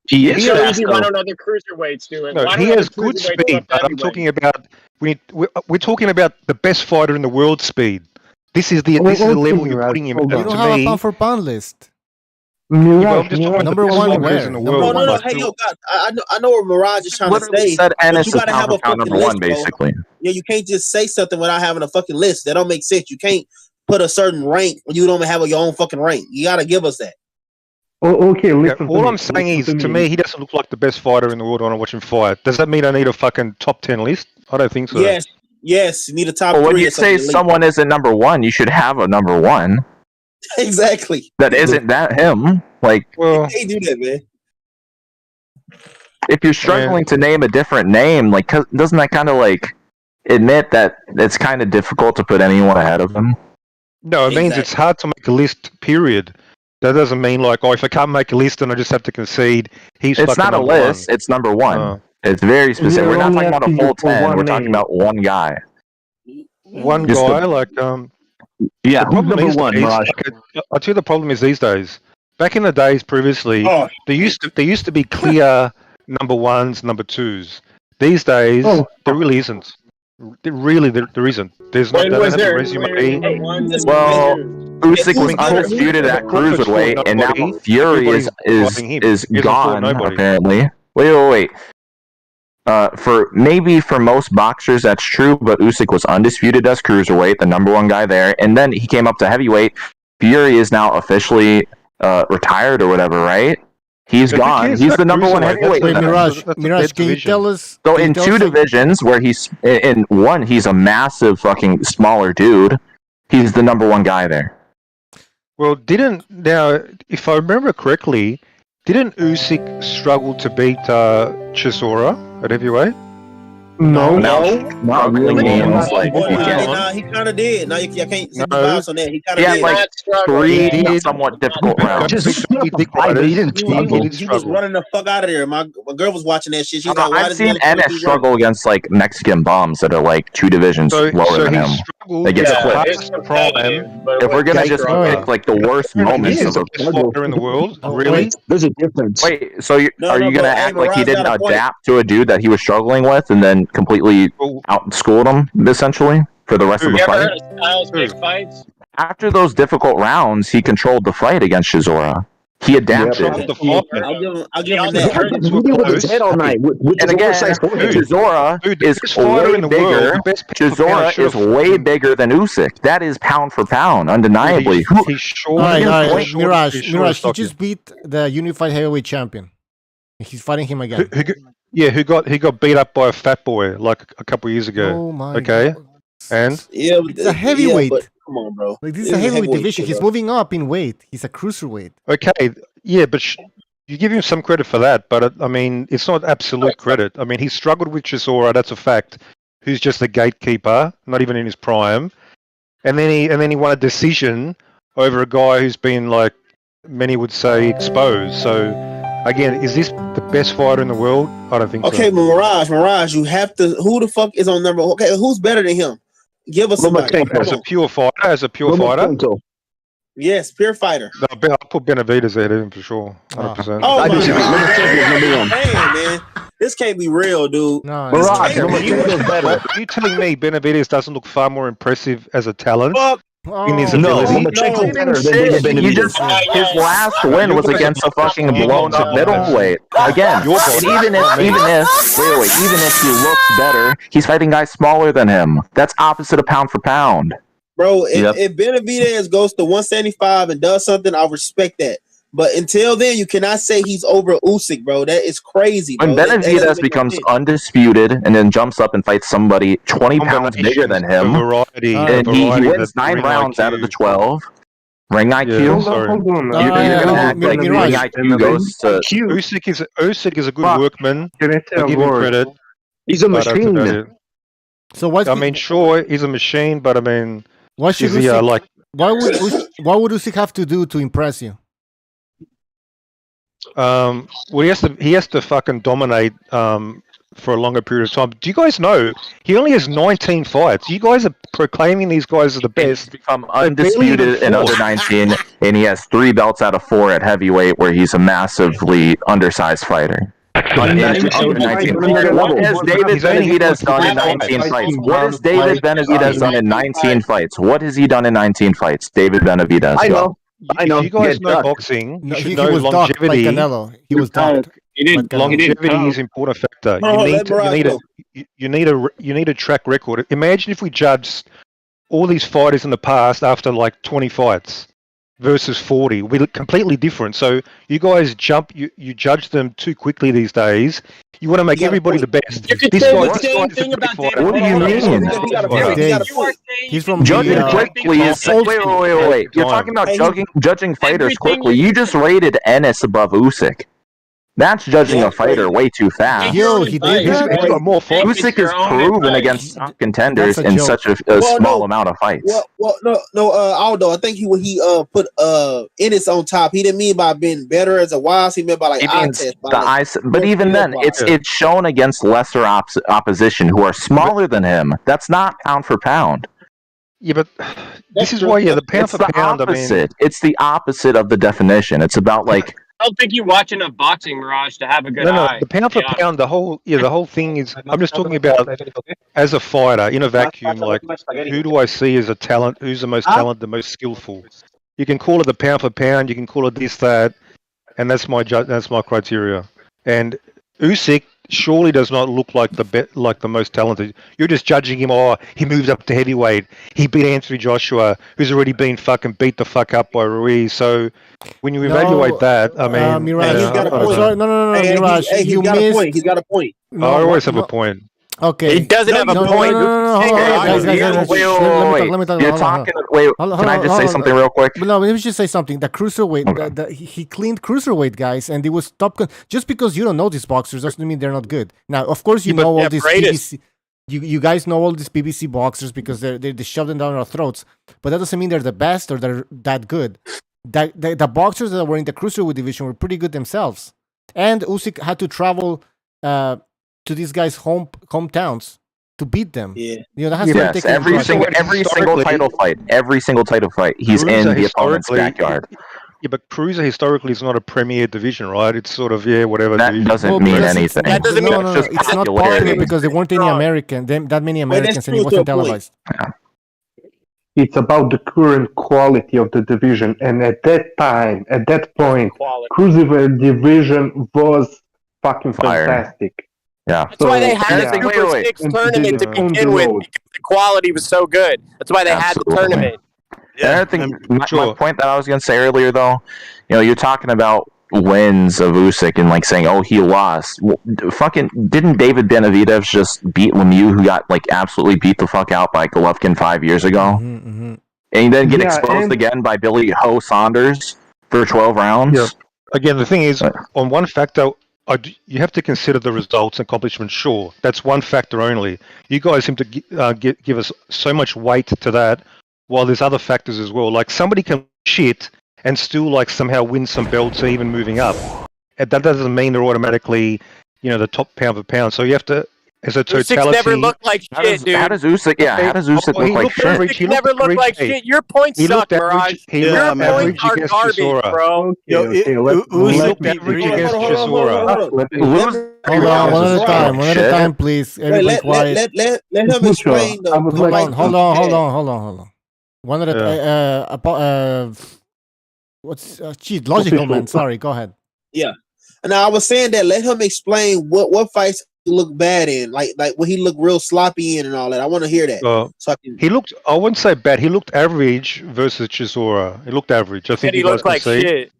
He It's is so fast, easy. Why though. don't other cruiserweights do it? no, Why he don't other has good cruiserweights go speed, up to but I'm heavyweight? talking about we're talking about the best fighter in the world speed. This is the level you're putting him You at. don't To have a me, pound for pound list. yeah, but I'm just talking about Number the best one fighters where? in the Number world. one. no. Like, Hey, yo, God, I know what Mirage is trying to Literally say, said but Ennis you is gotta pound have for a pound fucking number one, list, bro. basically. Yeah, you can't just say something without having a fucking list. That don't make sense. You can't put a certain rank when you don't have your own fucking rank. You gotta give us that. Okay, yeah, listen to all me. I'm saying is, Listen to me, he doesn't look like the best fighter in the world when I watch him fight. Does that mean I need a fucking top 10 list? I don't think so. Yes, you need a top Well, when three. you or something say elite. someone isn't number one, you should have a number one. Exactly. That isn't that him. Like, Well, you can't do that, man. if you're struggling to name a different name, like, doesn't that kind of like admit that it's kind of difficult to put anyone ahead of him? no, it means it's hard to make a list, period. That doesn't mean like, if I can't make a list, then I just have to concede he's It's fucking not a number list, one. it's number one. Oh. It's very specific. We're We're not only talking about a asking full you for 10, one we're talking name. about one guy. One Just guy, the- like, Yeah, the who's problem number is one, days, Mirage? I'll tell you the problem is these days. Back in the days previously, Oh, there used to be clear number ones, number twos. These days, there really isn't. There isn't. There's not. When They don't was have the there resume. number ones and Well, number Usyk was who's good? undisputed at Crawford's fought cruiserweight, and now nobody. Fury Everybody's is fighting him. He hasn't fought gone nobody. apparently. Wait. For most boxers that's true, but Usyk was undisputed as cruiserweight, the number one guy there, and then he came up to heavyweight. Fury is now officially retired or whatever, right? He's But who gone. cares He's about the number one cruiserweight? heavyweight. Wait, now. Mirage, That's a Mirage, dead can you division. tell us? So can you in tell two us, like- divisions where he's in one, he's a massive fucking smaller dude. He's the number one guy there. Well, if I remember correctly, Didn't Usyk struggle to beat Chisora at heavyweight? No, not really. Games like He kind of did. No, you can't sit the vibes on that. He kind of did. like three somewhat difficult rounds. He was running the fuck out of there. My girl was watching that shit. She was like, "Why I've seen Ennis struggle against like Mexican bums that are like 2 divisions lower than him. They get clipped. If we're gonna just pick like the worst moments of a fighter in the world, really? There's a difference. Wait, so are you gonna act like he didn't adapt to a dude that he was struggling with, and then completely outschooled him essentially for the rest of the fight? After those difficult rounds, he controlled the fight against Chisora. He adapted. I'll give him that. He was his head all night. And again, Chisora is way bigger. Chisora is way bigger than Usyk. That is pound for pound, undeniably. Mirage, he just beat the unified heavyweight champion. He's fighting him again. Who got beat up by a fat boy like a couple of years ago. Oh my okay. God. And it's a heavyweight. But come on, bro. Like, this is a heavyweight division. He's moving up in weight. He's a cruiserweight. Okay, yeah, but you give him some credit for that. But I mean, it's not absolute credit. I mean, he struggled with Chisora. That's a fact. Who's just a gatekeeper, not even in his prime. And then he won a decision over a guy who's been, like many would say, exposed. So again, is this the best fighter in the world? I don't think so. Okay, but Mirage, you have to. Who the fuck is on number? Okay, who's better than him? Give us somebody. As a pure fighter. Yes, pure fighter. No, I'll put Benavidez ahead of him for sure. 100%. Oh my God. Man, this can't be real, dude. No, Are you telling me Benavidez doesn't look far more impressive as a talent? In his ability? His last win was against a fucking blown up middleweight. Again, and even if he looks better, he's fighting guys smaller than him. That's opposite of pound for pound. Bro, if Benavidez goes to 175 and does something, I'll respect that. But until then, you cannot say he's over Usyk, bro. That is crazy, bro. When Benavidez becomes undisputed and then jumps up and fights somebody 20 pounds bigger than him, and he wins 9 rounds out of the 12. Ring IQ? You're going to act like ring IQ goes to... Usyk is a good workman. I give him credit. He's a machine. So what? I mean, sure, he's a machine, but I mean... Why would Usyk have to do to impress you? Well, he has to fucking dominate for a longer period of time. Do you guys know he only has 19 fights? You guys are proclaiming these guys are the best. He's become undisputed in under 19, and he has 3 belts out of 4 at heavyweight, where he's a massively undersized fighter. What has David Benavidez done in 19 fights? What has David Benavidez done in 19 fights? What has he done in 19 fights? David Benavidez. I know. You guys know boxing. You should know was longevity. Like Canelo. He was docked. Longevity is an important factor. You need a track record. Imagine if we judged all these fighters in the past after like 20 fights versus 40. We're completely different. So you guys you judge them too quickly these days. You want to make everybody the best. You could say the same thing about David. What do you mean? He's from judging quickly. Wait. You're talking about judging fighters quickly. You just rated Ennis above Usyk. That's judging a fighter way too fast. Yo, he did that. He's got more fights. Usyk is proven against top contenders in such a small amount of fights. Aldo, I think when he put Ennis on top, he didn't mean by being better as a wise. He meant by like eye test. But even then, it's shown against lesser opposition who are smaller than him. That's not pound for pound. Yeah, but this is why the pound for pound. It's the opposite of the definition. It's about like. I don't think you watch enough boxing, Mirage, to have a good eye. The pound for pound, the whole thing is. I'm just talking about as a fighter in a vacuum. Like, who do I see as a talent? Who's the most talented, the most skillful? You can call it the pound for pound. You can call it this, that, and that's my criteria. And Usyk surely does not look like the most talented. You're just judging him. Oh, he moved up to heavyweight. He beat Anthony Joshua, who's already been fucking beat the fuck up by Ruiz. So when you evaluate that, I mean, Mirage, he's got a point. No, Mirage, he's got a point. I always have a point. Okay. He doesn't have a point. Wait. You're talking. Wait. Can I just say something real quick? No, let me just say something. The cruiserweight, he cleaned cruiserweight guys, and it was top. Just because you don't know these boxers doesn't mean they're not good. Now, of course, you know all these PBC. You guys know all these PBC boxers because they shove them down our throats. But that doesn't mean they're the best or they're that good. The boxers that were in the cruiserweight division were pretty good themselves. And Usyk had to travel to these guys' hometowns to beat them. Yeah, that has yes, every single title fight, he's in the opponent's backyard. Yeah, but Cruiser historically is not a premier division, right? It's sort of whatever. That doesn't mean anything. That doesn't mean no. It's not popular because there weren't any that many Americans, and it wasn't televised. Yeah. It's about the current quality of the division, and at that point, cruiserweight division was fucking fantastic. Yeah, that's why they had the Super 6 tournament to begin with, because the quality was so good. That's why they had the tournament. Yeah, I think my point that I was going to say earlier, though, you're talking about wins of Usyk and saying, "Oh, he lost." Well, didn't David Benavidez just beat Lemieux, who got absolutely beat the fuck out by Golovkin 5 years ago, and then get exposed again by Billy Ho Saunders for 12 rounds? Yeah. Again, the thing is, on one factor, you have to consider the results and accomplishments. Sure, that's one factor only. You guys seem to give us so much weight to that, while there's other factors as well. Like somebody can shit and still somehow win some belts or even moving up. And that doesn't mean they're automatically, the top pound for pound. So you have to, as a totality. Usyk never looked like shit, dude. How does Usyk? Yeah, how does Usyk look like shit? Usyk never looked like shit. Your points suck, Mirage. Your points are garbage, bro. Usyk average against Chisora. One at a time, please. Everybody quiet. Let him explain. Hold on. One at a time. Logical man. Sorry, go ahead. Yeah. Now I was saying that let him explain what fights he looked bad in, like when he looked real sloppy in and all that. I want to hear that. He looked. I wouldn't say bad. He looked average versus Chisora. He looked average. I think he looked like shit.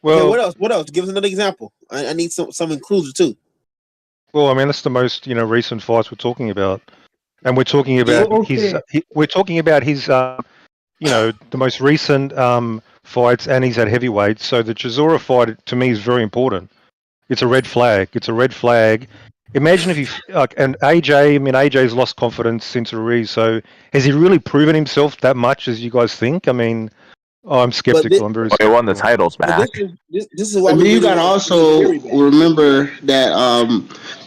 Well, okay, what else? Give us another example. I need some inclusion too. Well, I mean that's the most recent fights we're talking about, and we're talking about his. We're talking about his. The most recent fights, and he's at heavyweight. So the Chisora fight to me is very important. It's a red flag. Imagine if and AJ's lost confidence since Ruiz. So has he really proven himself that much as you guys think? I mean, I'm skeptical. I'm very skeptical. He won the titles back. This is why you got to also remember that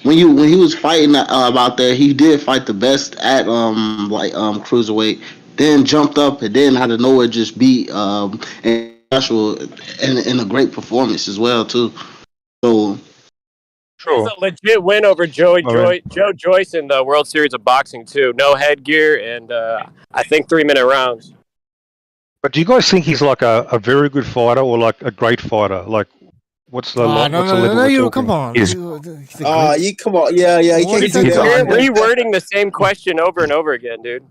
when he was fighting about that, he did fight the best at cruiserweight. Then jumped up and then out of nowhere just beat Joshua in a great performance as well too. So It was a legit win over Joe Joyce in the World Series of Boxing too. No headgear and I think 3-minute rounds. But do you guys think he's like a very good fighter or like a great fighter? Like what's the level? You come on. You come on. Yeah. You're rewording the same question over and over again, dude.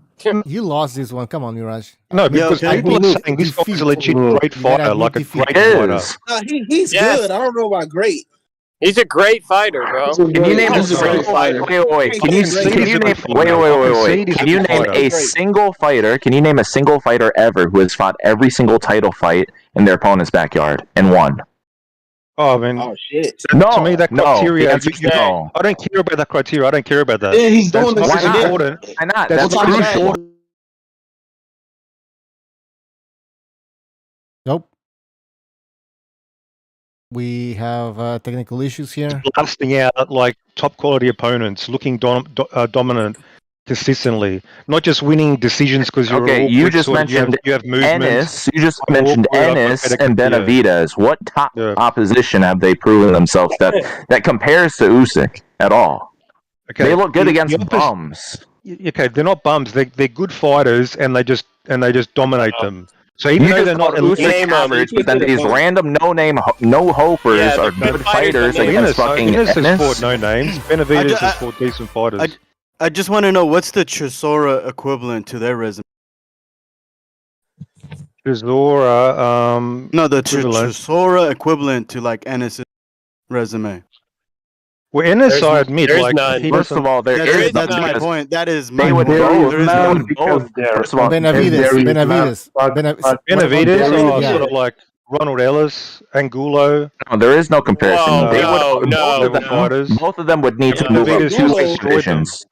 You lost this one. Come on, Mirage. No, because people are saying this guy's a legit great fighter, like a great fighter. No, he's good. I don't know about great. He's a great fighter, bro. Can you name a single fighter? Wait. Can you name a single fighter? Can you name a single fighter ever who has fought every single title fight in their opponent's backyard and won? Oh man! Oh shit! To me, that criteria. No. I don't care about that criteria. I don't care about that. Yeah, he's doing this. Why not? That's crucial. Nope. We have technical issues here. Blasting out like top quality opponents, looking dominant consistently, not just winning decisions because you're okay. You just mentioned you have movement. Ennis. You just mentioned Ennis and Benavidez. What top opposition have they proven themselves that compares to Usyk at all? Okay, they look good against bums. Okay, they're not bums. They're good fighters, and they just dominate them. So even though they're not Usyk average, but then these random no hopers are good fighters against fucking Ennis has fought no names. Benavidez has fought decent fighters. I just want to know what's the Chisora equivalent to their resume. Chisora, no, the Chisora equivalent to like Ennis' resume. Well, Ennis, I admit, there's like none. he First doesn't. of all, That's none my because point. That is they my would point. both. There is They none. would both. First of all, Benavidez, yeah. sort of like Ronald Ellis, Angulo. no, there is no comparison. Whoa, They would no. both of them would need to Yeah, move up Benavidez two just weight destroyed them. divisions.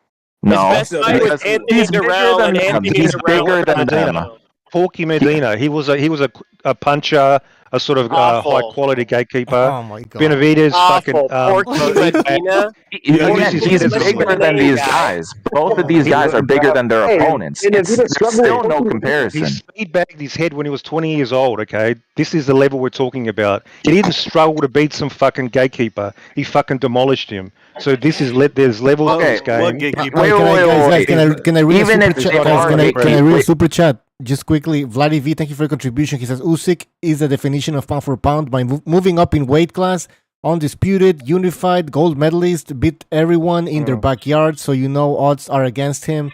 No, His best fight was because Anthony he's bigger Durrell, than and them. Anthony He's Durrell bigger was than them. phenomenal. Porky Medina, he was a puncher, a sort of Awful. high quality gatekeeper. Oh my god. Benavidez, Awful. fucking Porky Medina. Again, he's bigger than these guys. Both of these guys are bigger than their opponents. There's still no comparison. He speed bagged his head when he was 20 years old, okay? This is the level we're talking about. He didn't struggle to beat some fucking gatekeeper. He fucking demolished him. So this is there's levels to this game. What gatekeeper? Wait. Can I read Even a if super chat? they Guys, are can I read a wait. super chat? Just quickly, Vladdy V, thank you for your contribution. He says Usyk is the definition of pound for pound by moving up in weight class, undisputed, unified, gold medalist, beat everyone in their backyard, so you know odds are against him.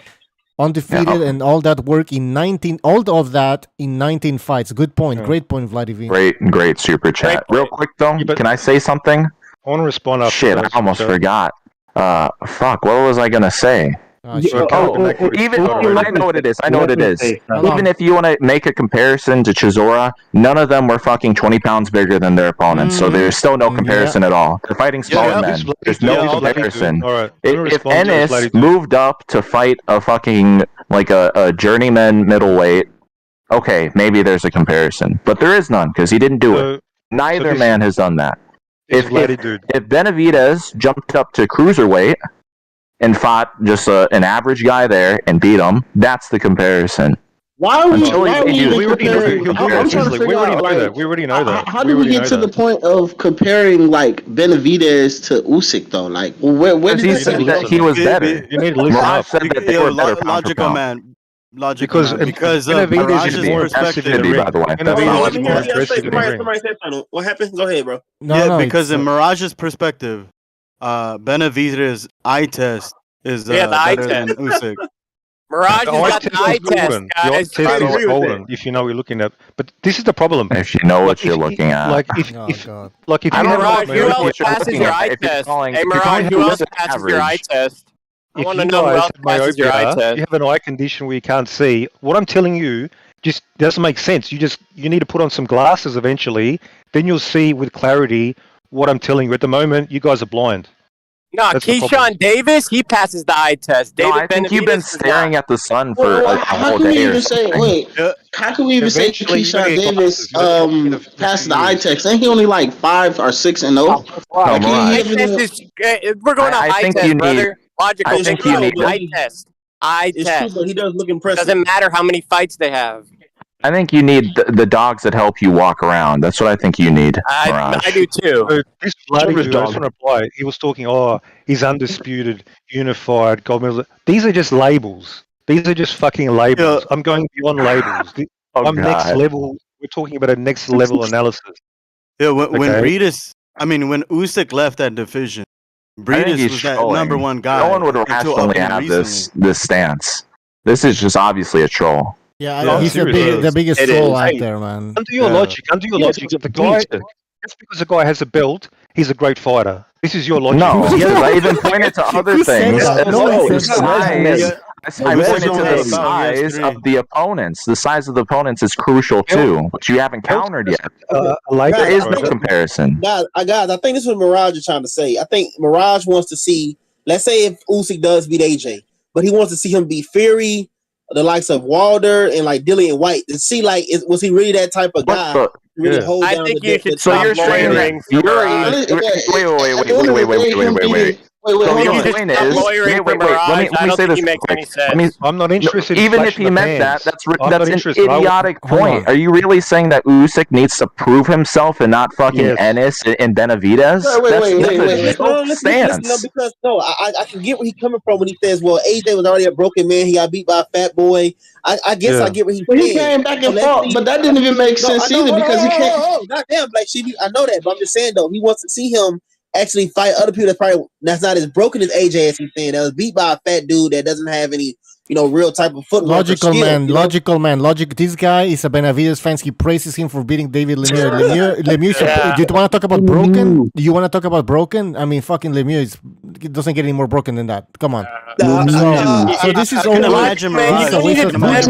Undefeated and all that work in 19, all of that in 19 fights. Good point, great point, Vladdy V. Great super chat. Real quick though, can I say something? I want to respond after Shit, I almost forgot. Fuck, what was I gonna say? I know what it is. Even if you want to make a comparison to Chisora, none of them were fucking 20 pounds bigger than their opponents, so there's still no comparison at all. They're fighting smaller men. There's no comparison. If Ennis moved up to fight a fucking, like a journeyman middleweight, okay, maybe there's a comparison. But there is none, because he didn't do it. Neither man has done that. If Benavidez jumped up to cruiserweight and fought just an average guy there and beat him, that's the comparison. Why are we? Until Why are he- we we already comparing? I'm trying to figure out, like, we already know that. How did we get to the point of comparing like Benavidez to Usyk though? Like, where did He this said that he was better. You need to listen Mirage up. said that they were better pound for Logical pound. man. Logical Because man. Because of Benavidez Mirage's is more perspective. aggressive in the ring. By the way. Benavidez is Let me more hear you aggressive say. in the ring. Somebody said something. What happened? Go ahead, bro. Yeah, because in Mirage's perspective, Benavidez's eye test is Yeah, the eye better than test. Usyk. Mirage has got the eye test, The eye guys. test I is agree with golden if you know what you're looking at. But this is the problem. If you know what you're looking at. Like if Oh, if God. like if I you don't have know Mirage, if who you're else looking passes at your it. eye If you're test? calling- Hey, if you're Mirage, calling who else Usyk passes your eye average, test? I if want to you know who guys else have passes your eye myopia, test. you have an eye condition where you can't see. What I'm telling you just doesn't make sense. You need to put on some glasses eventually. Then you'll see with clarity what I'm telling you. At the moment, you guys are blind. No, That's the problem. Keyshawn Davis, he passes the eye test. No, David I think you've Benavidez been does staring not. at the sun for Well, a how whole can we day or even say? something. Wait, how can we even say Eventually, you're gonna Keyshawn get Davis glasses. You're gonna get passed few the eye years. test? Ain't he only like 5 or 6 and 0? No, Like, he Mirage. Eye even- test is. We're going I off eye think test, you need- brother. Logical. I think you need- eye test. Eye It's true, test. but he does look impressive. Doesn't matter how many fights they have. I think you need the dogs that help you walk around. That's what I think you need, Mirage. I do too. So this bloody Children's dude, I just dog. want to reply. He was talking, he's undisputed, unified, gold medal. These are just labels. These are just fucking labels. I'm going beyond labels. Oh, I'm next God. level. We're talking about a next level analysis. Yeah, when Okay. when Usyk left that division, I think Breedis he's was that trolling. number one guy. No one would until rationally up have recently. this stance. This is just obviously a troll. Yeah, he's the seriously. biggest It troll is. out there, man. Under your logic, if the guy, just because a guy has a belt, he's a great fighter. This is your logic. No, because I even pointed to other Who said things. that? No one The said that. size. I pointed to the size of the opponents. The size of the opponents is crucial too, which you haven't countered yet. There is no comparison. Guys, I think this is what Mirage is trying to say. I think Mirage wants to see, let's say if Usyk does beat AJ, but he wants to see him beat Fury, the likes of Wilder, and like Dillian White, to see like was he really that type of guy? To really hold I down think the you should So stop you're saying lawyering. that wait. So the point is, let me say this quick. I'm not interested. in Even if flashing he the meant that, pants. that's I'm not an interested. idiotic Hold point. on. Are you really saying that Usyk needs to prove himself and not fucking Yes. Ennis and Benavidez? Wait. No Listen, stance. because I can get where he's coming from when he says, "Well, AJ was already a broken man. He got beat by a fat boy." I guess Yeah. I get what he's But saying. he came back and let's fought, see- but that didn't even make sense I know, either because he can't. Goddamn, like I know that, but I'm just saying though, he wants to see him actually fight other people that's not as broken as AJ as he's saying. That was beat by a fat dude that doesn't have any real type of footwork. Logical man, logical man, logic. This guy is a Benavidez fan. He praises him for beating David Lemieux. Lemieux. Do you want to talk about broken? Do you want to talk about broken? I mean, fucking Lemieux it doesn't get any more broken than that. Come on. So this is only imagine Mirage. a waste of time.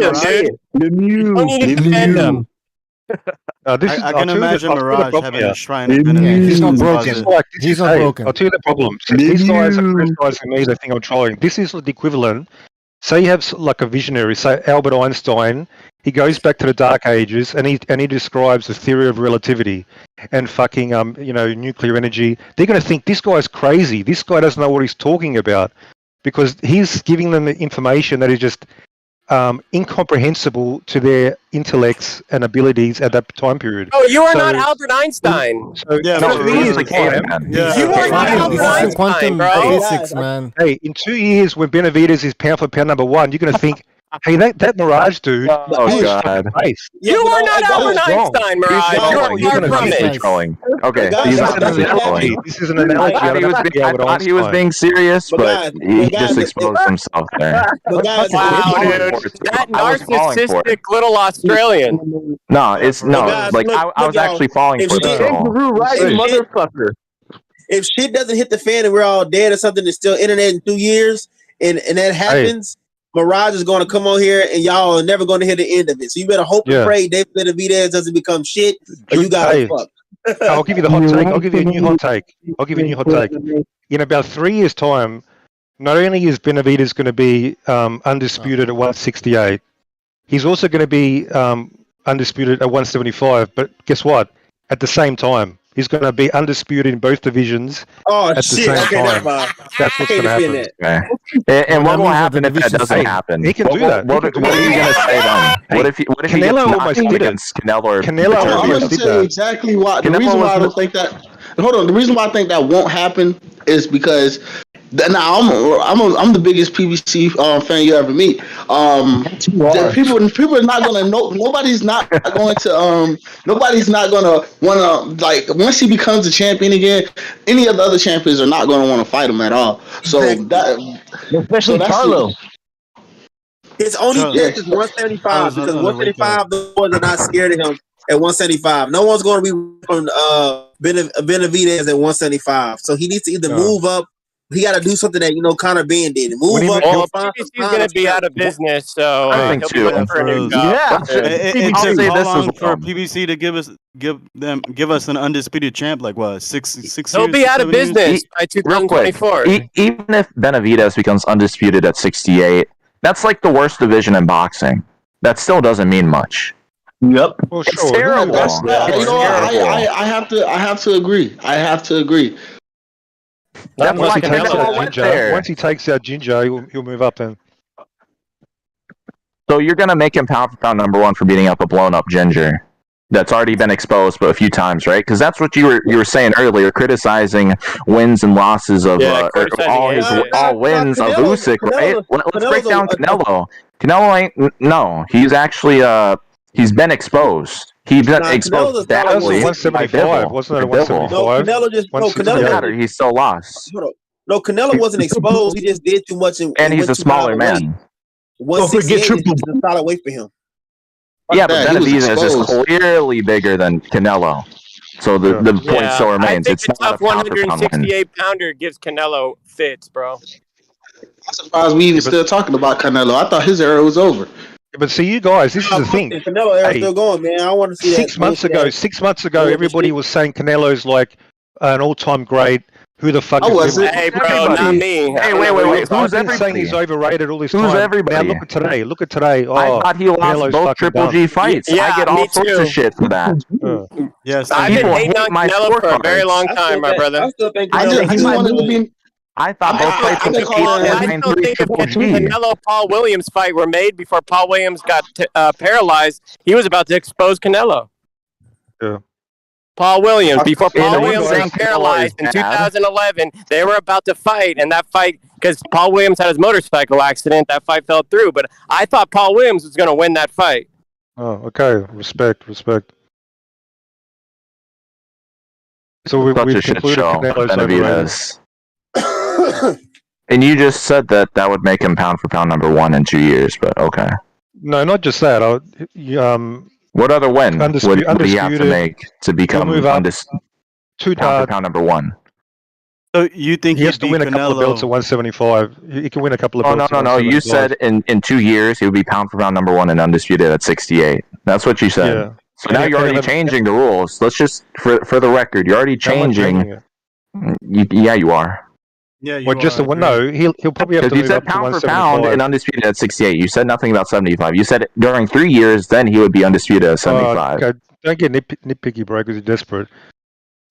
Lemieux. I can imagine Mirage having a shrine of He's not broken. He's not broken. I'll tell you the problem. So these guys are criticizing me. They think I'm trolling. This is the equivalent. Say you have like a visionary, say Albert Einstein. He goes back to the Dark Ages and he describes the theory of relativity and fucking nuclear energy. They're going to think this guy's crazy. This guy doesn't know what he's talking about because he's giving them the information that is just incomprehensible to their intellects and abilities at that time period. Oh, you are not Albert Einstein. You are not Albert Einstein, bro. Physics, man. Hey, in 2 years, when Benavidez is pound for pound number one, you're going to think, hey, that Mirage dude. Oh God! You are not Albert Einstein, Mirage. You are far from it. Trolling. Okay, this is an analogy. I thought he was being serious, but he just exposed himself there. Wow, dude. That narcissistic little Australian. No, it's no. Like I was actually falling for this. Motherfucker. If shit doesn't hit the fan and we're all dead or something, it's still internet in 2 years, and that happens. Mirage is going to come on here, and y'all are never going to hear the end of it. So you better hope and pray David Benavidez doesn't become shit, or you got to fuck. I'll give you the hot take. I'll give you a new hot take. In about 3 years' time, not only is Benavidez going to be undisputed at 168, he's also going to be undisputed at 175. But guess what? At the same time, he's going to be undisputed in both divisions at the same time. That's what's going to happen. And what will happen if that doesn't happen? He can do that. What are you going to say then? What if he Canelo almost did it. Canelo Canelo I'm going to say exactly why. The reason why I don't think that. Hold on. The reason why I think that won't happen is because. Now I'm the biggest PBC fan you ever meet. People are not gonna know. Nobody's not going to want to like once he becomes a champion again. Any of the other champions are not going to want to fight him at all. So especially Carlo. His only pick is 175 because 175 the boys are not scared of him at 175. No one's going to be from Benavidez at 175. So he needs to either move up. He got to do something that Conor Ben did. Move up. PBC's going to be out of business, so I think he'll be looking for a new job. How long for PBC to give us an undisputed champ? Like what? 6 years? He'll be out of business by 2024. Even if Benavidez becomes undisputed at 68, that's like the worst division in boxing. That still doesn't mean much. Yep. Well, sure. It's terrible. I have to agree. Once he takes out Ginger, he'll move up then. So you're gonna make him pound for pound number one for beating up a blown up Ginger that's already been exposed but a few times, right? Because that's what you were saying earlier, criticizing wins and losses of all wins of Usyk, right? Let's break down Canelo. Canelo ain't he's actually he's been exposed. He's been exposed badly. 175, wasn't it? 175. Canelo he still lost. No, Canelo wasn't exposed. He just did too much, and he's a smaller man. 168 is a solid weight for him. Yeah, but Benavidez is clearly bigger than Canelo. So the point still remains. I think the tough 168 pounder gives Canelo fits, bro. I'm surprised we even still talking about Canelo. I thought his era was over. But see, you guys, this is the thing. Canelo era still going, man. I want to see 6 months ago. 6 months ago, everybody was saying Canelo's like an all-time great. Who the fuck is it? Hey, bro, not me. Hey, wait. Who's everybody? Saying he's overrated all this time. Who's everybody? Now look at today. Oh, I thought he lost both Triple G fights. I get all sorts of shit for that. Yes, I've been hating on Canelo for a very long time, my brother. I thought both fights would be Canelo Paul Williams fight were made before Paul Williams got paralyzed. He was about to expose Canelo. Yeah. Paul Williams, before Paul Williams got paralyzed in 2011, they were about to fight, and that fight, because Paul Williams had his motorcycle accident, that fight fell through. But I thought Paul Williams was going to win that fight. Oh, okay. Respect. So we've concluded Canelo's overrated. And you just said that would make him pound for pound number 1 in 2 years, but okay. No, not just that. What other win would he have to undisputed, make to become move up pound for pound number 1? So you think he has to win a couple of belts at 175? He can win a couple of belts. No. You said in 2 years he would be pound for pound number 1 and undisputed at 68. That's what you said. Yeah. So now you're already changing the rules. Let's just for the record, you're already changing. Yeah, you are. Yeah, you well, just are. No, he'll probably have to you move said up to pound for 175. pound and undisputed at 68. You said nothing about 75. You said during 3 years, then he would be undisputed at 75. Okay. Don't get nitpicky, bro, because you're desperate.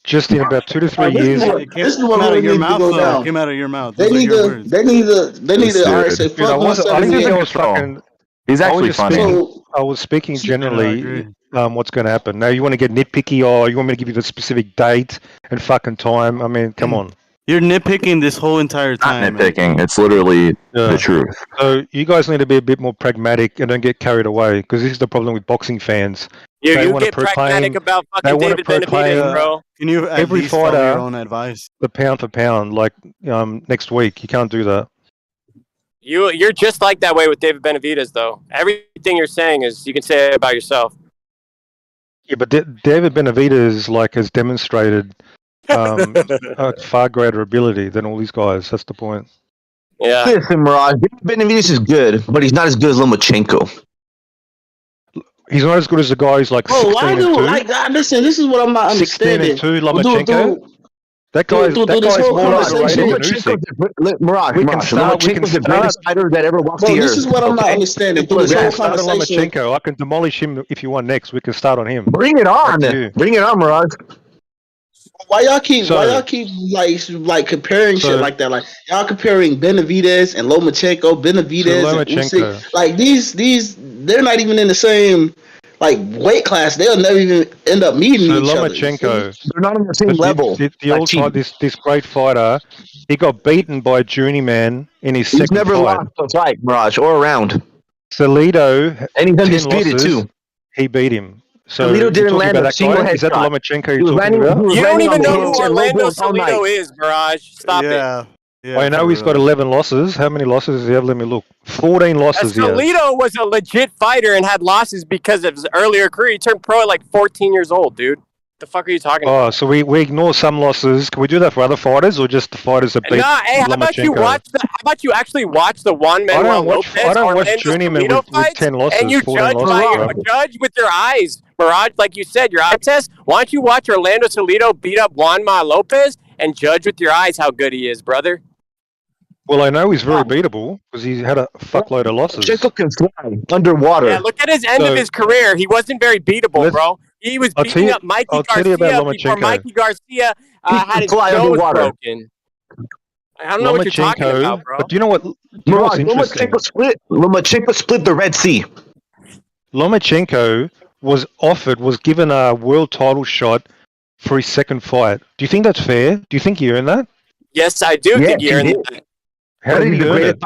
Just in about 2 to 3 years. This is what out of your needs mouth. to go down. Came out of your mouth. They need to. They need to. All right, say Dude, fuck I think I was 178. fucking. He's actually funny. I was speaking generally. What's going to happen? Now you want to get nitpicky, or you want me to give you the specific date and fucking time? I mean, come on. You're nitpicking this whole entire time. Not nitpicking. It's literally the truth. So you guys need to be a bit more pragmatic and don't get carried away, because this is the problem with boxing fans. Yeah, They you wanna get pragmatic about they fucking wanna David Benavidez, bro. Can you at every least follow fighter your own advice? the pound for pound, like next week. You can't do that. You're just like that way with David Benavidez, though. Everything you're saying is you can say it about yourself. Yeah, but David Benavidez has demonstrated a far greater ability than all these guys. That's the point. Yeah. Listen, Mirage, Benavidez is good, but he's not as good as Lomachenko. He's not as good as the guy who's like Bro, 16 why and do 2. listen? This is what I'm not 16 understanding. and 2, Lomachenko. That guy's this whole more conversation- underrated than Usyk. Mirage, We can Lomachenko's the greatest fighter that ever walked Bro, the earth. this is what I'm not understanding. Through this whole Start on conversation, Lomachenko. I can demolish him if you want next. We can start on him. Bring it on. Up to you. Bring it on, Mirage. why y'all keep So- like comparing shit like that? Like y'all comparing Benavidez and Lomachenko, Benavidez and Lomachenko. Usyk. Like these, they're not even in the same weight class. They'll never even end up meeting So each other. Lomachenko, They're not on the same level. the old fight, this great fighter, he got beaten by a journeyman in his He's second never fight. lost a fight, Mirage, or a round. Salido, And he's 10 undisputed, losses, too. He beat him. So Salido you're didn't talking land about a that single guy? Is that the headshot. Lomachenko He you're was talking landing- about? he was You don't landing even on know the who hips and low Orlando blows all night. Salido is, Mirage. Stop it. Yeah, I know he's got 11 losses. How many losses does he have? Let me look. 14 losses he has. Salido was a legit fighter and had losses because of his earlier career. He turned pro at like 14 years old, dude. The fuck are you talking about? Oh, so we ignore some losses. Can we do that for other fighters, or just the fighters that beat Nah, hey, how about you Lomachenko? how about you actually watch the Juan Manuel Lopez I don't watch Orlando journeyman Salido with fights, 10 losses, and you 14 judge losses, judge with your eyes, Mirage, like you said, your eye test. Why don't you watch Orlando Salido beat up Juan Ma Lopez and judge with your eyes how good he is, brother? Well, I know he's very beatable because he's had a fuckload of losses. Lomachenko can fly underwater. Yeah, look at his end of his career. He wasn't very beatable, bro. He was I'll tell beating you- up Mikey I'll tell you Garcia about before Lomachenko. Mikey Garcia He had can his fly nose underwater. broken. I don't know what you're talking about, bro. But do you know what? Do you know what's Mirage, interesting? Lomachenko split the Red Sea. Lomachenko was given a world title shot for his second fight. Do you think that's fair? Do you think he earned that? Yes, I do think he earned that. How did he earn it?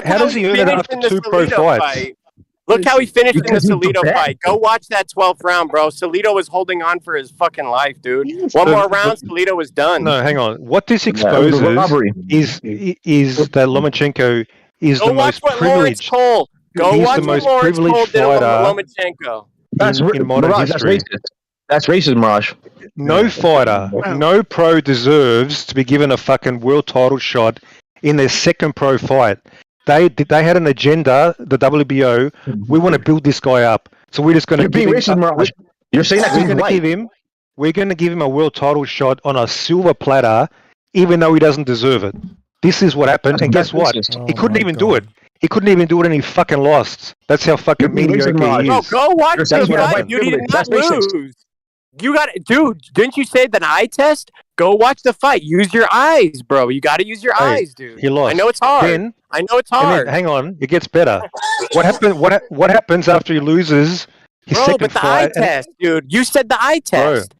How does he earn it after two pro fights? Look how he finished in the Because he's the Salido best. fight. Go watch that 12th round, bro. Salido was holding on for his fucking life, dude. One more round, Salido was done. No, hang on. What this it was exposes a robbery. is that Lomachenko is Go the watch most what Lawrence privileged. Cole. Go He's watch the what most Lawrence Cole privileged did with fighter Lomachenko. in modern Mirage, history. That's racist, Mirage. No fighter, no pro deserves to be given a fucking world title shot in their second pro fight. They had an agenda, the WBO. We want to build this guy up, so we're just going to You're being racist, Mirage. You're saying that we're he's going to white. give him. We're going to give him a world title shot on a silver platter, even though he doesn't deserve it. This is what happened, and guess what? He couldn't even do it. He couldn't even do it, and he fucking lost. That's how fucking mediocre he No, is. go watch That's the what fight. happened. You did not That's racist. lose. You got dude. Didn't you say that eye test? Go watch the fight. Use your eyes, bro. You got to use your Hey, eyes, dude. he lost. I know it's hard. Then- I know it's And hard, then, hang on, it gets better. What happened? What happens after he loses his bro. second But the eye fight? and- test, dude. You said the eye test.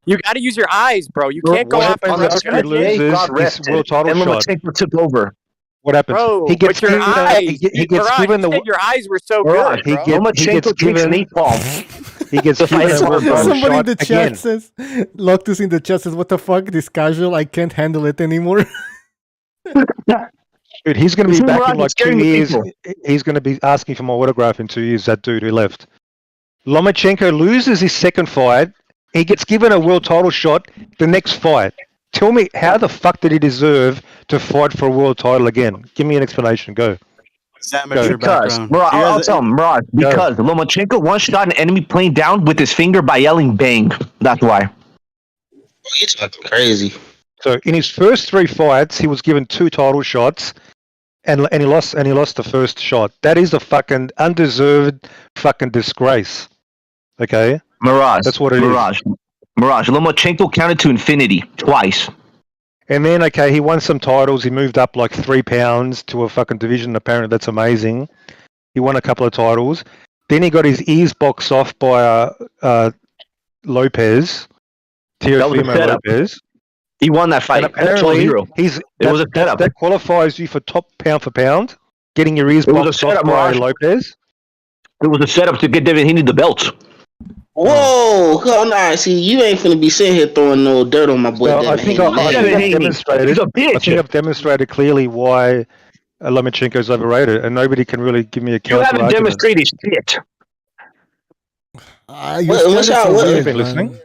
You got to use your eyes, bro. You Bro, can't go what off happens on after he the loses got his rested, world title and shot? Lomachenko took over. What happens? Bro, he gets with your given, eyes. he gets Mirage, given you the said your eyes were so Mirage, good, bro. he Lomachenko gets drinks given napalm. he gets The fight given is a world over. title Somebody in shot the chat again. says, Loctus in the chat says, what the fuck, this casual, I can't handle it anymore. Dude, he's going to be back in like 2 years. People. He's going to be asking for my autograph in 2 years, that dude who left. Lomachenko loses his second fight. He gets given a world title shot the next fight. Tell me, how the fuck did he deserve to fight for a world title again? Give me an explanation. Go. Because, I'll tell him, Mirage, because Lomachenko one-shot an enemy plane down with his finger by yelling bang. That's why. It's crazy. So in his first 3 fights, he was given 2 title shots, and he lost the first shot. That is a fucking undeserved fucking disgrace. Okay, Mirage. That's what it is. Mirage. Lomachenko counted to infinity twice. And then, okay, he won some titles. He moved up like 3 pounds to a fucking division. Apparently, that's amazing. He won a couple of titles. Then he got his ears boxed off by Lopez. Teofimo Lopez. He won that fight. And apparently, that qualifies you for top pound for pound. Getting your ears boxed off by Lopez. It was a setup to get David Haney the belt. Whoa, come on! See, you ain't finna be sitting here throwing no dirt on my boy. So I think I've demonstrated clearly why Lomachenko is overrated, and nobody can really give me a counter argument. You haven't demonstrated shit. You've been listening.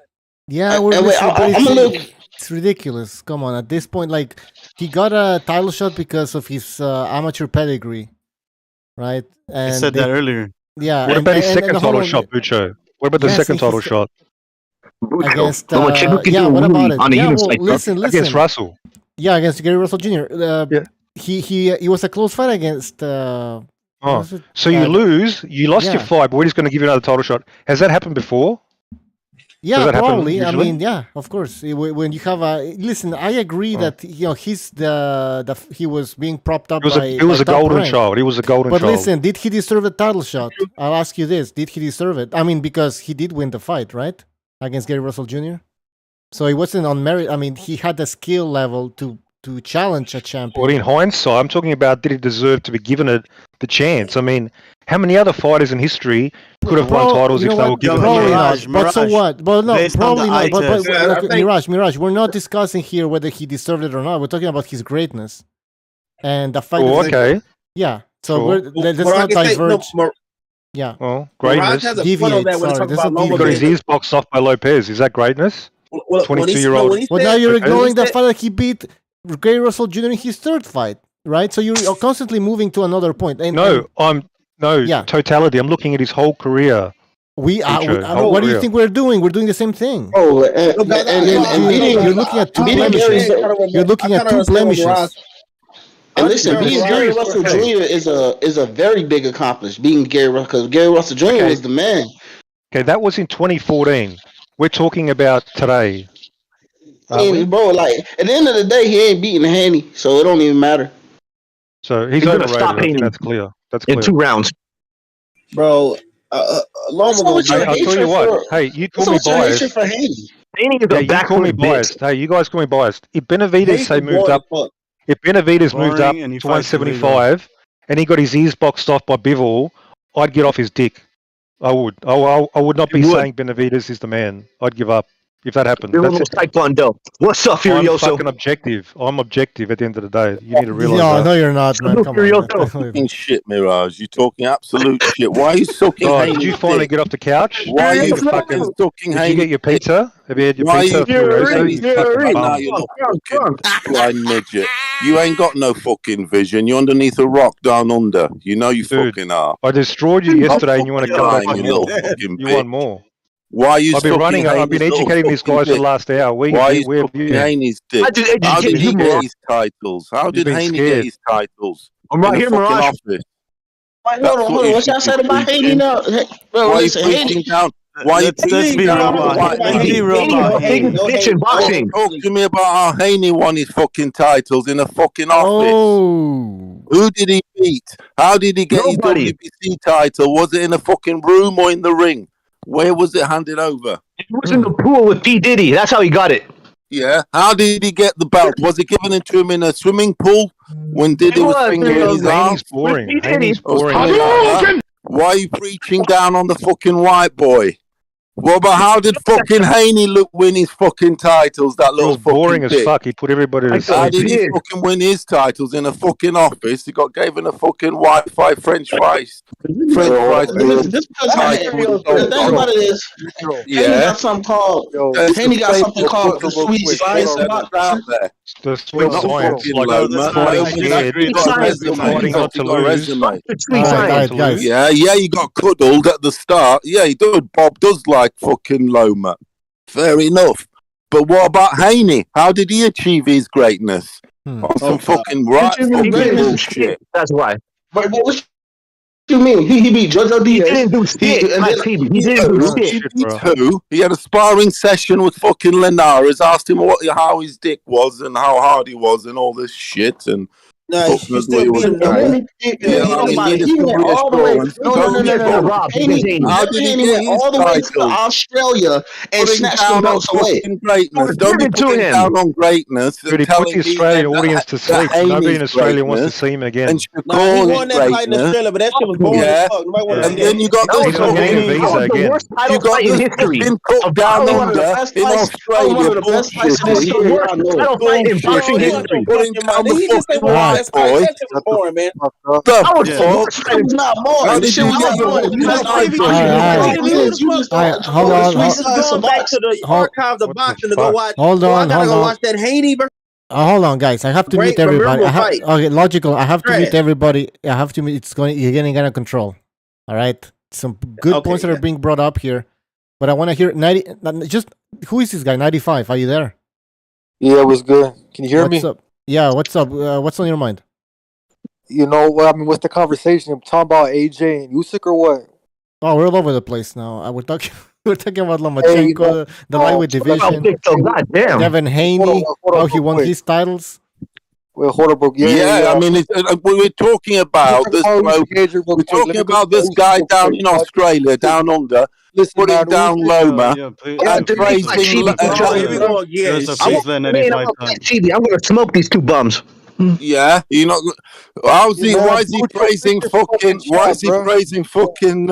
Yeah, we're listening, it's ridiculous. Come on, at this point, like, he got a title shot because of his amateur pedigree, right? And I said that earlier. Yeah. What about his second title shot, Bucho? What about the second title shot? Against, yeah, what about it? Yeah, well, listen. Against Russell. Yeah, against Gary Russell Jr. He was a close fight against. So you lose, you lost your fight, but we're just going to give you another title shot. Has that happened before? Yeah, probably. I mean, yeah, of course. When you have a listen, I agree that he's he was being propped up by. He was a golden child. He was a golden child. But listen, did he deserve the title shot? I'll ask you this: did he deserve it? I mean, because he did win the fight, right, against Gary Russell Jr. So he wasn't on merit. I mean, he had the skill level to challenge a champion. Well, in hindsight, I'm talking about did he deserve to be given the chance? I mean, how many other fighters in history could have won titles if they were given probably the chance? not. But so what? But no, probably not. But Mirage, we're not discussing here whether he deserved it or not. We're talking about his greatness and the fight. Oh, okay. Yeah. So let's not diverge. Yeah. Well, greatness. Deviate. Sorry, got his ears boxed off by Lopez. Is that greatness? 22-year-old. Well, now you're ignoring the fact that he beat Gary Russell Jr. in his third fight, right? So you're constantly moving to another point. Totality. I'm looking at his whole career. What do you think we're doing? We're doing the same thing. Oh, you're looking at two blemishes. You're looking at 2 blemishes. And listen, being Gary Russell Jr. is a very big accomplishment. Being Gary Russell, because Gary Russell Jr. was the man. Okay, that was in 2014. We're talking about today. Bro, like at the end of the day, he ain't beating Haney, so it don't even matter. So he's overrated. I think that's clear. That's clear. In 2 rounds, bro. I'll tell you what. Hey, you call me biased. you call me biased. Hey, you guys call me biased. If Benavidez moved up to 175 and he got his ears boxed off by Bivol, I'd get off his dick. I would. I would not be saying Benavidez is the man. I'd give up if that happened. Taekwondo. What's up, Furioso? I'm fucking objective. I'm objective at the end of the day. You need to realize No, you're not, man. Come on. Talking shit, Mirage. You're talking absolute shit. Why are you sucking Haney? Did you finally get off the couch? Why are you fucking sucking Haney? Did you get your pizza? Have you had your pizza? No, you're not fucking blind midget. You ain't got no fucking vision. You're underneath a rock down under. You know you fucking are. I destroyed you yesterday and you want to come back and you want more. Why are you I've been educating these guys for the last hour. Why are you sucking Haney's dick? How did he get his titles? How did Haney get his titles? I'm right here, Mirage. Hold on. What y'all said about Haney now? Why are you preaching down? Why are you preaching down? Talk to me about how Haney won his fucking titles in a fucking office. Who did he beat? How did he get his WBC title? Was it in a fucking room or in the ring? Where was it handed over? It was in the pool with P. Diddy. That's how he got it. Yeah. How did he get the belt? Was it given to him in a swimming pool when Diddy was fingering his arms? Boring. Why are you preaching down on the fucking white boy? Well, but how did fucking Haney win his fucking titles? That It little was boring fucking as dick. fuck. He put everybody to How sleep. did he fucking win his titles in a fucking office? He got given a fucking Wi-Fi French fries. Just because the thing about it is, Haney got something called the sweet science of boxing. The sweet science. Like fighting scared, fighting not to lose. Guys. Yeah, you got cuddled at the start. Yeah, Bob does like fucking Loma. Fair enough. But what about Haney? How did he achieve his greatness? On some fucking bullshit. That's why. But what you mean? He beat JoJo Diaz. He didn't do shit. He didn't do shit. He beat who? He had a sparring session with fucking Linares, asked him how his dick was and how hard he was and all this shit. And he still beat him. He went all the way. No, Rob. Haney went all the way to Australia and snatched the belts away. Greatness. Don't be putting down on greatness. Dude, he puts the Australian audience to sleep. Nobody in Australia wants to see him again. And he won that fight in Australia, but that shit was boring as fuck. Nobody wanted to see that. And then you got this you got this fucking cook down under in Australia. Putting down the fucking That's boy. That shit was boring, man. It was not boring. This shit was not boring. Hold on. Going back to the archives of boxing to go watch. Hold on. I gotta go watch that Haney. Hold on, guys. I have to mute everybody. Okay, logical. I have to mute everybody. I have to mute. You're getting out of control. All right. Some good points that are being brought up here, but I want to hear 90. Just who is this guy? 95. Are you there? Yeah, it was good. Can you hear me? What's up? Yeah. What's up? What's on your mind? You know what I mean? What's the conversation? I'm talking about AJ and Usyk or what? Oh, we're all over the place now. We're talking about Lomachenko, the lightweight division. Devin Haney, how he won his titles. Well, hold up, bro. I mean, we're talking about this. We're talking about this guy down in Australia, down under, putting down Loma and praising. I'm gonna smoke these two bums. Yeah, you know, why is he praising fucking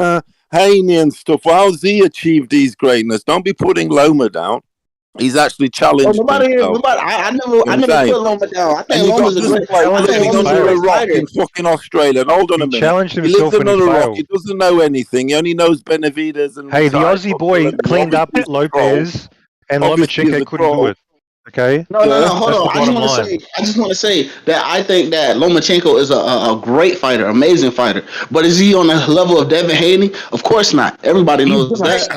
Haney and stuff? How's he achieved his greatness? Don't be putting Loma down. He's actually challenged. I never put Loma down. I think Loma's a great fighter. I think Loma's a great fighter in fucking Australia. Hold on a minute. Challenged He himself lives and he under a rock. failed. He doesn't know anything. He only knows Benavidez and. Hey, the Aussie boy cleaned up Lopez, and Lomachenko couldn't do it. Okay. No. Hold on. I just want to say that I think that Lomachenko is a great fighter, amazing fighter. But is he on the level of Devin Haney? Of course not. Everybody knows that.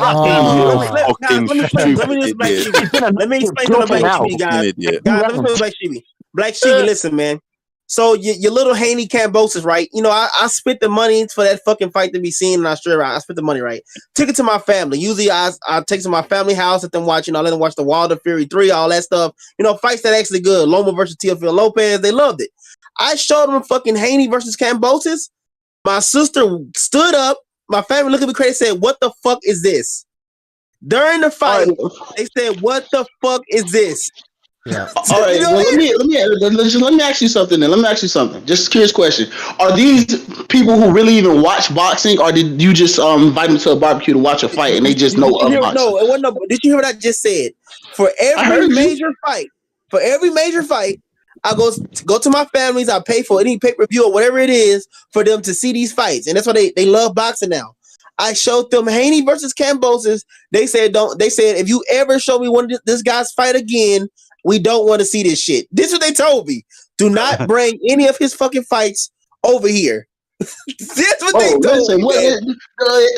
Let me explain to the Black Sheepy guys. Let me explain to Black Sheepy. Black Sheepy, listen, man. So your little Haney Cambosis, right? You know, I spent the money for that fucking fight to be seen in Australia. Right? I spent the money, right? Took it to my family. Usually I take it to my family house, let them watch, let them watch the Wilder Fury 3, all that stuff. Fights that actually good. Loma versus Teofimo Lopez, they loved it. I showed them fucking Haney versus Cambosis. My sister stood up. My family looked at me crazy and said, "What the fuck is this?" During the fight, they said, "What the fuck is this?" Yeah. All right. Well, let me ask you something. Then let me ask you something. Just a curious question: are these people who really even watch boxing, or did you just invite them to a barbecue to watch a fight and they just know of boxing? No, it wasn't. No, did you hear what I just said? For every major fight, I go to my families. I pay for any pay-per-view or whatever it is for them to see these fights, and that's why they love boxing now. I showed them Haney versus Cambosis. They said if you ever show me one of this guy's fight again, we don't want to see this shit. This is what they told me. Do not bring any of his fucking fights over here. That's what they told me.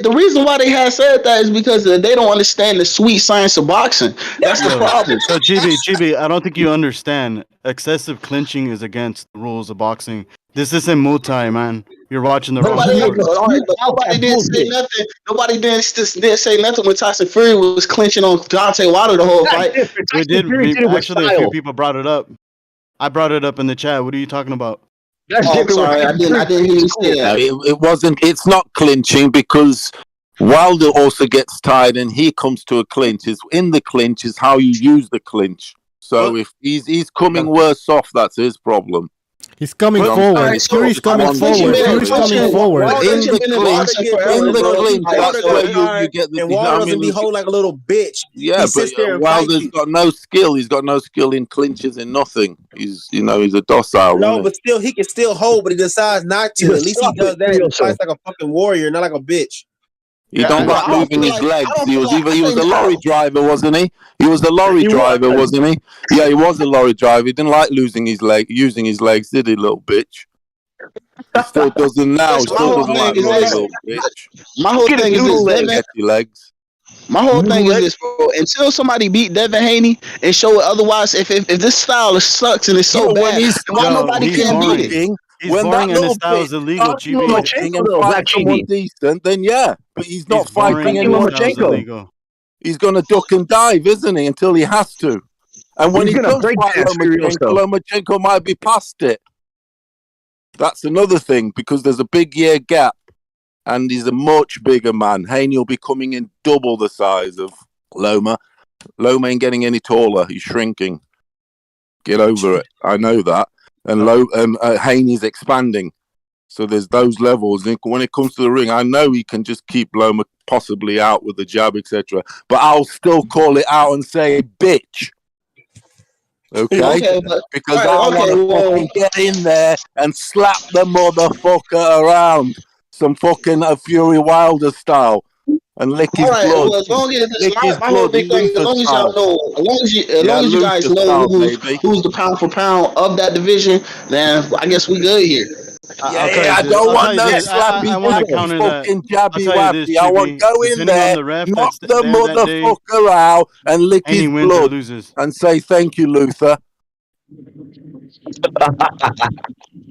The reason why they have said that is because they don't understand the sweet science of boxing. That's the problem. So, GB, I don't think you understand. Excessive clinching is against the rules of boxing. This isn't Muay Thai, man. You're watching the wrong sport. Nobody didn't say nothing. Nobody didn't say nothing when Tyson Fury was clinching on Deontay Wilder the whole fight. We did. Actually, a few people brought it up. I brought it up in the chat. What are you talking about? I'm sorry, I didn't hear you say that. It wasn't. It's not clinching because Wilder also gets tired and he comes to a clinch. It's in the clinch is how you use the clinch. So if he's coming worse off, that's his problem. He's coming But- forward. Alright, so- Fury's coming I'm forward. thinking Fury's Wilder- coming forward. Wilder In should the been in clinch, boxing in the bro. clinch, Wilder that's where got hard, you get the. and Wilder I doesn't mean, be holding like a little bitch. yeah, He but sits there and fights Wilder's you. got no skill. He's got no skill in clinches and nothing. He's he's a docile. No, isn't but still, he can still hold, but he decides not to. He's a At least he does that and fights like a fucking warrior, not like a bitch. he don't like I don't moving feel his like- legs. I don't He feel was like- either I he was think a I lorry don't- driver, wasn't he? He was the lorry driver, wasn't he? Yeah, he was a lorry driver. He didn't like using his legs, did he, little bitch? He still doesn't now. Listen, Still doesn't like is running, this- little bitch. My whole thing is this, Devin. Get your legs. My whole thing is this, bro. Until somebody beat Devin Haney and show it otherwise, if this style sucks and it's so Yo, when bad, he's- then why yo, nobody he's can beat boring. it? He's When boring that and his little style is bitch illegal, starts GB. fighting and fight someone decent, then yeah. But he's not He's boring fighting and anyone. his style is illegal. He's going to duck and dive, isn't he, until he has to. And when He's he gonna does break fight dance Lomachenko might be past it. That's another thing, because there's a big year gap, and he's a much bigger man. Haney will be coming in double the size of Loma. Loma ain't getting any taller. He's shrinking. Get over it. I know that. And Haney's expanding. So there's those levels. And when it comes to the ring, I know he can just keep Loma possibly out with the jab, etc. But I'll still call it out and say, bitch. Okay? Because I want to fucking get in there and slap the motherfucker around. Some fucking Fury Wilder style. And lick his All right, blood. well, as long as Lick his my whole blood, big thing, as Luther long as style. y'all know, as Yeah, long as you guys Luther know style, baby. who's the pound for pound of that division, then I guess we good here. I don't want no slappy I want to jabby, counter that. fucking I'll jabby tell you this, wappy. I want GB. go in Depending there, on the ref knock that's the there that day, motherfucker out, and lick and he his wins or blood, loses. and say thank you, Luther.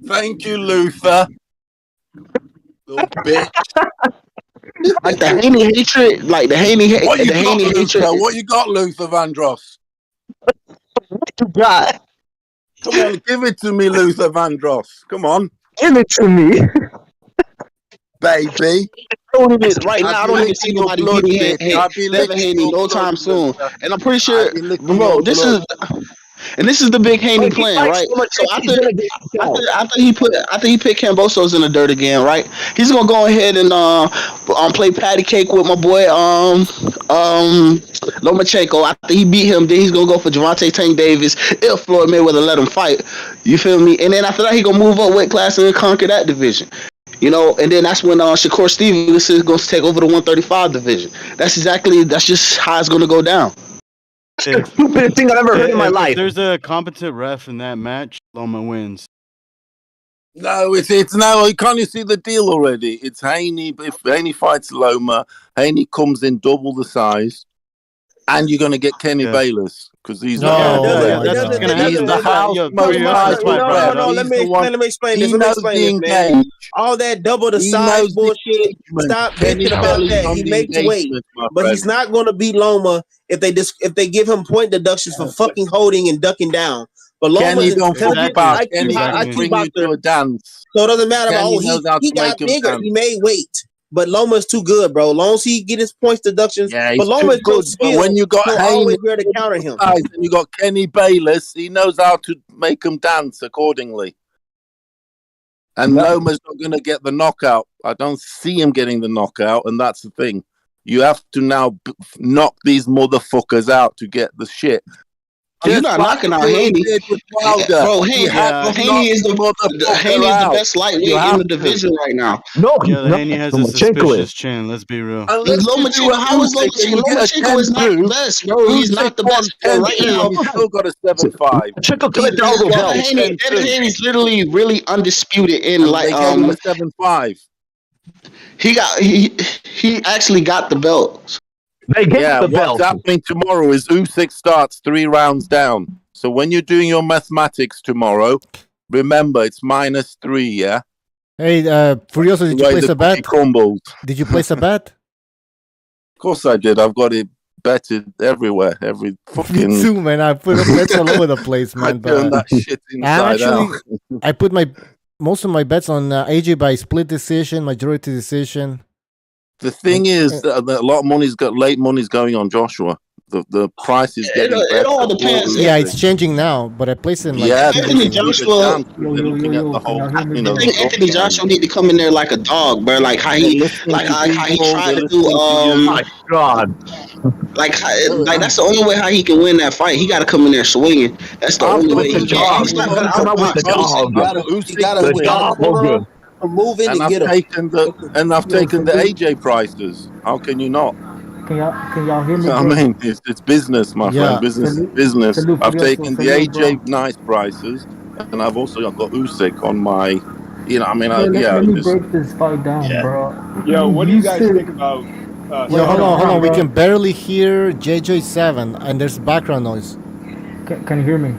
Thank you, Luther. Little bitch. Like the Haney hatred, like the Haney, What you the got, Haney Luther? hatred. What you got, Luther Vandross? God. Come on, give it to me, Luther Vandross. Come on, Give it to me. baby. Right now, I don't even see nobody beating Devin Haney no time soon. And I'm pretty sure, bro, this is. And this is the big Haney plan, right? So after he put Cambosos in the dirt again, right? He's gonna go ahead and play patty cake with my boy Lomachenko. After he beat him, then he's gonna go for Gervonta Tank Davis if Floyd Mayweather let him fight. You feel me? And then after that, he gonna move up weight class and conquer that division. You know, and then that's when Shakur Stevens is going to take over the 135 division. That's just how it's going to go down. Stupidest thing I've ever heard in my life. If there's a competent ref in that match, Loma wins. No, it's now. Can't you see the deal already? It's Haney. If Haney fights Loma, Haney comes in double the size, and you're going to get Kenny Bayless because he's He's the house most high. No. Let me explain this. Man. All that double the size bullshit. Stop bitching about that. He makes weight, but he's not going to beat Loma if they give him point deductions for fucking holding and ducking down. But Loma's intelligent. IQ boxer. So it doesn't matter about he got bigger. He made weight. But Loma's too good, bro. As long as he get his points deductions, but Loma's too skilled. When you got always there to counter him. And you got Kenny Bayless, he knows how to make them dance accordingly. And Loma's not going to get the knockout. I don't see him getting the knockout, and that's the thing. You have to now knock these motherfuckers out to get the shit. You're not knocking out Haney. Bro, Haney is the best lightweight in the division right now. Haney has a suspicious chin. Let's be real. Lomachenko is not the best, bro. He's not the best right now. He's still got a 7.5. Devin Haney's literally really undisputed in like 7.5. He actually got the belt. What's happening tomorrow is Usyk starts 3 rounds down. So when you're doing your mathematics tomorrow, remember it's -3, yeah? Hey, Furioso, did you place a bet? Did you place a bet? Of course I did. I've got it betted everywhere. Every fucking... Me too, man. I put bets all over the place, man. But that shit inside out. I put most of my bets on AJ by split decision, majority decision. The thing is that a lot of late money's going on Joshua. The price is getting it better. all depends. Yeah, it's changing now, but I placed it in like Yeah, Anthony they're Joshua. looking at the whole, I think Anthony Joshua need to come in there like a dog, bro. Like how They're he, listening to how he people. tried They're to do. listening to you. My God. Like that's the only way how he can win that fight. He got to come in there swinging. That's the only way he can. He's not gonna outbox Usyk. I've got Usyk to you gotta win. hold on, move in And and I've get him. taken the AJ prices. How can you not? Can y'all hear me? I mean, it's business, my friend. Business is business. I've taken the AJ nice prices, and I've also got Usyk on my. I mean, Let yeah. me break this fight down, bro. Yo, what do you guys think about? Yo, hold on. We can barely hear JJ7, and there's background noise. Can you hear me?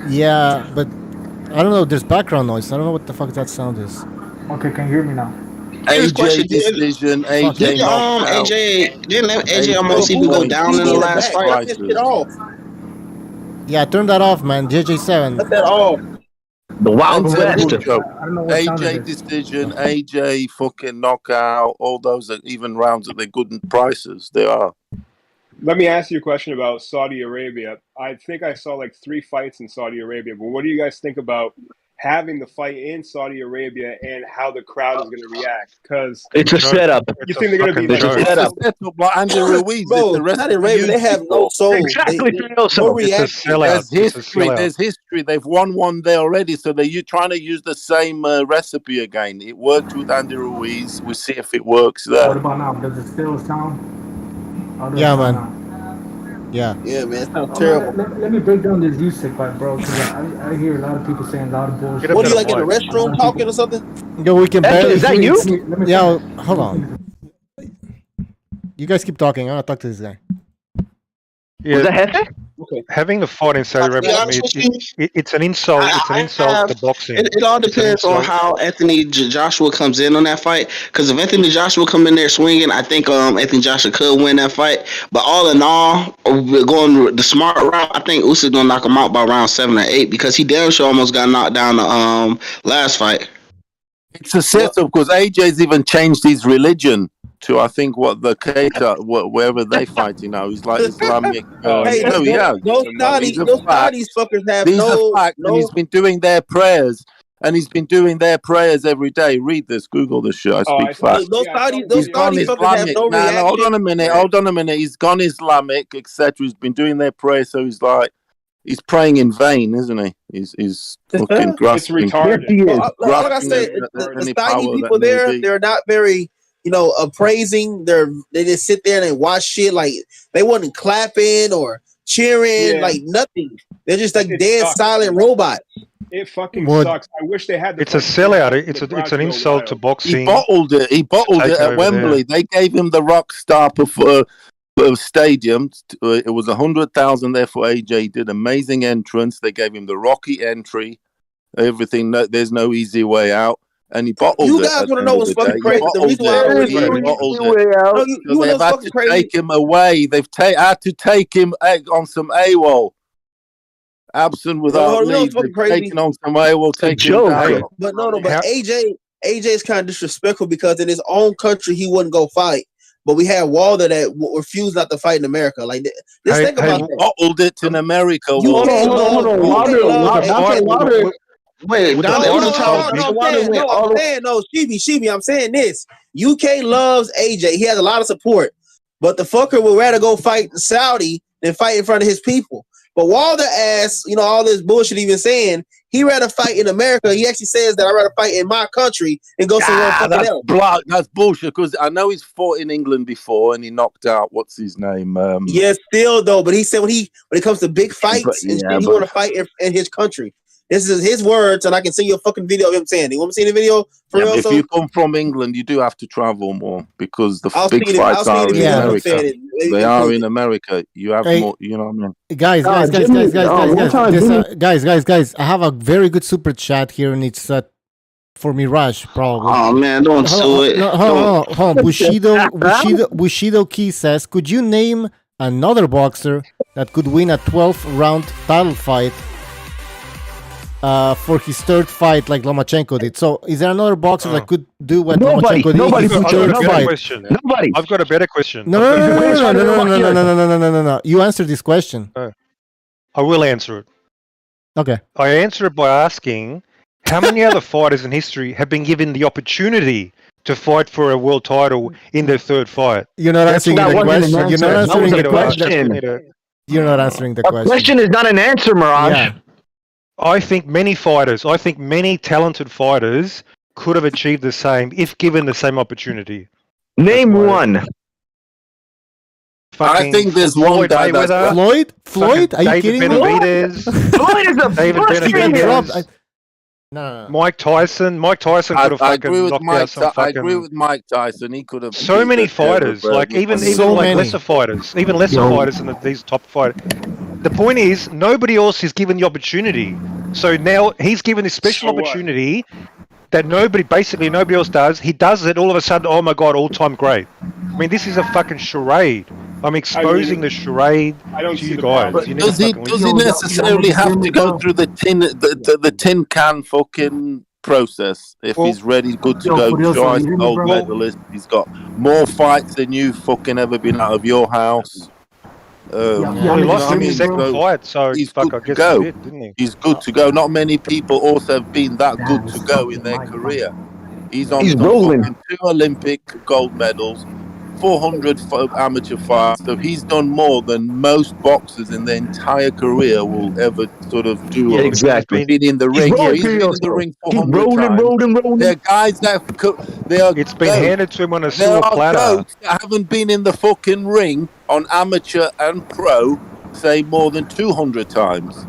Yeah, but I don't know. There's background noise. I don't know what the fuck that sound is. Okay, can you hear me now? AJ decision, AJ knockout. Didn't AJ almost even go down in the last fight? Yeah, turn that off, man. JJ7. Cut that off. The Wild West. AJ decision, AJ fucking knockout. All those are even rounds that they're good in prices. They are. Let me ask you a question about Saudi Arabia. I think I saw like 3 fights in Saudi Arabia, but what do you guys think about having the fight in Saudi Arabia and how the crowd is going to react? Because it's a setup. You think they're going to be like it's a setup? Like Andy Ruiz. Bro, Saudi Arabia, they have no soul. Exactly, no reaction. There's history. There's history. They've won one there already, so they're trying to use the same recipe again. It worked with Andy Ruiz. We'll see if it works there. What about now? Does it still sound? Yeah, man. Yeah. Yeah, man. It sounds terrible. Let me break down this Usyk fight, bro, because I hear a lot of people saying a lot of bullshit. What are you like in a restroom talking or something? Yo, we can barely. Is that you? Yeah, hold on. You guys keep talking. I want to talk to this guy. Yeah, Was that Hefe? Okay. Having the fight in Saudi Arabia, I mean, it's an insult. It's an insult to boxing. It all depends on how Anthony Joshua comes in on that fight. Because if Anthony Joshua come in there swinging, I think Anthony Joshua could win that fight. But all in all, we're going the smart route. I think Usyk gonna knock him out by round 7 or 8 because he damn sure almost got knocked down the last fight. It's a setup because AJ's even changed his religion to I think what the Qatar, wherever they fighting now, he's like Islamic. Hey, those Saudis fuckers have These no. are facts, and he's been doing their prayers, every day. Read this, Google this shit. I speak fast. Those He's gone Saudi fuckers have Islamic. no No, reaction. hold on a minute. He's gone Islamic, etc. He's been doing their prayers, so he's like. He's praying in vain, isn't he? He's fucking grasping. It's retarded. Like I said, the Saudi people there, they're not very, appraising. They just sit there and watch shit. Like they wasn't clapping or cheering, like nothing. They're just like dead silent robots. It fucking What? sucks. I wish they had. It's a sellout. It's an insult to boxing. He bottled it. He bottled it at Wembley. They gave him the rock star stadium. It was 100,000 there for AJ. He did amazing entrance. They gave him the rocky entry. Everything. There's no easy way out. And he bottled it. You guys want to know what's fucking crazy? The reason why they've had to take him away. They've had to take him on some AWOL. Absent without leave. Taking on some AWOL. Taking him down. But AJ is kind of disrespectful because in his own country he wouldn't go fight. But we had Wilder that refused not to fight in America. Like, just think about that. Bottled it in America. Hold on. Wilder. Wait, Sheeby, I'm saying this. UK loves AJ. He has a lot of support. But the fucker would rather go fight in Saudi than fight in front of his people. But Wilder asks, all this bullshit he been saying, he rather fight in America. He actually says that I'd rather fight in my country and go somewhere fucking else. That's bullshit because I know he's fought in England before and he knocked out what's his name? Still though. But he said when it comes to big fights, he want to fight in his country. This is his words, and I can send you a fucking video of him saying it. You want me to see the video? If you come from England, you do have to travel more because the big fights are in America. They are in America. You have more. You know what I mean? Guys. I have a very good super chat here, and it's for Mirage, probably. Oh man, don't do it. Hold on. Bushido Key says, could you name another boxer that could win a 12-round title fight? for his third fight like Lomachenko did. So is there another boxer that could do what Lomachenko did in his third fight? Nobody. I've got a better question. No. You answer this question. I will answer it. Okay. I answer it by asking, how many other fighters in history have been given the opportunity to fight for a world title in their third fight? You're not answering the question. You're not answering the question. You're not answering the question. A question is not an answer, Mirage. Yeah. I think many talented fighters could have achieved the same if given the same opportunity. Name one. I think there's one guy that's Floyd? Are you kidding me? Benavidez. Floyd is the David Benavidez. No. Mike Tyson could have fucking knocked out some fucking... I agree with Mike Tyson. He could have... So many fighters, like even lesser fighters than these top fighters. The point is, nobody else is given the opportunity. So now he's given this special opportunity that nobody else does. He does it, all of a sudden, oh my God, all-time great. I mean, this is a fucking charade. I'm exposing the charade to you guys. Does he necessarily have to go through the tin can fucking process if he's ready, good to go, twice gold medalist? He's got more fights than you've fucking ever been out of your house. He lost in his second fight, so he's good to go. He's good to go. Not many people also have been that good to go in their career. He's rolling 2 Olympic gold medals, 400 amateur fights. So he's done more than most boxers in their entire career will ever sort of do. Yeah, exactly. Been in the ring. He's been in the ring 400 times. Rolling. There are guys that it's been handed to him on a silver platter. There are goats that haven't been in the fucking ring on amateur and pro, say more than 200 times.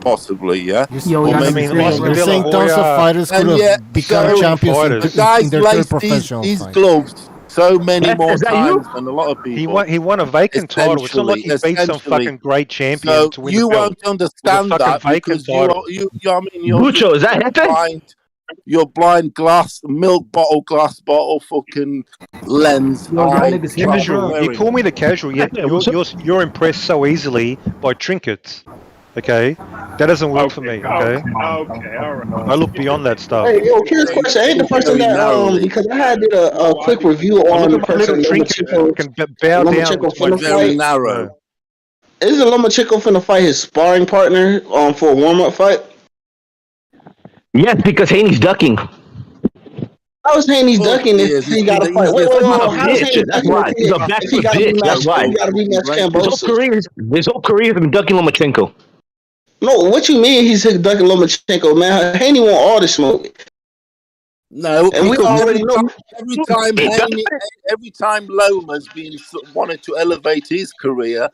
Possibly, yeah. You're saying tons of fighters could have become champions in their third professional these fight. gloves so many more times than a lot of people. He won a vacant title. It's not like he beat some fucking great champion to win the belt. You won't understand that because Mucho, is that blind, your blind glass bottle fucking lens. Casual. You call me the casual, yet you're impressed so easily by trinkets. Okay, that doesn't work for me. Okay, all right. I look beyond that stuff. Hey, yo, curious question. Ain't the person that because I did a quick review on the person Lomachenko can bow down. Very narrow. Isn't Lomachenko finna fight his sparring partner for a warm-up fight? Yes, because Haney's ducking. How is Haney's ducking if he got to fight? Wait. How is Haney That's why. He's a backward bitch. That's why. His whole career has been ducking Lomachenko. No, what you mean he's ducking Lomachenko, man? Haney want all the smoke. No, and we already know. Every time Loma's been wanted to elevate his career,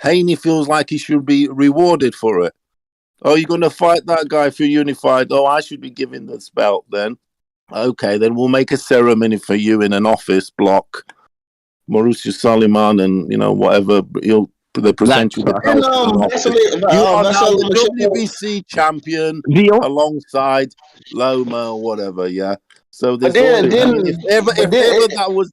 Haney feels like he should be rewarded for it. Oh, you're going to fight that guy for unified? Oh, I should be given this belt then. Okay, then we'll make a ceremony for you in an office block. Mauricio Suleiman and, whatever, they present you the belt. You are now the WBC champion alongside Loma or whatever, yeah. So if ever that was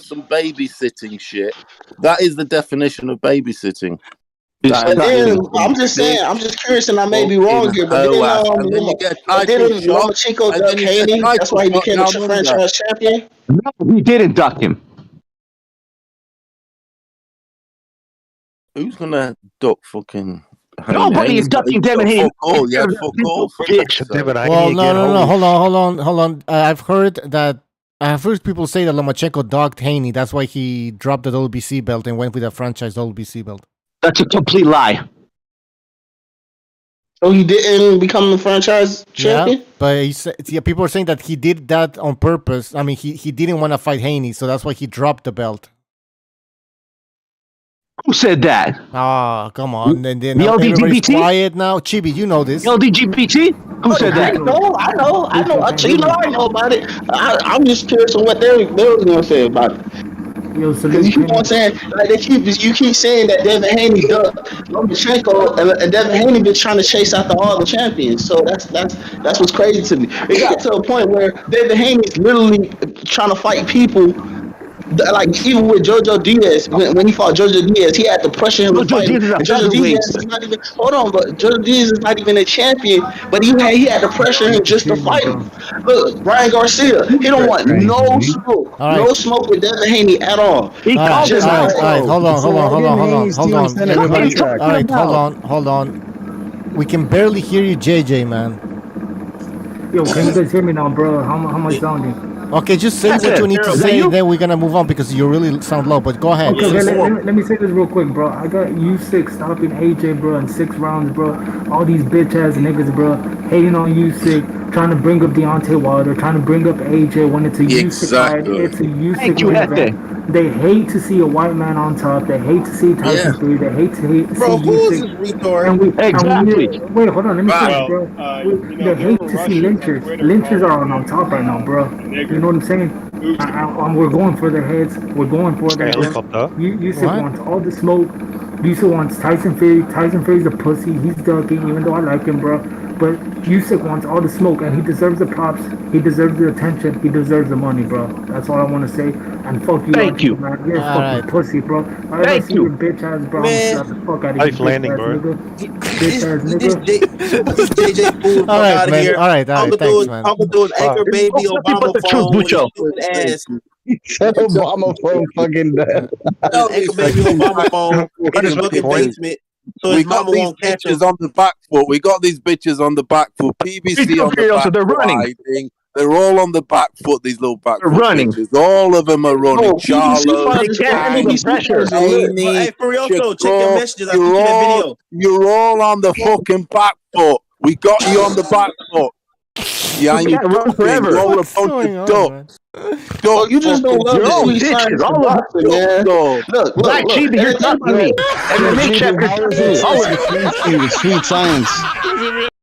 some babysitting shit, that is the definition of babysitting. I'm just saying, I'm just curious, and I may be wrong here, but didn't Lomachenko duck Haney? That's why he became a franchise champion? No, he didn't duck him. Who's gonna duck fucking? Nobody is ducking Devin Haney. Well, no. Hold on. I've heard people say that Lomachenko dogged Haney. That's why he dropped the WBC belt and went with a franchise WBC belt. That's a complete lie. So he didn't become a franchise champion? Yeah, but people are saying that he did that on purpose. I mean, he didn't want to fight Haney, so that's why he dropped the belt. Who said that? Oh, come on. And then the everybody's quiet now. Chibi, you know this. LDGPT? Who said that? I know. I know about it. I'm just curious on what they were going to say about it. Because you keep on saying, you keep saying that Devin Haney ducked Lomachenko, and Devin Haney been trying to chase after all the champions. So that's what's crazy to me. It got to a point where Devin Haney's literally trying to fight people like even with Jojo Diaz, when he fought Jojo Diaz, he had to pressure him to fight him. And Jojo Diaz is not even but Jojo Diaz is not even a champion, but he had to pressure him just to fight him. Look, Ryan Garcia, he don't want no smoke, no smoke with Devin Haney at all. All right, hold on, everybody. All right, hold on. We can barely hear you, JJ, man. Yo, can you guys hear me now, bro? How am I sounding? Okay, just say what you need to say, then we're gonna move on because you really sound low. But go ahead. Okay, let me say this real quick, bro. I got Usyk stopping AJ, bro, in 6 rounds, bro. All these bitch ass niggas, bro, hating on Usyk, trying to bring up Deontay Wilder, trying to bring up AJ when it's a Usyk fight. It's a Usyk event. They hate to see a white man on top. They hate to see Tyson Fury. They hate to see Usyk. Wait, hold on. Let me finish, bro. They hate to see lynchers. Lynchers are on top right now, bro. You know what I'm saying? We're going for their heads. We're going for their heads. Usyk wants all the smoke. Usyk wants Tyson Fury. Tyson Fury's a pussy. He's ducking, even though I like him, bro. But Usyk wants all the smoke, and he deserves the props. He deserves the attention. He deserves the money, bro. That's all I want to say. And fuck you. Thank you. Man. You're a fucking pussy, bro. I see you, bitch ass, bro. I'm the fuck out of Nice landing, bro. Bitch ass nigga. JJ fool, All right, man. here. All right, thanks, man. I'm gonna do an anchor baby Obama phone with his stupid ass. Obama phone fucking dead. Anchor baby Obama phone in his fucking basement. So We got these bitches on the back foot. We got these bitches on the back foot. PBC on the back so they're foot. running. They're all on the back foot. These little back foot running. bitches. All of them are running. Charlo, They can't handle the pressure. Hey, Furioso, check your messages. I sent you that video. You're all on the fucking back foot. We got you on the back foot. Yeah, and you're run forever. You're all a bunch of ducks. You just don't love the sweet science of boxing, man. Look, Black Chibi, you're talking me. And the Nick Checker, the sweet science.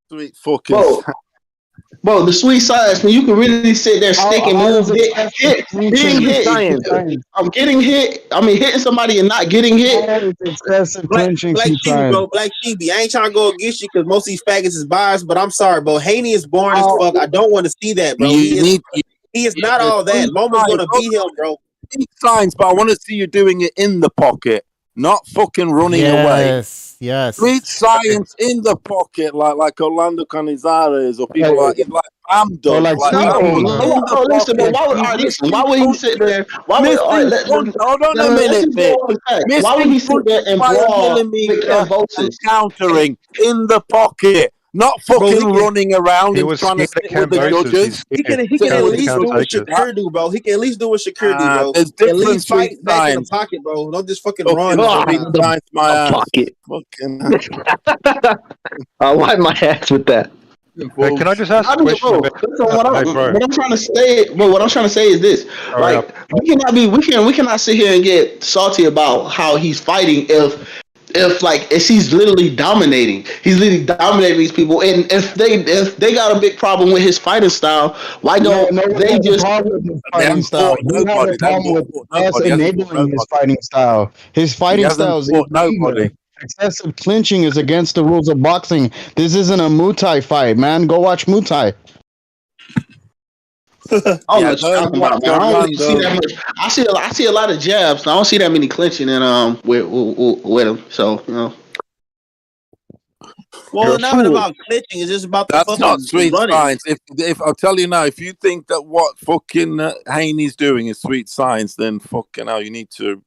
Sweet fucking. Bro, the sweet science when you can really sit there, stick and move, getting hit. I'm getting hit. I mean, hitting somebody and not getting hit. Excessive tension. Black Chibi, bro. Black Chibi. I ain't trying to go against you because most of these faggots is biased, but I'm sorry, bro. Haney is boring as fuck. I don't want to see that, bro. He is not all that. Loma's gonna beat him, bro. Signs, but I want to see you doing it in the pocket, not fucking running away. Yes. Sweet science in the pocket, like Orlando Canizares or people like Bam does. Listen, but why would he sit there? Hold on a minute, bitch. Why would he sit there and brawl and countering in the pocket? Not fucking running around and trying to stick with the judges. He can at least do what Shakur do, bro. He can at least do what Shakur do, bro. There's At least fight back in the pocket, bro. Don't just fucking run. My ass. Pocket. Fucking. I'll wipe my ass with that. Hey, can I just ask a question about what I'm trying to say? Well, what I'm trying to say is this: like, we cannot sit here and get salty about how he's fighting if he's literally dominating. He's literally dominating these people, and if they got a big problem with his fighting style, why don't they just fighting style? We have a problem with us enabling his fighting style. His fighting style is nobody. Excessive clinching is against the rules of boxing. This isn't a Muay Thai fight, man. Go watch Muay Thai. I see a lot of jabs. I don't see that many clinching and with him. So Well, it's not even about clinching. It's just about the That's fucking not sweet running. science. If I'll tell you now, if you think that what fucking Haney's doing is sweet science, then fucking hell, you need to.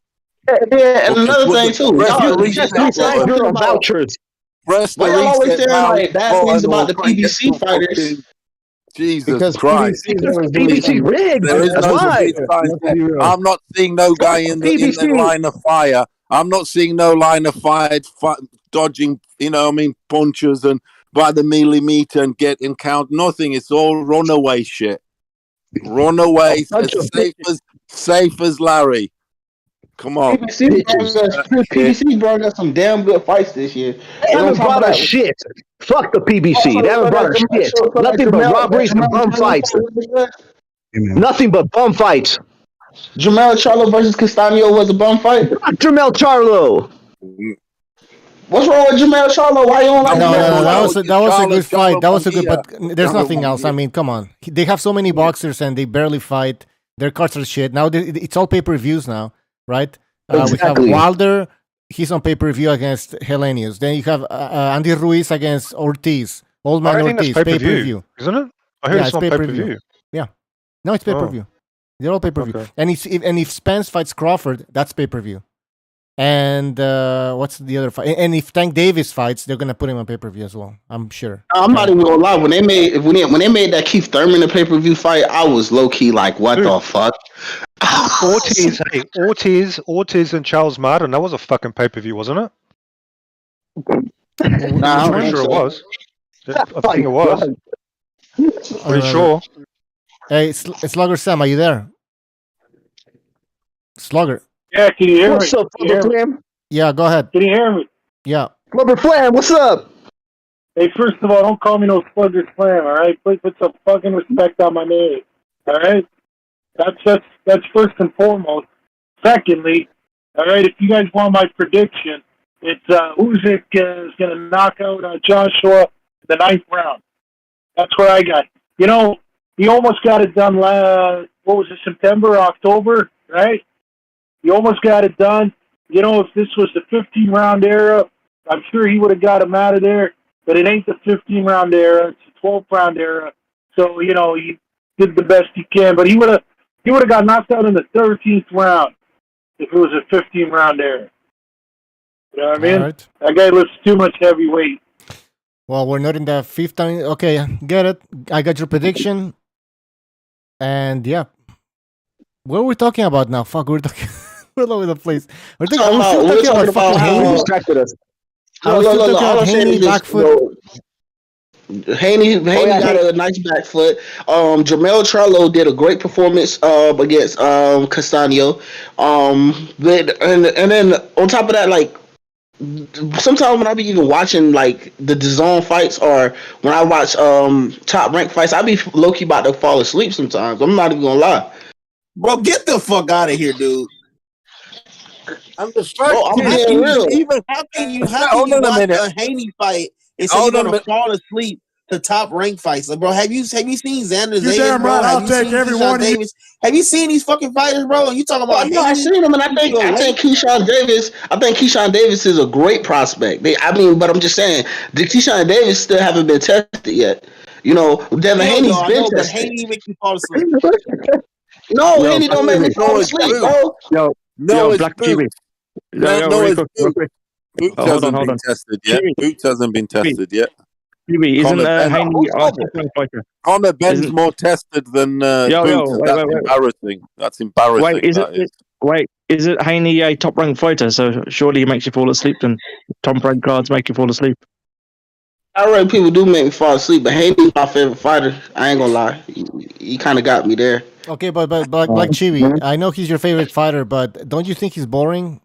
Yeah, and another thing too. You're vouchers. Why y'all always saying like bad things about the PBC fighters? Jesus Christ. PBC rigged. There is no sweet science. I'm not seeing no guy in the line of fire. I'm not seeing no line of fire dodging, punches and by the millimeter and getting count. Nothing. It's all runaway shit. Runaway, safe as Larry. Come on. PBC brought us some damn good fights this year. They haven't brought us shit. Fuck the PBC. They haven't brought us shit. Nothing but robberies and bum fights. Nothing but bum fights. Jermell Charlo versus Castaño was a bum fight. Jermell Charlo. What's wrong with Jermell Charlo? Why you don't like that was a good fight. That was a good, but there's nothing else. I mean, come on. They have so many boxers and they barely fight. Their cards are shit. Now it's all pay-per-views now, right? Exactly. We have Wilder. He's on pay-per-view against Helenius. Then you have Andy Ruiz against Ortiz. Old man I think Ortiz. that's pay-per-view, Pay-per-view. isn't it? I heard it's on pay-per-view. Yeah. No, it's pay-per-view. They're all pay-per-view. Okay. And if Spence fights Crawford, that's pay-per-view. And what's the other fight? And if Tank Davis fights, they're gonna put him on pay-per-view as well. I'm sure. I'm not even gonna lie. When they made that Keith Thurman the pay-per-view fight, I was low key like, what the fuck? Ortiz and Charles Martin. That was a fucking pay-per-view, wasn't it? Nah, I'm pretty sure it was. I think it was. Pretty sure. Hey, Slugger Sam, are you there? Slugger. Yeah, can you hear What's me? up, Flubber Flam? Yeah, go ahead. Can you hear me? Yeah. Flubber Flam, what's up? Hey, first of all, don't call me no Slugger Slam, all right? Please put some fucking respect on my name, all right? That's first and foremost. Secondly, all right, if you guys want my prediction, it's Usyk is going to knock out Joshua in the 9th round. That's what I got. You know, he almost got it done September, October, right? He almost got it done. You know, if this was the 15-round era, I'm sure he would have got him out of there. But it ain't the 15-round era. It's the 12th-round era. So, you know, he did the best he can. But he would have got knocked out in the 13th round if it was a 15-round era. You know what I mean? Right. That guy lifts too much heavyweight. Well, we're not in the 15th. Okay, get it. I got your prediction. And yeah. What are we talking about now? Fuck, we're talking... We're all over the place. We're talking about Haney. back foot. Haney got a nice back foot. Jermell Charlo did a great performance against Castano. And then on top of that, like sometimes when I be even watching like the DAZN fights or when I watch top rank fights, I be low key about to fall asleep sometimes. I'm not even gonna lie. Bro, get the fuck out of here, dude. I'm distracted. I'm being real. How can you watch a Haney fight and say you're gonna fall asleep to top rank fights? Like, bro, have you seen Xander Zayas, damn right, I'll take every one of you. Have you seen these fucking fighters, bro? And you talking about No, I seen him, and I think Keyshawn Davis is a great prospect. But I'm just saying, the Keyshawn Davis still haven't been tested yet. You know, Devin Haney's been tested. Haney make you fall asleep. No, Haney don't make me fall asleep, bro. Yo, Black TV. Boots hasn't been tested yet. Boots hasn't been tested yet. Isn't Haney our fighter? Conor Ben's more tested than Boots. That's embarrassing. That's embarrassing. Wait, is it Haney a top-ranked fighter? So surely he makes you fall asleep, then top-ranked cards make you fall asleep. Alright, people do make me fall asleep, but Haney's my favorite fighter. I ain't gonna lie. He kind of got me there. Okay, but like Chibi, I know he's your favorite fighter, but don't you think he's boring?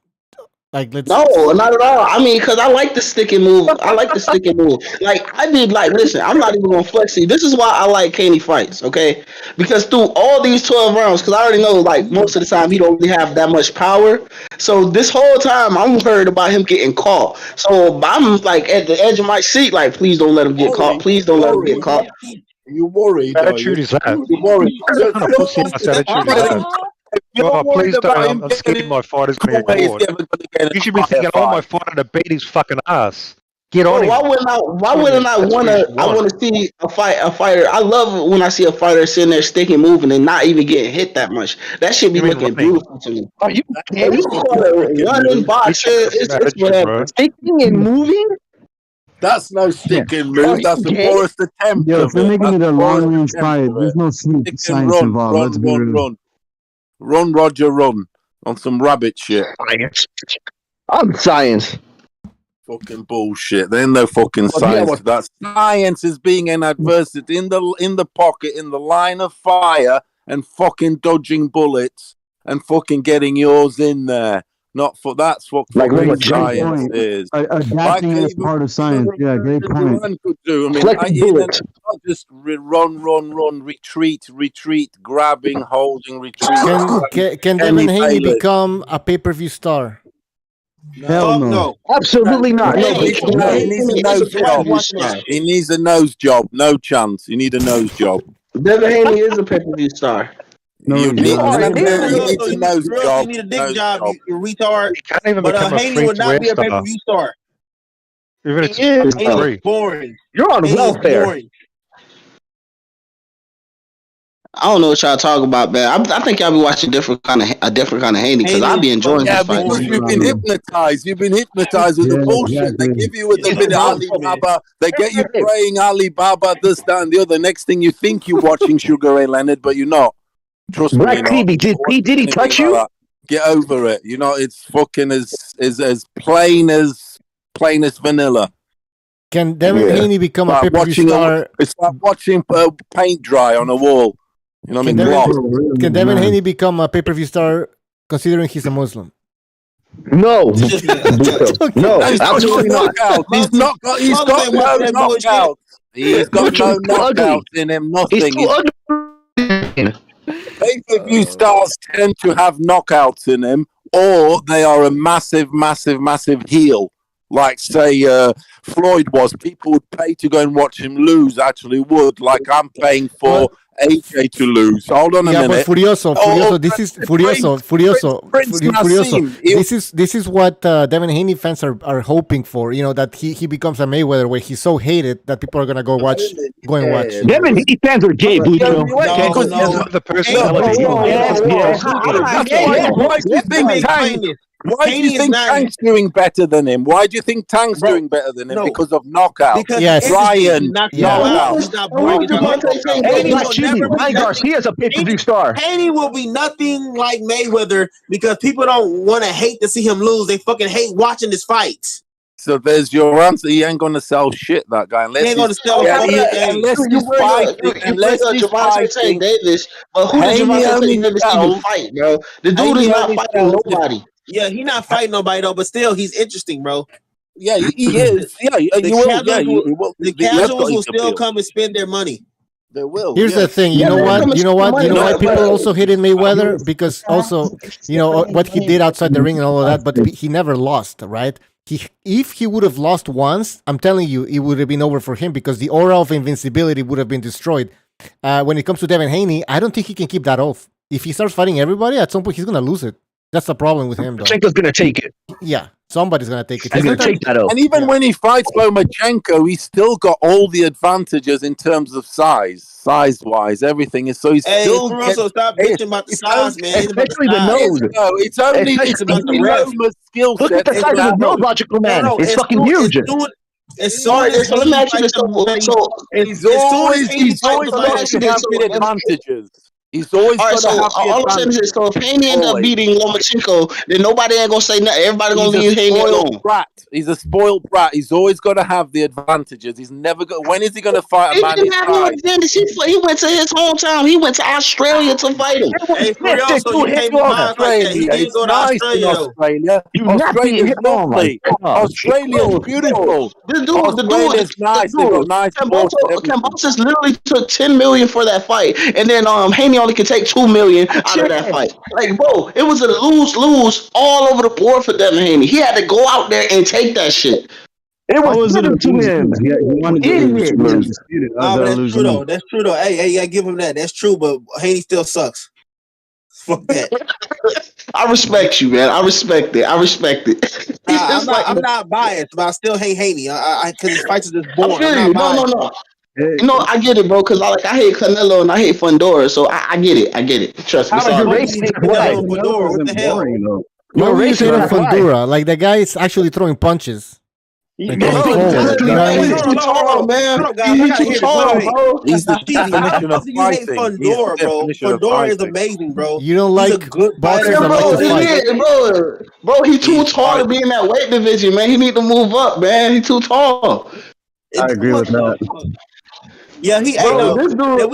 Like, No, not at all. I mean, because I like the stick and move. Like, I did, like, listen, I'm not even going to flex you. This is why I like Haney fights, okay? Because through all these 12 rounds, because I already know, like, most of the time he don't really have that much power. So this whole time, I'm worried about him getting caught. So I'm, like, at the edge of my seat, like, please don't let him get caught. Please don't let him get caught. You worried? What attitude is that? You worried? What kind of pussy-ass attitude is that? Oh, please don't. I'm scared my fighter's going to get caught. You should be thinking, oh, my fighter to beat his fucking ass. Get on him. Why wouldn't I want to see a fighter? I love when I see a fighter sitting there sticking, moving, and not even getting hit that much. That should be looking beautiful to me. Are you running, boxing, it's whatever. Sticking and moving? That's no sticking move. That's the poorest attempt. Yo, if they're making it a long range fight, there's no science involved. Let's be real. Run, Roger, run on some rabbit shit. Science. I'm science. Fucking bullshit. There ain't no fucking science. That science is being in adversity in the pocket, in the line of fire, and fucking dodging bullets and fucking getting yours in there. Not for that's what like science is. Adapting is part of science. Yeah, great point. Could do. I mean, not just run, retreat, grabbing, holding, retreat. Can Devin Haney become a pay-per-view star? Hell no. Absolutely not. No, he needs a nose job. He needs a nose job. No chance. You need a nose job. Devin Haney is a pay-per-view star. No, You need, You to nose job. need a dick job, you retard. He can't even But become a Haney would not free-to-air be a star. pay-per-view star. Even if He is, it's Haney is free. boring. You're on Haney is welfare. boring. I don't know what y'all talk about, man. I think y'all be watching a different kind of Haney because I be enjoying Yeah, his fights. because you've been hypnotized. You've been hypnotized with the bullshit. They give you with a bit of Alibaba. They get you praying Alibaba, this, that, and the other. Next thing you think you're watching Sugar Ray Leonard, but you're not. Trust me, Black you're not. TV, did he touch you? Like get over it. You know, it's fucking as plain as vanilla. Can Devin Haney become a pay-per-view star? It's like watching paint dry on a wall. You know what I mean? Gloss. Can Devin Haney become a pay-per-view star considering he's a Muslim? No. No, He's absolutely not. He's not got. He's got no knockouts. He's got no knockouts in him. Nothing. Pay-per-view stars tend to have knockouts in him, or they are a massive heel. Like, say, Floyd was. People would pay to go and watch him lose, actually would. Like, I'm paying for AJ to lose. Hold on a minute. Yeah, but Furioso, this is Furioso. This is what Devin Haney fans are hoping for. You know, that he becomes a Mayweather, where he's so hated that people are gonna go watch. Devin Haney fans are gay, Bucho. Why do you think Tank's doing better than him? Why do you think Tank's doing better than him? Because of knockout. Yes. Ryan, knockout. Ryan Garcia's a pay-per-view star. Haney will be nothing like Mayweather because people don't want to hate to see him lose. They fucking hate watching his fights. So there's your answer. He ain't gonna sell shit, that guy. Unless he ain't gonna sell unless he's fighting Davis. But who did Javante Davis even fight, bro? The dude is not fighting nobody. Yeah, he's not fighting nobody though, but still, he's interesting, bro. Yeah, he is. Yeah, the casuals will still come and spend their money. They will. Here's the thing. You know what? You know why people also hated Mayweather? Because also, you know what he did outside the ring and all of that, but he never lost, right? If he would have lost once, I'm telling you, it would have been over for him because the aura of invincibility would have been destroyed. When it comes to Devin Haney, I don't think he can keep that off. If he starts fighting everybody, at some point he's gonna lose it. That's the problem with him, though. Lomachenko's gonna take it. Yeah, somebody's gonna take it. He's gonna take that off. And even when he fights Lomachenko, he's still got all the advantages in terms of size-wise, everything is. So he's still. Stop bitching about the size, man. Especially the nose. No, it's only Loma's skill set. Look at the size of his nose, logical man. It's fucking huge. He's always going to have the advantages. He's always going to have all I'm saying is, so if Haney end up beating Lomachenko, then nobody ain't gonna say nothing. Everybody gonna leave Haney alone. He's a spoiled brat. He's always going to have the advantages. He's never going. When is he going to fight a man his size? He went to his hometown. He went to Australia to fight him. Hey, Australia's nice in Australia. Australia's lovely. Australia's beautiful. Australia's nice. Kambosos literally took $10 million for that fight, and then Haney only could take $2 million out of that fight. Like, bro, it was a lose-lose all over the board for Devin Haney. He had to go out there and take that shit. It was given to him. That's true though. That's true though. Hey, I give him that. That's true, but Haney still sucks. Fuck that. I respect you, man. I respect it. I'm not biased, but I still hate Haney. Because his fights are just boring. No. You know, I get it, bro, because I hate Canelo and I hate Fundora, so I get it. Trust me. You're racist. What the hell? You're racist on Fundora. Like, the guy is actually throwing punches. He's too tall, man. He's too tall, bro. He's the definition of fighting. Fundora, bro. Fundora is amazing, bro. You don't like boxers that like to fight. Bro, he's too tall to be in that weight division, man. He need to move up, man. He's too tall. I agree with that. Yeah, we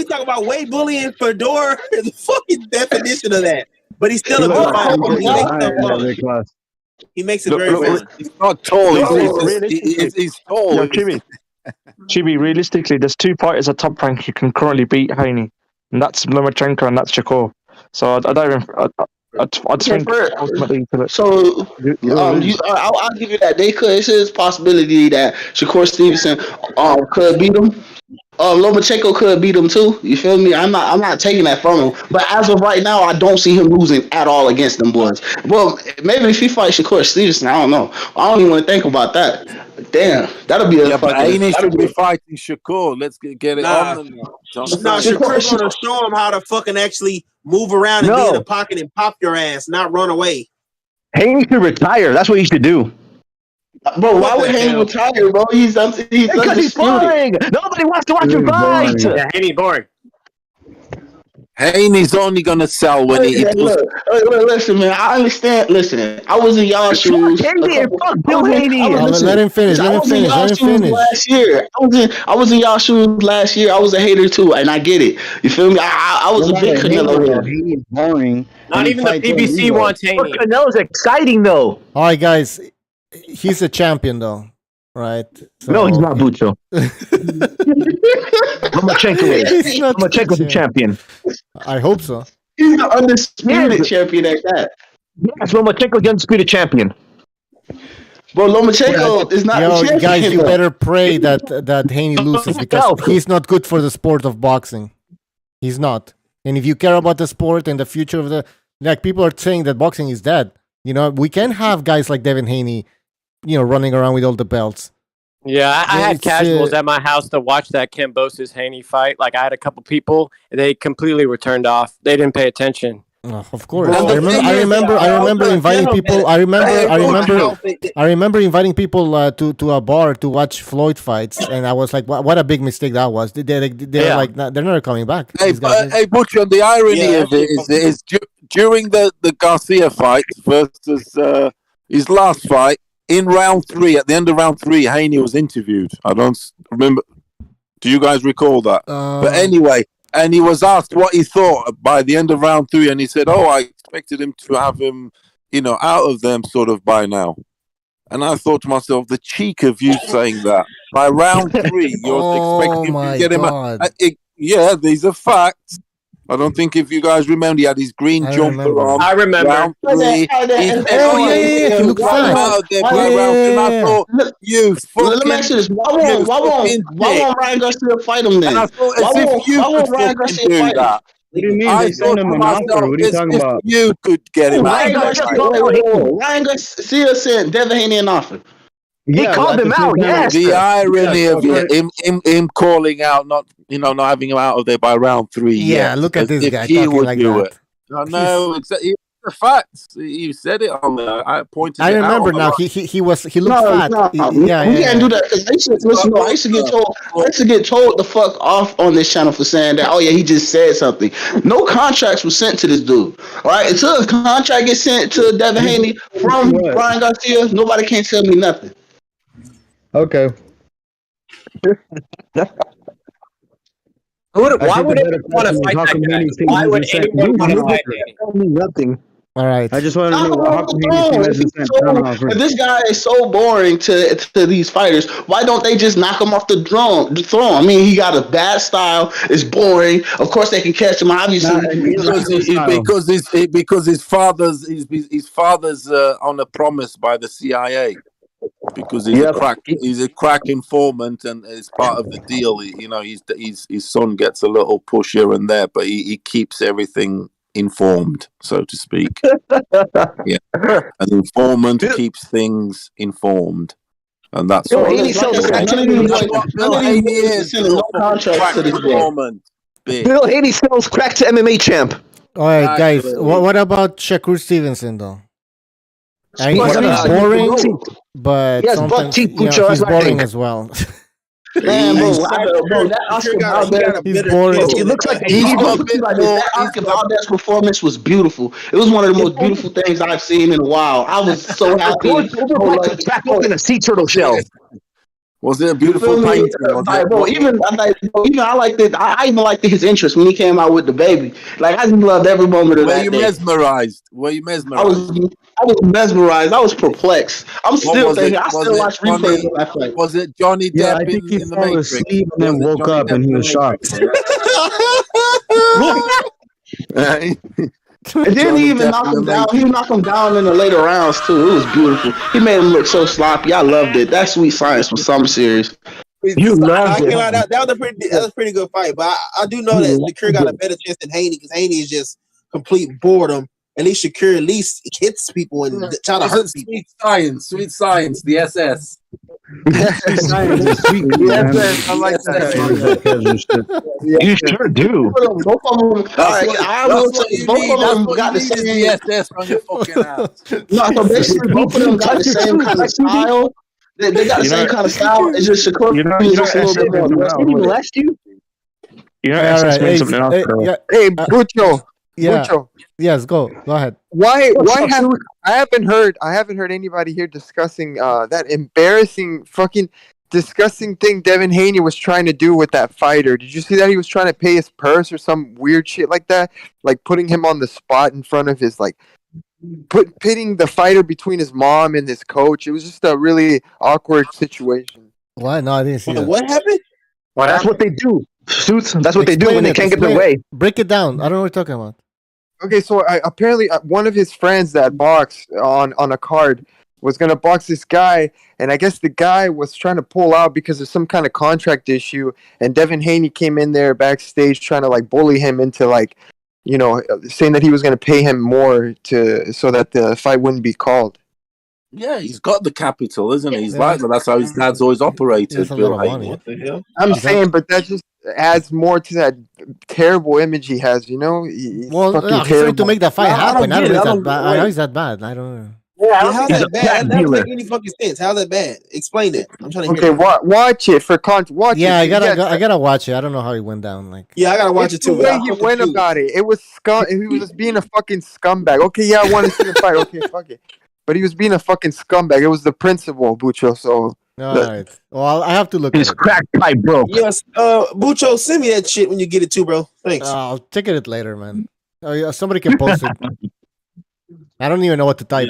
talk about weight bullying. Fedor is the fucking definition of that. But he's still a good fighter. He makes it very fun. He's not tall. He's tall. Yo, Chibi, realistically, there's two fighters at top rank who can currently beat Haney, and that's Lomachenko and that's Shakur. So I don't even. I just think ultimately. So I'll give you that. They could. It's a possibility that Shakur Stevenson could beat him. Lomachenko could beat him too. You feel me? I'm not taking that from him. But as of right now, I don't see him losing at all against them boys. Well, maybe if he fights Shakur Stevenson, I don't know. I don't even want to think about that. Damn, that'll be a Yeah, but fucking. Haney should be fighting Shakur. Let's get it Nah. on. Nah, Shakur gonna show him how to fucking actually move around and be in the pocket and pop your ass, not run away. Haney should retire. That's what he should do. Bro, why would Haney retire, bro? He's because he's boring. Nobody wants to watch him fight. Yeah, Haney boring. Haney's only gonna sell when he. Look, listen, man. I understand. Listen, I was in y'all shoes. Let him finish. Last year, I was in y'all shoes last year. I was a hater too, and I get it. You feel me? I was a big Canelo hater. He's boring. Not even the PBC wants Haney. Canelo's exciting though. All right, guys. He's a champion, though, right? So... No, he's not Bucho. Lomachenko is. Lomachenko's a champion. I hope so. He's the undisputed champion at that. Yes, Lomachenko's the undisputed champion. Bro, Lomachenko is not the champion. Guys, you better pray that Haney loses because he's not good for the sport of boxing. He's not. And if you care about the sport and the future of the... Like, people are saying that boxing is dead. You know, we can have guys like Devin Haney, running around with all the belts. Yeah, I had casuals at my house to watch that Kambosos Haney fight. Like, I had a couple people, they completely were turned off. They didn't pay attention. Of course, I remember inviting people. I remember inviting people to a bar to watch Floyd fights, and I was like, "What a big mistake that was." They're never coming back. Hey, Butcher, the irony of it is during the Garcia fight versus his last fight. In round 3, at the end of round 3, Haney was interviewed. I don't remember. Do you guys recall that? But anyway, and he was asked what he thought by the end of round 3, and he said, I expected him to have him, out of them sort of by now. And I thought to myself, the cheek of you saying that. By round 3, you're expecting him to get him out. Yeah, these are facts. I don't think if you guys remember, he had his green jumper on. I remember. Round 3. He looked fine. Let me ask you this: Why won't Ryan Garcia fight him then? And I thought, why won't Ryan Garcia fight him? What do you mean? They sent him an offer. What are you talking about? You could get him out. Ryan Garcia sent Devin Haney an offer. He called him out. Yes. The irony of him calling out, not having him out of there by round 3. Yeah, look at this guy talking like that. No, it's the facts. You said it on there. I pointed. I remember it out. Now. He looked fat. We can't do that because I used to get told the fuck off on this channel for saying that. Oh yeah, he just said something. No contracts were sent to this dude. All right, until a contract gets sent to Devin Haney from Ryan Garcia, nobody can tell me nothing. Okay. Why would anyone want to fight that guy? Why would anyone want to fight Haney? Nothing. All right. I just want to know how if this guy is so boring to these fighters, why don't they just knock him off the throne? I mean, he got a bad style. It's boring. Of course, they can catch him. Obviously, because his father's on a promise by the CIA. Because he's a crack informant, and it's part of the deal. His son gets a little push here and there, but he keeps everything informed, so to speak. Yeah, an informant keeps things informed, and that's what Haney is. Bill Haney sells crack to MMA champ. All right, guys. What about Shakur Stevenson though? He's boring, but sometimes he's boring as well. Man, he's boring. It looks like that Oscar Valdez performance was beautiful. It was one of the most beautiful things I've seen in a while. I was so happy. Back in a sea turtle shell. Was it a beautiful painting? I liked it. I even liked his interest when he came out with the baby. Like I just loved every moment of that. Were you mesmerized? I was mesmerized. I was perplexed. I'm still thinking. I still watch replays of that fight. Was it Johnny Depp? Yeah, I think he fell asleep and then woke up and he was shocked. And then he even knocked him down. He knocked him down in the later rounds too. It was beautiful. He made him look so sloppy. I loved it. That Sweet Science was something serious. You I loved can't it. lie, that was a pretty good fight. But I do know that Shakur got a better chance than Haney because Haney is just complete boredom. At least Shakur at least hits people and try to hurt people. Sweet science, the SS. Sweet science is sweet, man. Yes, I like that. You sure do. Both of them. All right, I will say both of them got the same. The SS on your fucking ass. No, so basically both of them got the same kind of style. They got the same kind of style. It's just Shakur is just a little bit more aggressive. Did he molest you? You know, All SS right, means hey, something else. hey, though. yeah, Hey, Bucho. yeah. Bucho. Yes, go ahead. Why What's up, have Sue? I haven't heard anybody here discussing that embarrassing fucking disgusting thing Devin Haney was trying to do with that fighter. Did you see that he was trying to pay his purse or some weird shit like that? Like putting him on the spot in front of his pitting the fighter between his mom and his coach. It was just a really awkward situation. Why? No, I didn't see that. What happened? That's what they do. Suits. That's what they do Explain when they it, can't get their explain way. it. Break it down. I don't know what you're talking about. Okay, so apparently one of his friends that boxed on a card was gonna box this guy, and I guess the guy was trying to pull out because of some kind of contract issue, and Devin Haney came in there backstage trying to bully him into saying that he was gonna pay him more so that the fight wouldn't be called. Yeah, he's got the capital, isn't he? He's Yeah. like that. That's how his dad's always operated. It's a Bill lot of Haney. money. What the hell? I'm saying, but that just adds more to that terrible image he has. You know, he's Well, fucking no, he's trying to terrible. make that fight I don't happen. I don't get it. know I if don't- that bad. wait. How is that bad? I don't know. Yeah, how's He's that a bad? crack That doesn't dealer. make any fucking sense. How's that bad? Explain that. I'm trying to Okay, hear that. watch it for watch Yeah, it. I gotta watch it. I don't know how it went down. Yeah, I gotta watch It's it the too. way I'm he fucking went curious. about it. It was scum. He was just being a fucking scumbag. Okay, yeah, I want to see the fight. Okay, fuck it. But he was being a fucking scumbag. It was the principle, Bucho. So All right. Well, I have to look. His at it. crack pipe broke. Yes, Bucho, send me that shit when you get it too, bro. Thanks. I'll check it later, man. Yeah, somebody can post it. I don't even know what to type.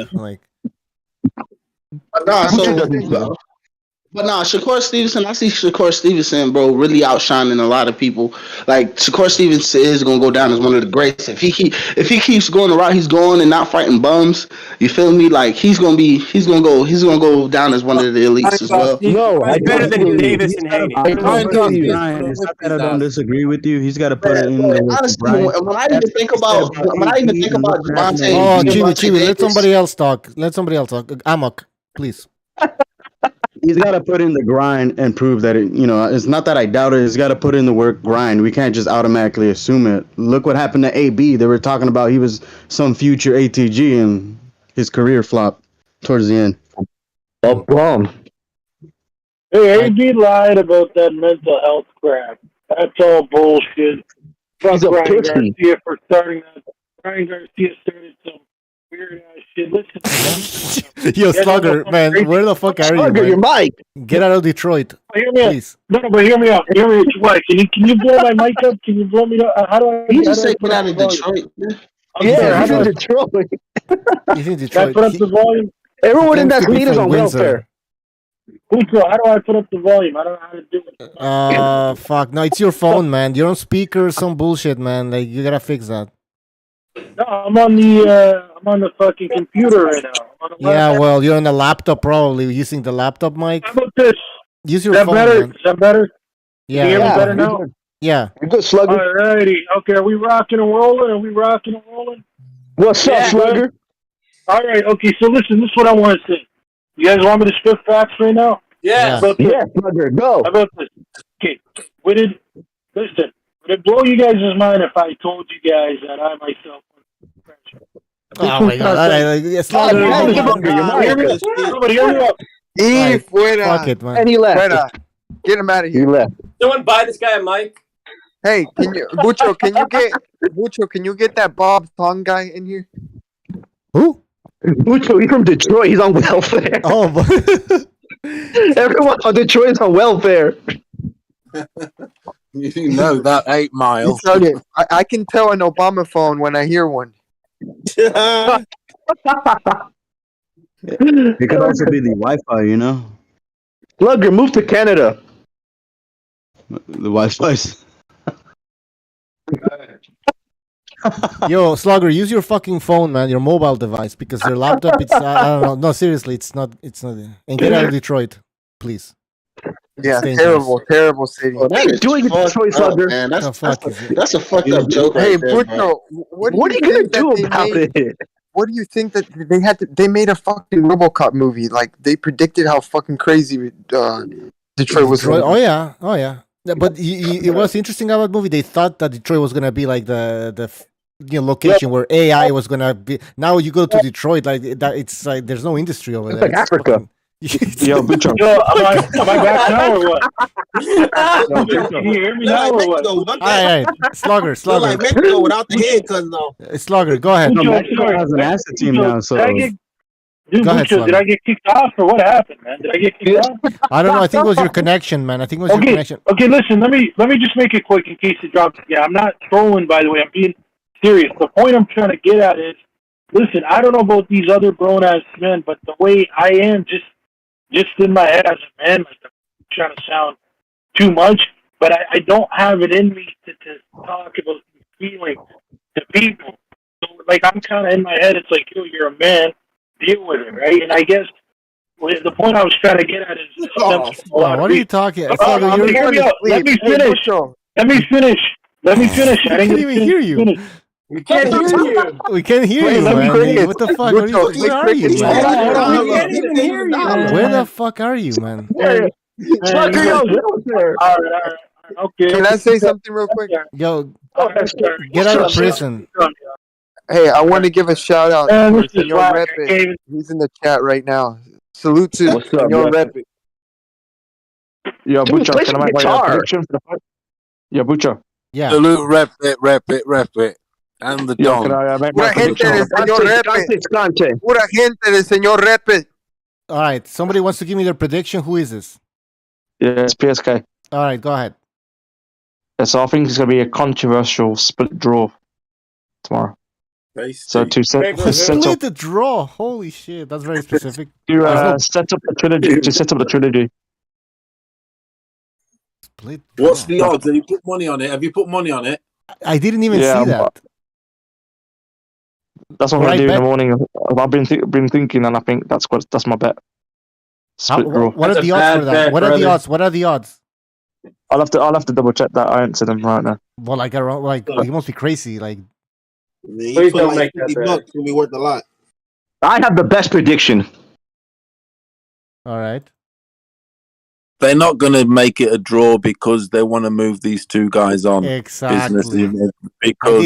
Nah, Shakur Stevenson, I see Shakur Stevenson, bro, really outshining a lot of people. Like Shakur Stevenson is gonna go down as one of the greats. If he keeps going the route he's going and not fighting bums, you feel me? Like he's gonna go down as one of the elites as well. No, I better than don't Davis and Haney. I don't feel you, Ryan. It's not that I don't disagree with you. He's got to put it in the Honestly, grind. when I even think about Deontay, Oh, Chibi, let somebody else talk. Amok, please. He's got to put in the grind and prove that it's not that I doubt it. He's got to put in the work grind. We can't just automatically assume it. Look what happened to AB. They were talking about he was some future ATG and his career flopped towards the end. A bum. Hey, AB lied about that mental health crap. That's all bullshit. Fuck He's a Ryan pussy. Garcia for starting that. Ryan Garcia started some weird ass shit. Listen, Yo, Slugger, man, where the fuck are you? Slugger, Man? your mic. Get out of Detroit, hear me please. out. No, but hear me out. Hear me out. What? Can you blow my mic up? Can you blow me up? How do I? He just how do I said put get up out of the volume? Detroit. I'm Yeah, sorry, he's how in do I- Detroit. He's in Can I Detroit. put up the volume? Everyone in that He league is on Windsor. welfare. Bucho, how do I put up the volume? I don't know how to do it. Fuck. No, it's your phone, man. You're on speaker, some bullshit, man. Like, you gotta fix that. No, I'm on the fucking computer right now. I'm on the Yeah, laptop. well, you're on a laptop, probably using the laptop mic. How about this? Use your Is that phone, better? man. Is that better? Yeah, Can you hear me yeah. better now? Yeah. You good, Slugger? Alrighty. Okay, are we rocking and rolling? Are we rocking and rolling? What's up, Slugger? Alright, okay, so listen, this is what I want to say. You guys want me to spit facts right now? Yeah. About this? Yeah, Slugger, go. How about this? Okay, would it blow you guys' mind if I told you guys that I myself Oh my god. Slugger. hear me out. Y fuera. Fuck it, man. And he left. Fuera. Get him out of He here. left. Someone buy this guy a mic. Hey, Bucho, can you get that Bob Thong guy in here? Who? Bucho, he's from Detroit. He's on welfare. Oh, everyone on Detroit is on welfare. You know that 8 Mile. I can tell an Obama phone when I hear one. It could also be the Wi-Fi, you know? Slugger, move to Canada. The Wi-Fi's. Yo, Slugger, use your fucking phone, man, your mobile device, because your laptop, it's, I don't know. No, seriously, it's not, and get out of Detroit, please. Yeah, dangerous. terrible city. Oh, that is doing it, fucked Troy up, Slugger? man. The fuck is it? That's a fucked up joke Hey, right there, man. Bucho, what What are do you you gonna think that do they about made? it? What do you think that they had to? They made a fucking RoboCop movie. Like they predicted how fucking crazy Detroit was going Detroit. to Oh be. yeah, oh yeah. Yeah, but it was interesting about the movie. They thought that Detroit was gonna be like the location where AI was gonna be. Now you go to Detroit, like that. It's like there's no industry over It's there. like Africa. Fucking, Yo, Bucho. Yo, am I back now or what? Can you hear me now or what? Mexico, fuck all right, Slugger, Look Slugger, like Mexico without the head cutting off. Slugger. Go ahead. No, Bucho, Mexico sorry. has an asset team Bucho, now, so Did I get, dude, Go ahead, Bucho, did Slugger. I get kicked off or what happened, man? Did I get kicked off? I don't know. I think it was your connection, man. I think it was your connection. Okay, listen, let me just make it quick in case it drops. Yeah, I'm not trolling, by the way. I'm being serious. The point I'm trying to get at is, listen, I don't know about these other grown ass men, but the way I am, just in my head as a man, like, I'm trying to sound too much, but I don't have it in me to talk about feeling to people. So, like, I'm kind of in my head. It's like, yo, you're a man, deal with it, right? And I guess the point I was trying to get at is, Oh, what are you talking? Slugger, hear me out. Let me finish. Let me finish. I can't even hear you. We can't hear you. We can't hear you, man. What the fuck? Where are you, man? We can't even hear you. Where the fuck are you, man? Slugger, yo, all right. Okay. Can I say something real quick? Yo, get out of prison. Hey, I want to give a shout out Man, to this is Senor whack. Repit. He's in the chat right now. Salute to What's up, Senor bro? Repit. Yo, Dude, Bucho, play can I some make my guitar. prediction for the fight? Yo, Bucho. Yeah. Salute, rep it. And the Yo, Don. can I make Pura my gente prediction? del Senor Repit. Pura gente del Senor Repit. All right. Somebody wants to give me their prediction. Who is this? Yeah, it's PSK. All right. Go ahead. Yeah, so I think it's going to be a controversial split draw tomorrow. So to set up Split the draw. Holy shit. That's very specific. to set up the trilogy. To set up the trilogy. Split What's draw. the odds? Have you put money on it? I didn't even see that. That's what I'm Right going to do in the bet. morning. I've been thinking, and I think that's my bet. Split draw. What are the odds for that? What are the odds? What are the odds? I'll have to double check that. I answered them right now. Well, like around, like you must be crazy. Like, Please don't make that bet. It's gonna be worth a lot. I have the best prediction. all right. They're not going to make it a draw because they want to move these two guys on. Exactly. Business, because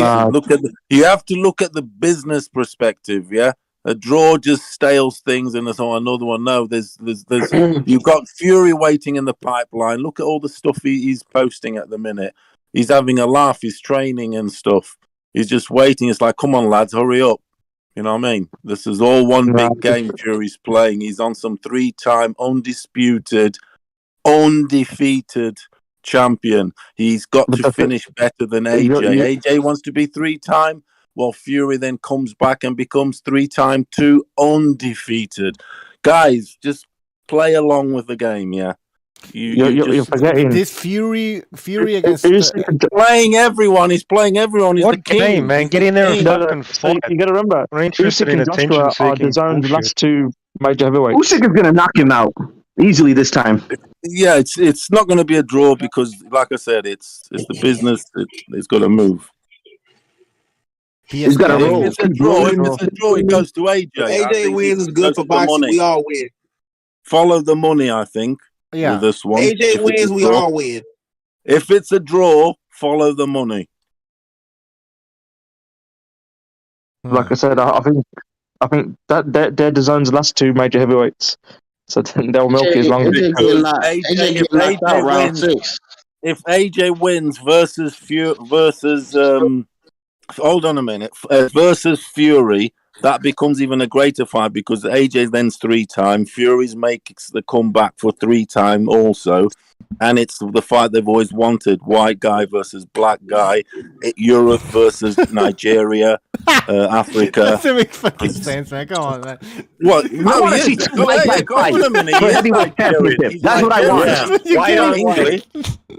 you have to look at the business perspective. Yeah, a draw just stales things, and there's another one. No, there's you've got Fury waiting in the pipeline. Look at all the stuff he's posting at the minute. He's having a laugh. He's training and stuff. He's just waiting. It's like, come on, lads, hurry up. You know what I mean? This is all one big game Fury's playing. He's on some 3-time undisputed champion. He's got to finish better than AJ. AJ wants to be 3-time, while Fury then comes back and becomes 3-time 2 undefeated. Guys, just play along with the game, yeah. You're forgetting this Fury against playing everyone. He's playing everyone. He's What the king, game, man? Get in there and fucking fight. You got to remember, We're interested Usyk in and Joshua are attention-seeking designed the last bullshit. two major heavyweights. Usyk is gonna knock him out easily this time. Yeah, it's not going to be a draw because, like I said, it's the business. It's got to move. He's got to roll. If it's a draw, it goes to AJ. If AJ wins, is good for boxing. We all win. Follow the money, I think. Yeah. With this one. AJ wins, we all win. If it's a draw, follow the money. Like I said, I think that they're DAZN's last two major heavyweights, so they'll milk it as long as if AJ wins versus hold on a minute, versus Fury, that becomes even a greater fight because AJ then's 3-time, Fury's makes the comeback for 3-time also, and it's the fight they've always wanted: white guy versus black guy, Europe versus Nigeria. Africa. Doesn't make fucking sense, man. Come on, man. What? I No, want to he see is. two white Go on a minute. He for is heavyweight Nigerian. championship. He's That's what I Nigerian. want. He's White not on white. English.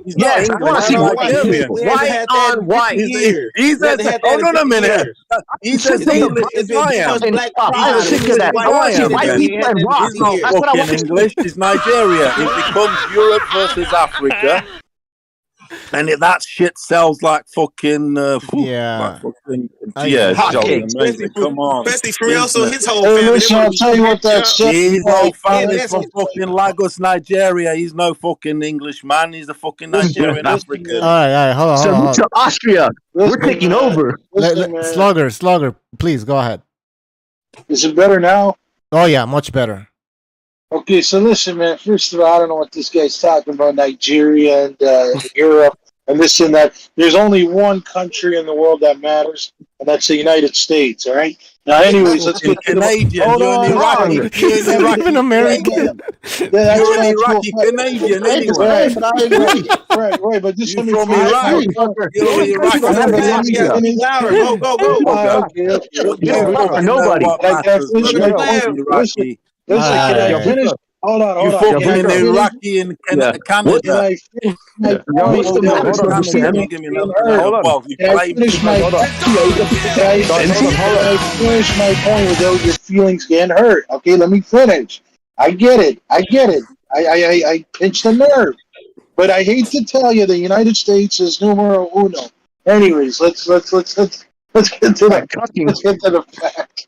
He's not Yes, I English. want to He's see white. Nigerian. We haven't White had that on in white. 50 years. He's We as. haven't had that Hold in on a 50 minute. years. He's I'm as sick of the English It's as been I too am. much and black I'm pride in sick the of He's that. as I white want to I see am. shit. white We Then ain't people had and that in rock. he's 50 not years. That's what I fucking want to see. English. He's Nigeria. If it comes Europe versus Africa, and if that shit sells like fucking, like Yeah. fucking, I yeah, get it. jolly Hotcakes. amazing. Come on, Especially for he's also not. his whole Hey, family. They listen, want I'll to be tell you what that shit. His whole And family's from messy. fucking Lagos, Nigeria. He's no fucking English man. He's a fucking Listen, Nigerian listen, African. All right. Hold on. Salute to Austria. We're listen, taking man. over. Listen, man. Slugger, please go ahead. Is it better now? Oh yeah, much better. Okay, so listen, man. First of all, I don't know what this guy's talking about, Nigeria and Europe and this and that. There's only one country in the world that matters, and that's the United States. All right. Now, anyways, let's You're get to the. Canadian. Hold You're an on. Iraqi. You're He's an not even Iraqi American. Canadian. Yeah, that's You're an factual Iraqi fact. Canadian Hey, anyway. but I agree. Right. But just You're let me from finish. I Iraq. agree. You're The only country Iraqi that have Let an me Austria. speak louder. Go. Okay. They don't vote for fucking know nobody. what Can I matters, finish man. my You're point? fucking Listen, Iraqi. can I Alright. finish? Hold You're on. fucking Can I an finish? Iraqi in Yeah. What? Can Canada. I finish my Yeah. point? What's the Hold on, matter, brother Canada. Sam? Don't give me no Hold on. Well, you Can I claim finish too my much. Hold on. Guys, hold on. Can I finish my point without your feelings getting hurt? Okay, let me finish. I get it. I pinched a nerve, but I hate to tell you, the United States is numero uno. Anyways, let's get to the let's get to the fact. Let's get to the fact.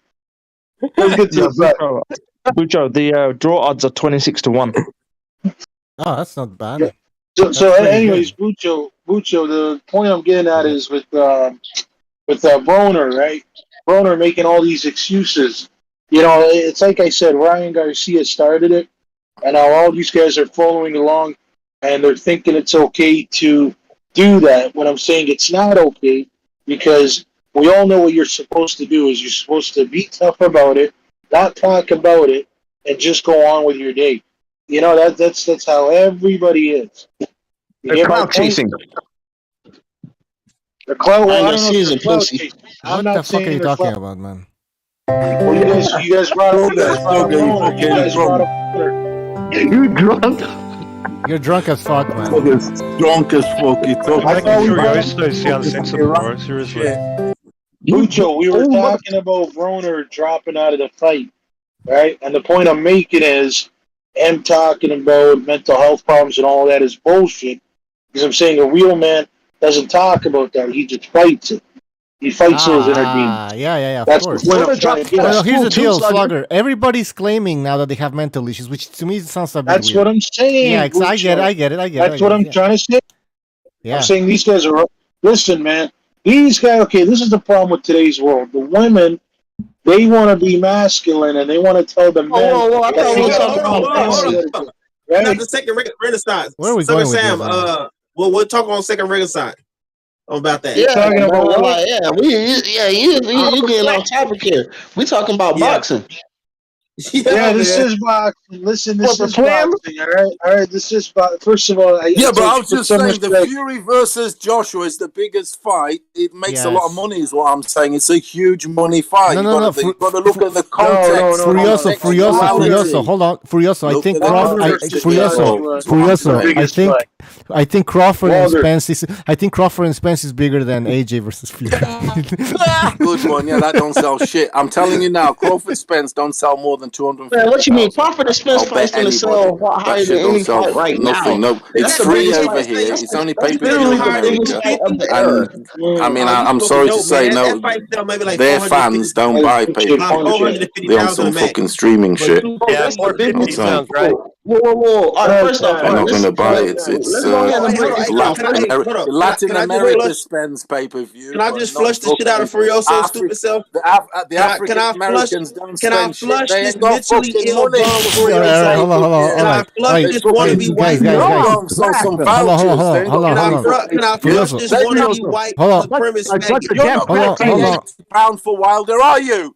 Bucho, the draw odds are 26-1. Oh, that's not bad. So anyways, Bucho, the point I'm getting at is with Broner, right? Broner making all these excuses. You know, it's like I said, Ryan Garcia started it, and now all these guys are following along, and they're thinking it's okay to do that. When I'm saying it's not okay, because we all know what you're supposed to do is you're supposed to be tough about it, not talk about it, and just go on with your day. You know, that's how everybody is. You They're get my clout point? chasing. The clout. Well, I Ryan don't know Garcia if is they're a clout pussy. chasing. What I'm the not fuck are saying you they're talking clout. about, man? Well, you guys brought up Broner. You drunk? You're drunk as fuck, man. Drunk as fuck. He talking I thought we were Furioso sounds sensible, bro. Seriously. Mucho, we were talking about Broner dropping out of the fight, right? And the point I'm making is, him talking about mental health problems and all that is bullshit. Because I'm saying a real man doesn't talk about that. He just fights it. He fights those inner demons. Yeah, of That's course. the point I'm trying to get Well, at. here's the deal, Slugger. Everybody's claiming now that they have mental issues, which to me sounds a bit That's weird. what I'm saying. Yeah, I Mucho. get it. That's what I'm trying to say. Yeah. I'm saying these guys are. Listen, man. These guys. Okay, this is the problem with today's world. The women, they want to be masculine and they want to tell the men. Whoa, I that thought they we were got talking about family. boxing. Right? Not the second Renaissance. Where are we Sugar going with Sam, this? well, we'll talk on second Renaissance about that. Yeah, talking about man, what? like, you getting off topic here. We talking about boxing. Yeah, this is boxing. Listen, this is boxing. All right. This is first of all, Yeah, but I was just saying the respect. Fury versus Joshua is the biggest fight. It makes a lot of Yes. money, is what I'm saying. It's a huge money fight. No, You've got to look at the context. Furioso. Hold on, Furioso. I think I think Crawford and Spence is. I think Crawford and Spence is bigger than AJ versus Fury. Good one. Yeah, that don't sell shit. I'm telling you now, Crawford Spence don't sell more than 250. Man, what you mean? Crawford and Spence I'll fight's bet gonna sell anybody. higher That than shit don't any sell fight right nothing. now. No, it's That's the free biggest over fight. here. It's only That's pay per view in biggest America. fight of the era. And I mean, Oh, I'm sorry to say, no, that fight sell maybe like their fans don't buy pay per view. They're on some fucking streaming shit. Yeah, 450 sounds right. Whoa. All right, first off, They're not going to buy it. let's go ahead and break this down. Latin America spends pay per view. Can I just flush the shit out of Furioso's stupid self? The African Americans don't spend shit. They ain't got mentally fucking ill money. bum Furioso? Hold on. Can I flush this wannabe white? Hold on. Can I flush this wannabe white supremacist? You're not paying £80 for Wilder, are you?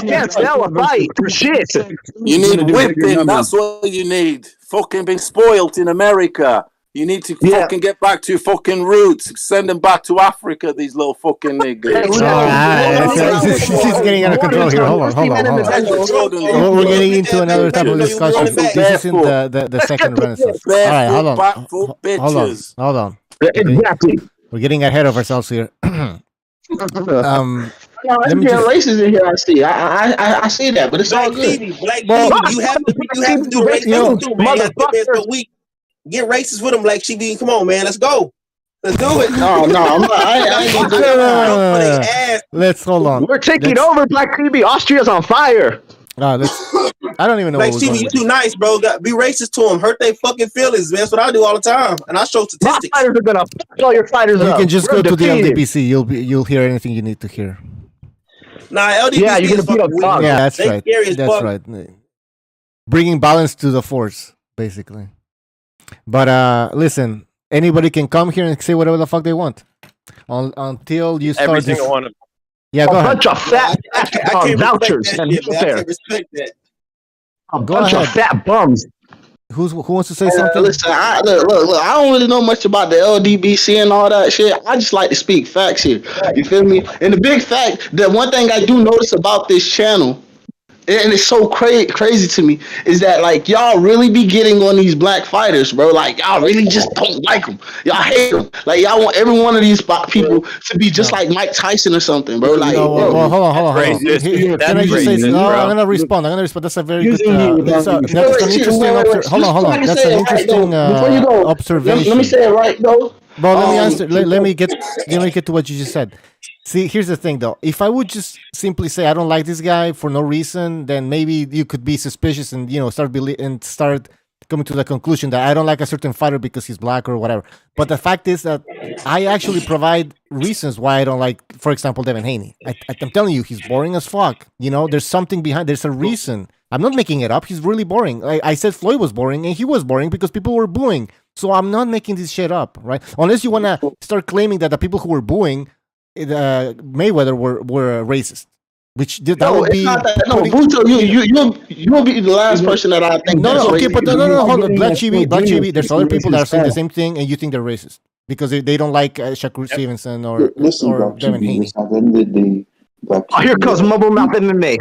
Can't sell a fight for shit. You need whipping. That's what you need. Fucking being spoiled in America. You need to fucking get back to your fucking roots. Send them back to Africa, these little fucking niggas. This is getting out of control here. Hold on. We're getting into another type of discussion. This isn't the second renaissance. All right, hold on. Exactly. We're getting ahead of ourselves here. Let me races in here. I see. I see that, but it's all good. Black TV, you have to do races too, man. So we get races with them, like she be. Come on, man, let's go. Let's do it. No, I'm not. I ain't gonna do it. Let's hold on. We're taking over Black TV. Austria's on fire. I don't even know. Like TV, you too nice, bro. Be racist to them. Hurt their fucking feelings, man. That's what I do all the time, and I show statistics. My fighters are gonna fuck all your fighters up. You can just go to the LDPC. You'll hear anything you need to hear. Nah, LDPC yeah, you're gonna beat up dogs. Yeah, that's they right. Scary as That's fuck. right. Bringing balance to the force, basically. But listen, anybody can come here and say whatever the fuck they want, until you start. Every single one of them. Yeah, go ahead. Bunch of fat vouchers and I respect that. bunch of fat bums. Who wants to say something? Listen, look. I don't really know much about the LDBC and all that shit. I just like to speak facts here. You feel me? And the big fact, the one thing I do notice about this channel, and it's so crazy to me, is that like y'all really be getting on these black fighters, bro. Like y'all really just don't like them. Y'all hate them. Like y'all want every one of these people to be just like Mike Tyson or something, bro. Like, well, hold on. Can I just say? No, I'm gonna respond. That's a very good. That's an interesting. Hold on. That's an interesting observation. Let me say it right, though. Well, let me answer. Let me get to what you just said. See, here's the thing, though. If I would just simply say I don't like this guy for no reason, then maybe you could be suspicious and start coming to the conclusion that I don't like a certain fighter because he's black or whatever. But the fact is that I actually provide reasons why I don't like, for example, Devin Haney. I'm telling you, he's boring as fuck. There's something behind. There's a reason. I'm not making it up. He's really boring. I said Floyd was boring, and he was boring because people were booing. So I'm not making this shit up, right? Unless you want to start claiming that the people who were booing Mayweather were racist, which would be Bucho, you'll be the last person that I think. No, hold on. Black TV. There's other people that are saying the same thing, and you think they're racist because they don't like Shakur Stevenson or Devin Haney. Here comes Mumble Mouth MMA.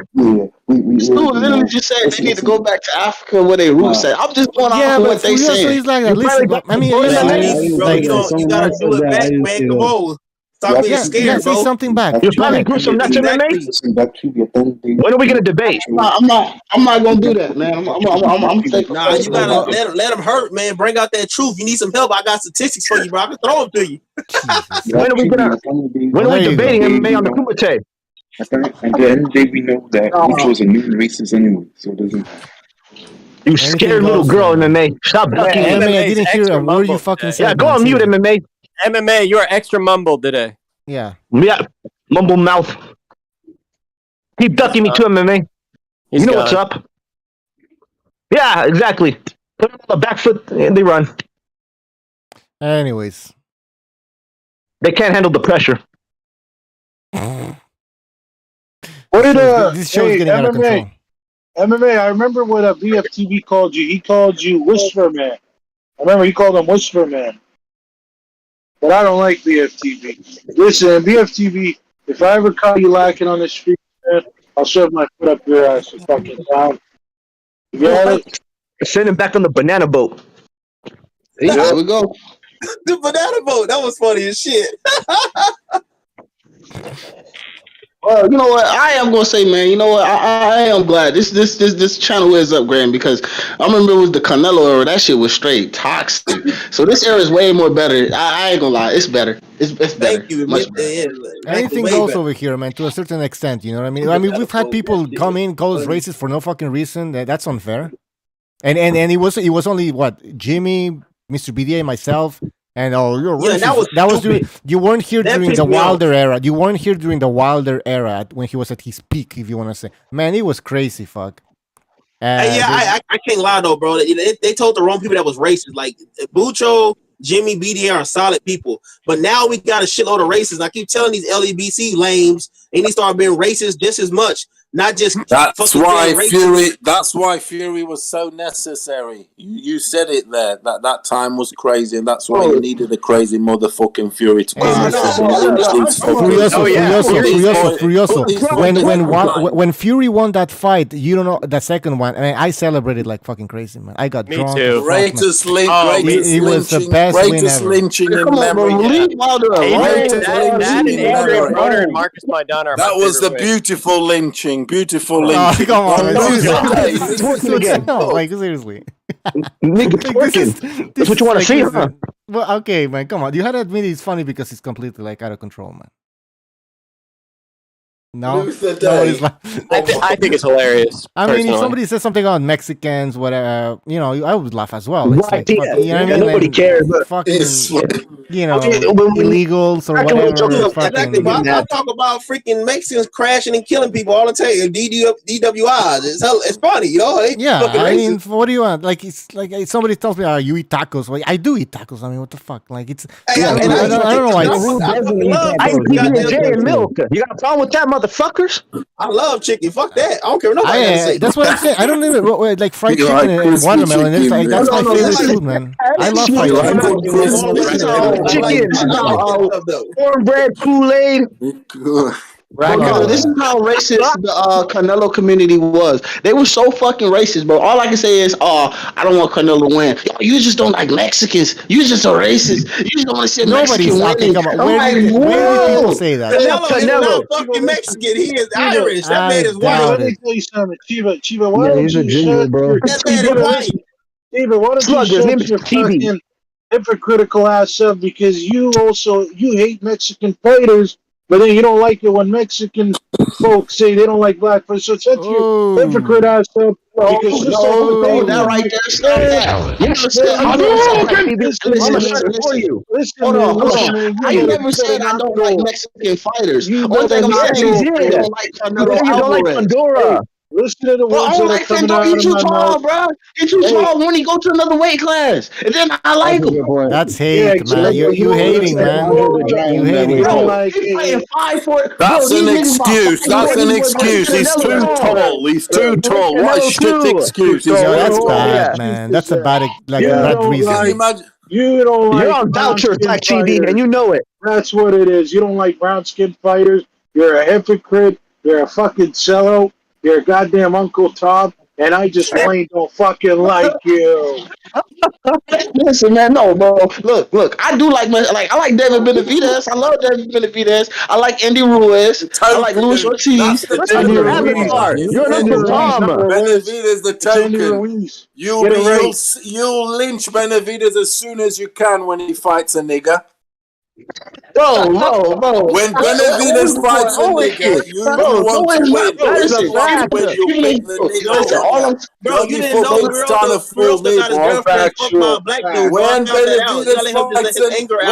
Stu literally just said they need to go back to Africa where they roots at. I'm just going off of what they saying. He's like that. Listen, I mean, you gotta do it back, man. Come on. Stop being scared, bro. Say something back. You're probably gruesome. That's MMA. When are we gonna debate? I'm not gonna do that, man. I'm taking. Nah, you gotta let them hurt, man. Bring out that truth. You need some help. I got statistics for you, bro. I can throw them to you. When are we debating MMA on the Kumite? At the end of the day, we know that which was a new racist anyway, so it doesn't. You scared little girl, MMA. Stop ducking. MMA, I didn't hear a word you fucking said. Yeah, go on mute, MMA. MMA, you are extra mumbled today. Yeah. Yeah, mumble mouth. Keep ducking me too, MMA. You know what's up. Yeah, exactly. Put them on the back foot and they run. Anyways. They can't handle the pressure. What did this show is getting out of control. MMA, I remember what BFTV called you. He called you Whisper Man. I remember he called him Whisper Man. But I don't like BFTV. Listen, BFTV, if I ever caught you lacking on the street, man, I'll shove my foot up your ass and fucking down. You got it? Send him back on the banana boat. There we go. The banana boat. That was funny as shit. Well, you know what? I am gonna say, man. You know what? I am glad this channel is upgrading because I remember it was the Canelo era. That shit was straight toxic. So this era is way more better. I ain't gonna lie, it's better. It's better. Thank you. Much better. Anything goes over here, man. To a certain extent, you know what I mean. We've had people come in, call us racist for no fucking reason. That's unfair. And it was only what Jimmy, Mr. BDA, myself. And you're racist. That was during, you weren't here during the Wilder era. You weren't here during the Wilder era when he was at his peak, if you want to say. Man, it was crazy, fuck. I can't lie though, bro. They told the wrong people that was racist. Like Bucho, Jimmy, BDA are solid people, but now we got a shitload of racists. I keep telling these LEBC lames, and they start being racist just as much. not just That's fucking why being Fury. racist. That's why Fury was so necessary. You said it there. That time was crazy, and that's why you needed a crazy motherfucking Fury to come and Furioso. When Fury won that fight, you don't know the second one. I mean, I celebrated like fucking crazy, man. I got drunk. Too. Greatest It was the best win ever. lynching in memory. That and Adrian Broner and Marcus Maidana are That my was the favorite wins. beautiful lynching. Beautiful lynching. Come on, man. Again. No, like seriously. Nigga twerking. That's what you want to see, huh? Well, okay, man. Come on. You had to admit it's funny because it's completely like out of control, man. No, nobody's like. I think it's hilarious. I mean, if personally. somebody says something about Mexicans, whatever, I would laugh as well. It's Right, like, yeah. you know what I mean? Nobody Like, cares, but fucking, when- illegals or whatever. Exactly, but I talk about freaking Mexicans crashing and killing people all the time. DWIs. It's funny, They Yeah, fucking I racist. mean, what do you want? Like, it's like somebody tells me, you eat tacos?" Well, I do eat tacos. I mean, what the fuck? Like, it's. Hey, I don't know why. I eat PB&J and milk. You got a problem with that, motherfuckers? I love chicken. Fuck that. I don't care what nobody has to say. That's what I'm saying. I don't even like fried chicken and watermelon. It's like that's my favorite food, man. I love fried chicken. Cornbread, Kool-Aid. Bro, this is how racist the Canelo community was. They were so fucking racist, bro. All I can say is, I don't want Canelo to win. Yo, you just don't like Mexicans. You just a racist. You just don't want to see a Mexican winning. Where do people say that? Canelo is not fucking Mexican. He is Irish. That man is white. Let me tell you something, Chiba. Why Yeah, don't he's you a ginger, bro. That man is white. Chiba, why don't you shut your fucking hypocritical ass up? Because you hate Mexican fighters, but then you don't like it when Mexican folks say they don't like black fighters. So shut your hypocrite ass up. Because that right there, stop that. Hold on. I never said I don't like Mexican fighters. Only thing I'm saying is I don't like Canelo Alvarez. Listen to the words I don't like Fendor. He's too tall, bro. He's too tall when he go to another weight class. And then I like him. That's hate, man. You hating, man. You hating. He's playing 5'4". That's an excuse. That's an excuse. He's too tall. He's too tall. What a shit excuse. That's bad, man. That's a bad reason. You don't like. You're on voucher attack, TV, and you know it. That's what it is. You don't like brown skin fighters. You're a hypocrite. You're a fucking sellout. You're a goddamn Uncle Tom, and I just plain don't fucking like you. Listen, man, no, bro. Look. I do like I like David Benavidez. I love David Benavidez. I like Andy Ruiz. I like Luis Ortiz. You're an Uncle Tom. Benavidez the token. You'll lynch Benavidez as soon as you can when he fights a nigga. No. When Benavidez fights a nigga, you want to win. Bro, you didn't know we're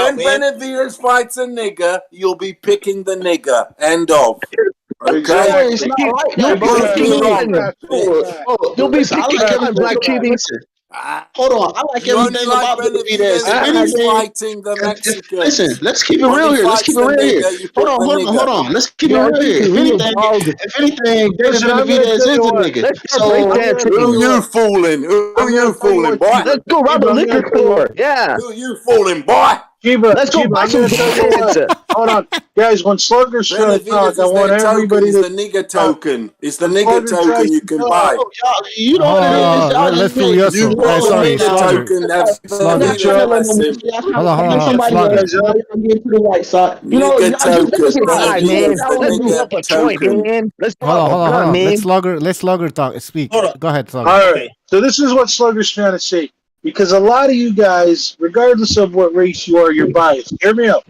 When Benavidez fights a nigga, you'll be picking the nigga. End of. Okay. It's not right, You'll be picking Black TV. Hold on, I like everything about Benavidez. Fighting the Mexican. Listen, let's keep it real here. Hold on. Let's keep it real here. If anything, David Benavidez is a nigga. Who you fooling? Who you fooling, boy? Let's go rob a liquor store. Yeah. Who you fooling, boy? Let's go buy some pizza. Hold on, guys. When Slugger's trying to talk, I want everybody to. It's the nigga token. It's the nigga token you can buy. You know what it is. Let's do your sorry, Slugger. Hold on. Hold on. Let's Slugger talk. Speak. Go ahead, Slugger. All right. So this is what Slugger's trying to say. Because a lot of you guys, regardless of what race you are, you're biased. Hear me out.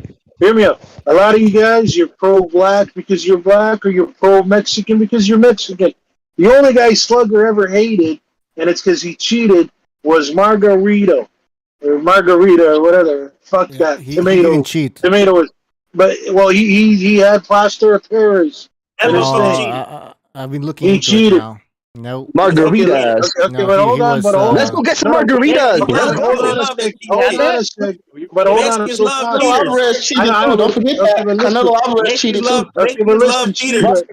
A lot of you guys, you're pro-black because you're black, or you're pro-Mexican because you're Mexican. The only guy Slugger ever hated, and it's because he cheated, was Margarito, or whatever. Fuck that. Tomato. He didn't cheat. Tomato is, but he had plaster of Paris. I've been looking he into cheated. it now. No. Margaritas. Okay, but hold on, Let's go get some margaritas. Hold on a sec. Hold on a sec. But hold on, I'm so Canelo confused. Alvarez cheated too. Don't forget that. Canelo Alvarez cheated too. Okay, but listen, Chiba.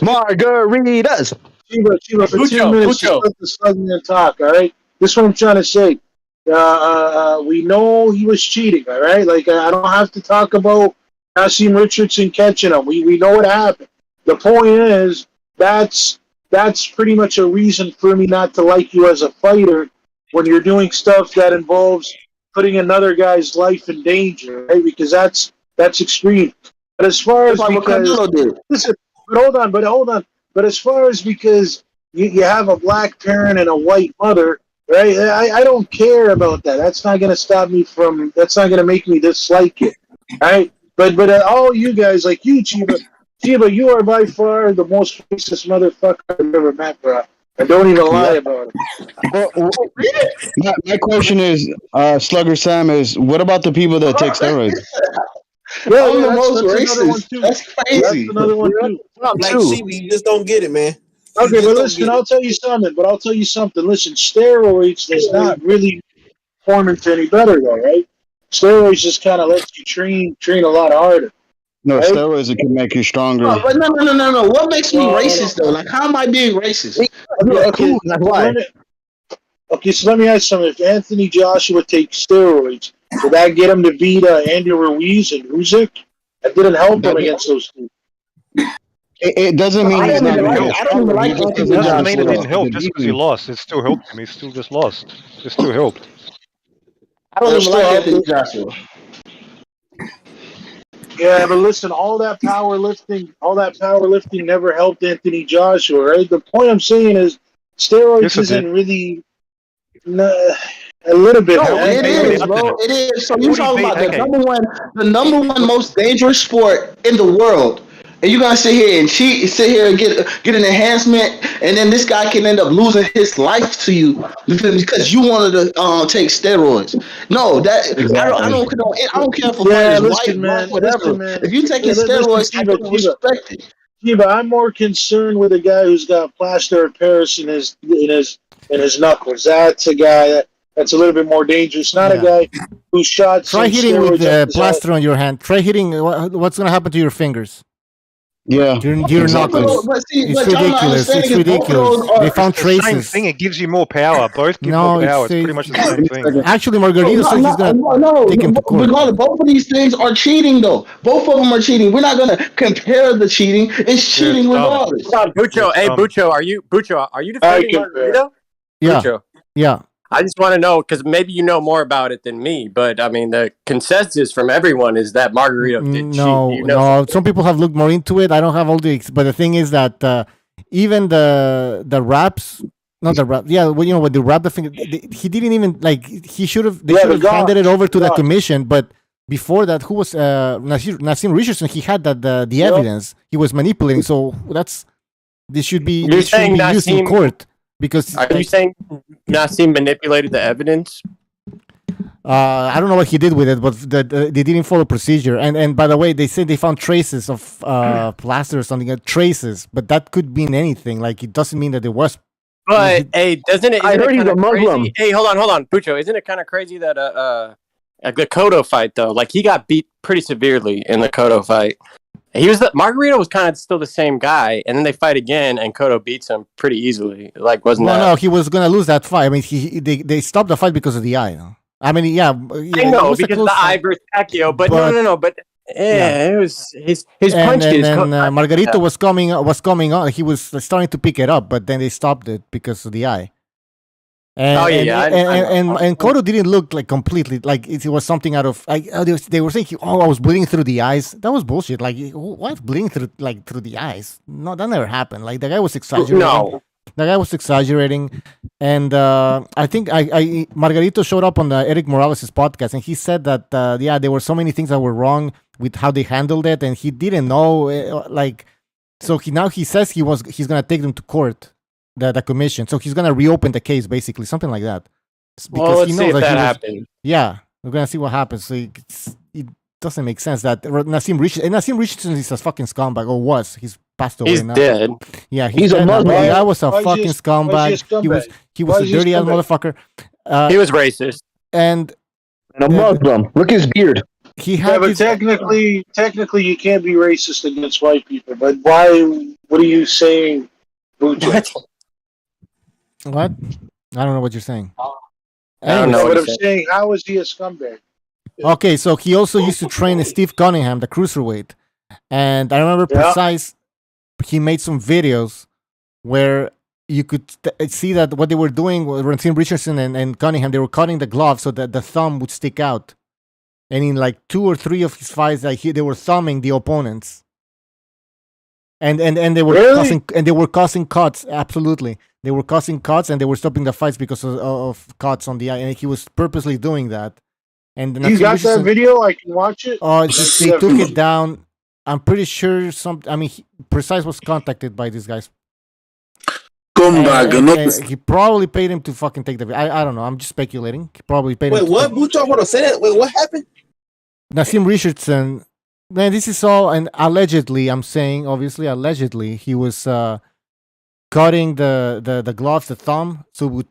Margaritas. Chiba, for 2 minutes, just let the Slugman talk, all right? This is what I'm trying to say. We know he was cheating, all right? Like, I don't have to talk about Nassim Richardson catching him. We know what happened. The point is, that's pretty much a reason for me not to like you as a fighter when you're doing stuff that involves putting another guy's life in danger, right? Because that's extreme. But as far as listen, but hold on. But as far as because you have a black parent and a white mother, right? I don't care about that. That's not going to stop me from. That's not going to make me dislike it, right? But all you guys, like you, Chiba, you are by far the most racist motherfucker I've ever met, bro. And don't even lie about it. My question is, Slugger Sam, is what about the people that take steroids? I'm the most racist. That's crazy. That's another one too. Like Chibi, you just don't get it, man. Okay, but listen, I'll tell you something. Listen, steroids does not really form into any better, though, right? Steroids just kind of lets you train a lot harder. No, right? steroids can make you stronger. No, but no. What makes me racist though? Like, how am I being racist? Okay, so let me ask you something. If Anthony Joshua takes steroids, did that get him to beat Andy Ruiz and Usyk? That didn't help him against those two. It doesn't mean he's not going I don't even like It doesn't mean it didn't help just because he lost. It still helped him. He still just lost. It still helped. I don't even like Anthony Joshua. Yeah, but listen, all that powerlifting never helped Anthony Joshua, right? The point I'm saying is steroids isn't really a little bit. No, it is, bro. It is. So you talking about the number one most dangerous sport in the world, and you gonna sit here and cheat, sit here and get an enhancement, and then this guy can end up losing his life to you because you wanted to take steroids. No, I don't care for fighters, white, black, whatever. If you taking steroids, I don't respect it. Yeah, but I'm more concerned with a guy who's got plaster of Paris in his knuckles. That's a guy that's a little bit more dangerous. Not a guy who shot. Try hitting with plaster on your hand. Try hitting. What's going to happen to your fingers? Yeah, your knuckles. It's ridiculous. It's ridiculous. They found traces. Same thing. It gives you more power. Both give more power. It's pretty much the same thing. Actually, Margarito said he's going to take him to court. Regardless, both of these things are cheating, though. Both of them are cheating. We're not going to compare the cheating. It's cheating regardless. Bucho, Bucho, are you defending Margarito? Yeah. Bucho. Yeah. I just want to know because maybe you know more about it than me, but I mean the consensus from everyone is that Margarito did cheat. No. Some people have looked more into it. I don't have all but the thing is that even the raps, not the rap, when they wrap the finger, he didn't even he should have. They should have handed it over to the commission. But before that, who was Nassim Richardson? He had the evidence. He was manipulating. So this should be used in court. Because are you saying Nassim manipulated the evidence? I don't know what he did with it, but they didn't follow procedure. And by the way, they said they found traces of plaster or something, traces, but that could mean anything. Like it doesn't mean that there was. But hey, doesn't it? I heard he's a Muslim. Crazy? Hey, hold on, Pucho. Isn't it kind of crazy that the Cotto fight though? Like he got beat pretty severely in the Cotto fight. Margarito was kind of still the same guy, and then they fight again, and Cotto beats him pretty easily. Like, wasn't that? No, he was gonna lose that fight. I mean, they stopped the fight because of the eye. No? I mean, I know because of the eye versus Pacquiao, but no. But it was his punch. And then Margarito was coming on. He was starting to pick it up, but then they stopped it because of the eye. And Cotto didn't look like completely like it was something out of. They were saying, I was bleeding through the eyes. That was bullshit. Like what bleeding through the eyes? No, that never happened. Like the guy was exaggerating. No, the guy was exaggerating. And I think Margarito showed up on the Eric Morales' podcast, and he said that there were so many things that were wrong with how they handled it, and he didn't know. So he says he's gonna take them to court. The commission, so he's gonna reopen the case, basically, something like that. Because let's see if that happens. Yeah, we're gonna see what happens. So it doesn't make sense that Nassim Richardson is a fucking scumbag, or was. He's passed away He's now. dead. Yeah, He's a dead now, but Muslim. the guy was a Why is he fucking a scumbag. He was Why a is he a dirty ass scumbag? motherfucker. He was racist. And And a Muslim. Look at his beard. he Yeah, had but this. technically, you can't be racist against white people. But why? What are you saying, Bucho? What? I don't know what you're saying. I don't know No, what but he's I'm saying, how is he a scumbag? Okay, so he also used to train Steve Cunningham, the cruiserweight, and I remember Yeah. precise. He made some videos where you could see that what they were doing was Ransom Richardson and Cunningham. They were cutting the glove so that the thumb would stick out, and in like 2 or 3 of his fights, they were thumbing the opponents, and they were causing cuts. Absolutely, they were causing cuts, and they were stopping the fights because of cuts on the eye, and he was purposely doing that. And You got that video? I can watch it. they took it down. I'm pretty sure Precise was contacted by these guys. And he probably paid him to fucking take the video. I don't know. I'm just speculating. He probably paid him. Wait, what? Bucho, hold on, say that. Wait, what happened? Nassim Richardson. Man, this is all, and allegedly, I'm saying, obviously, allegedly, he was cutting the gloves, the thumb, so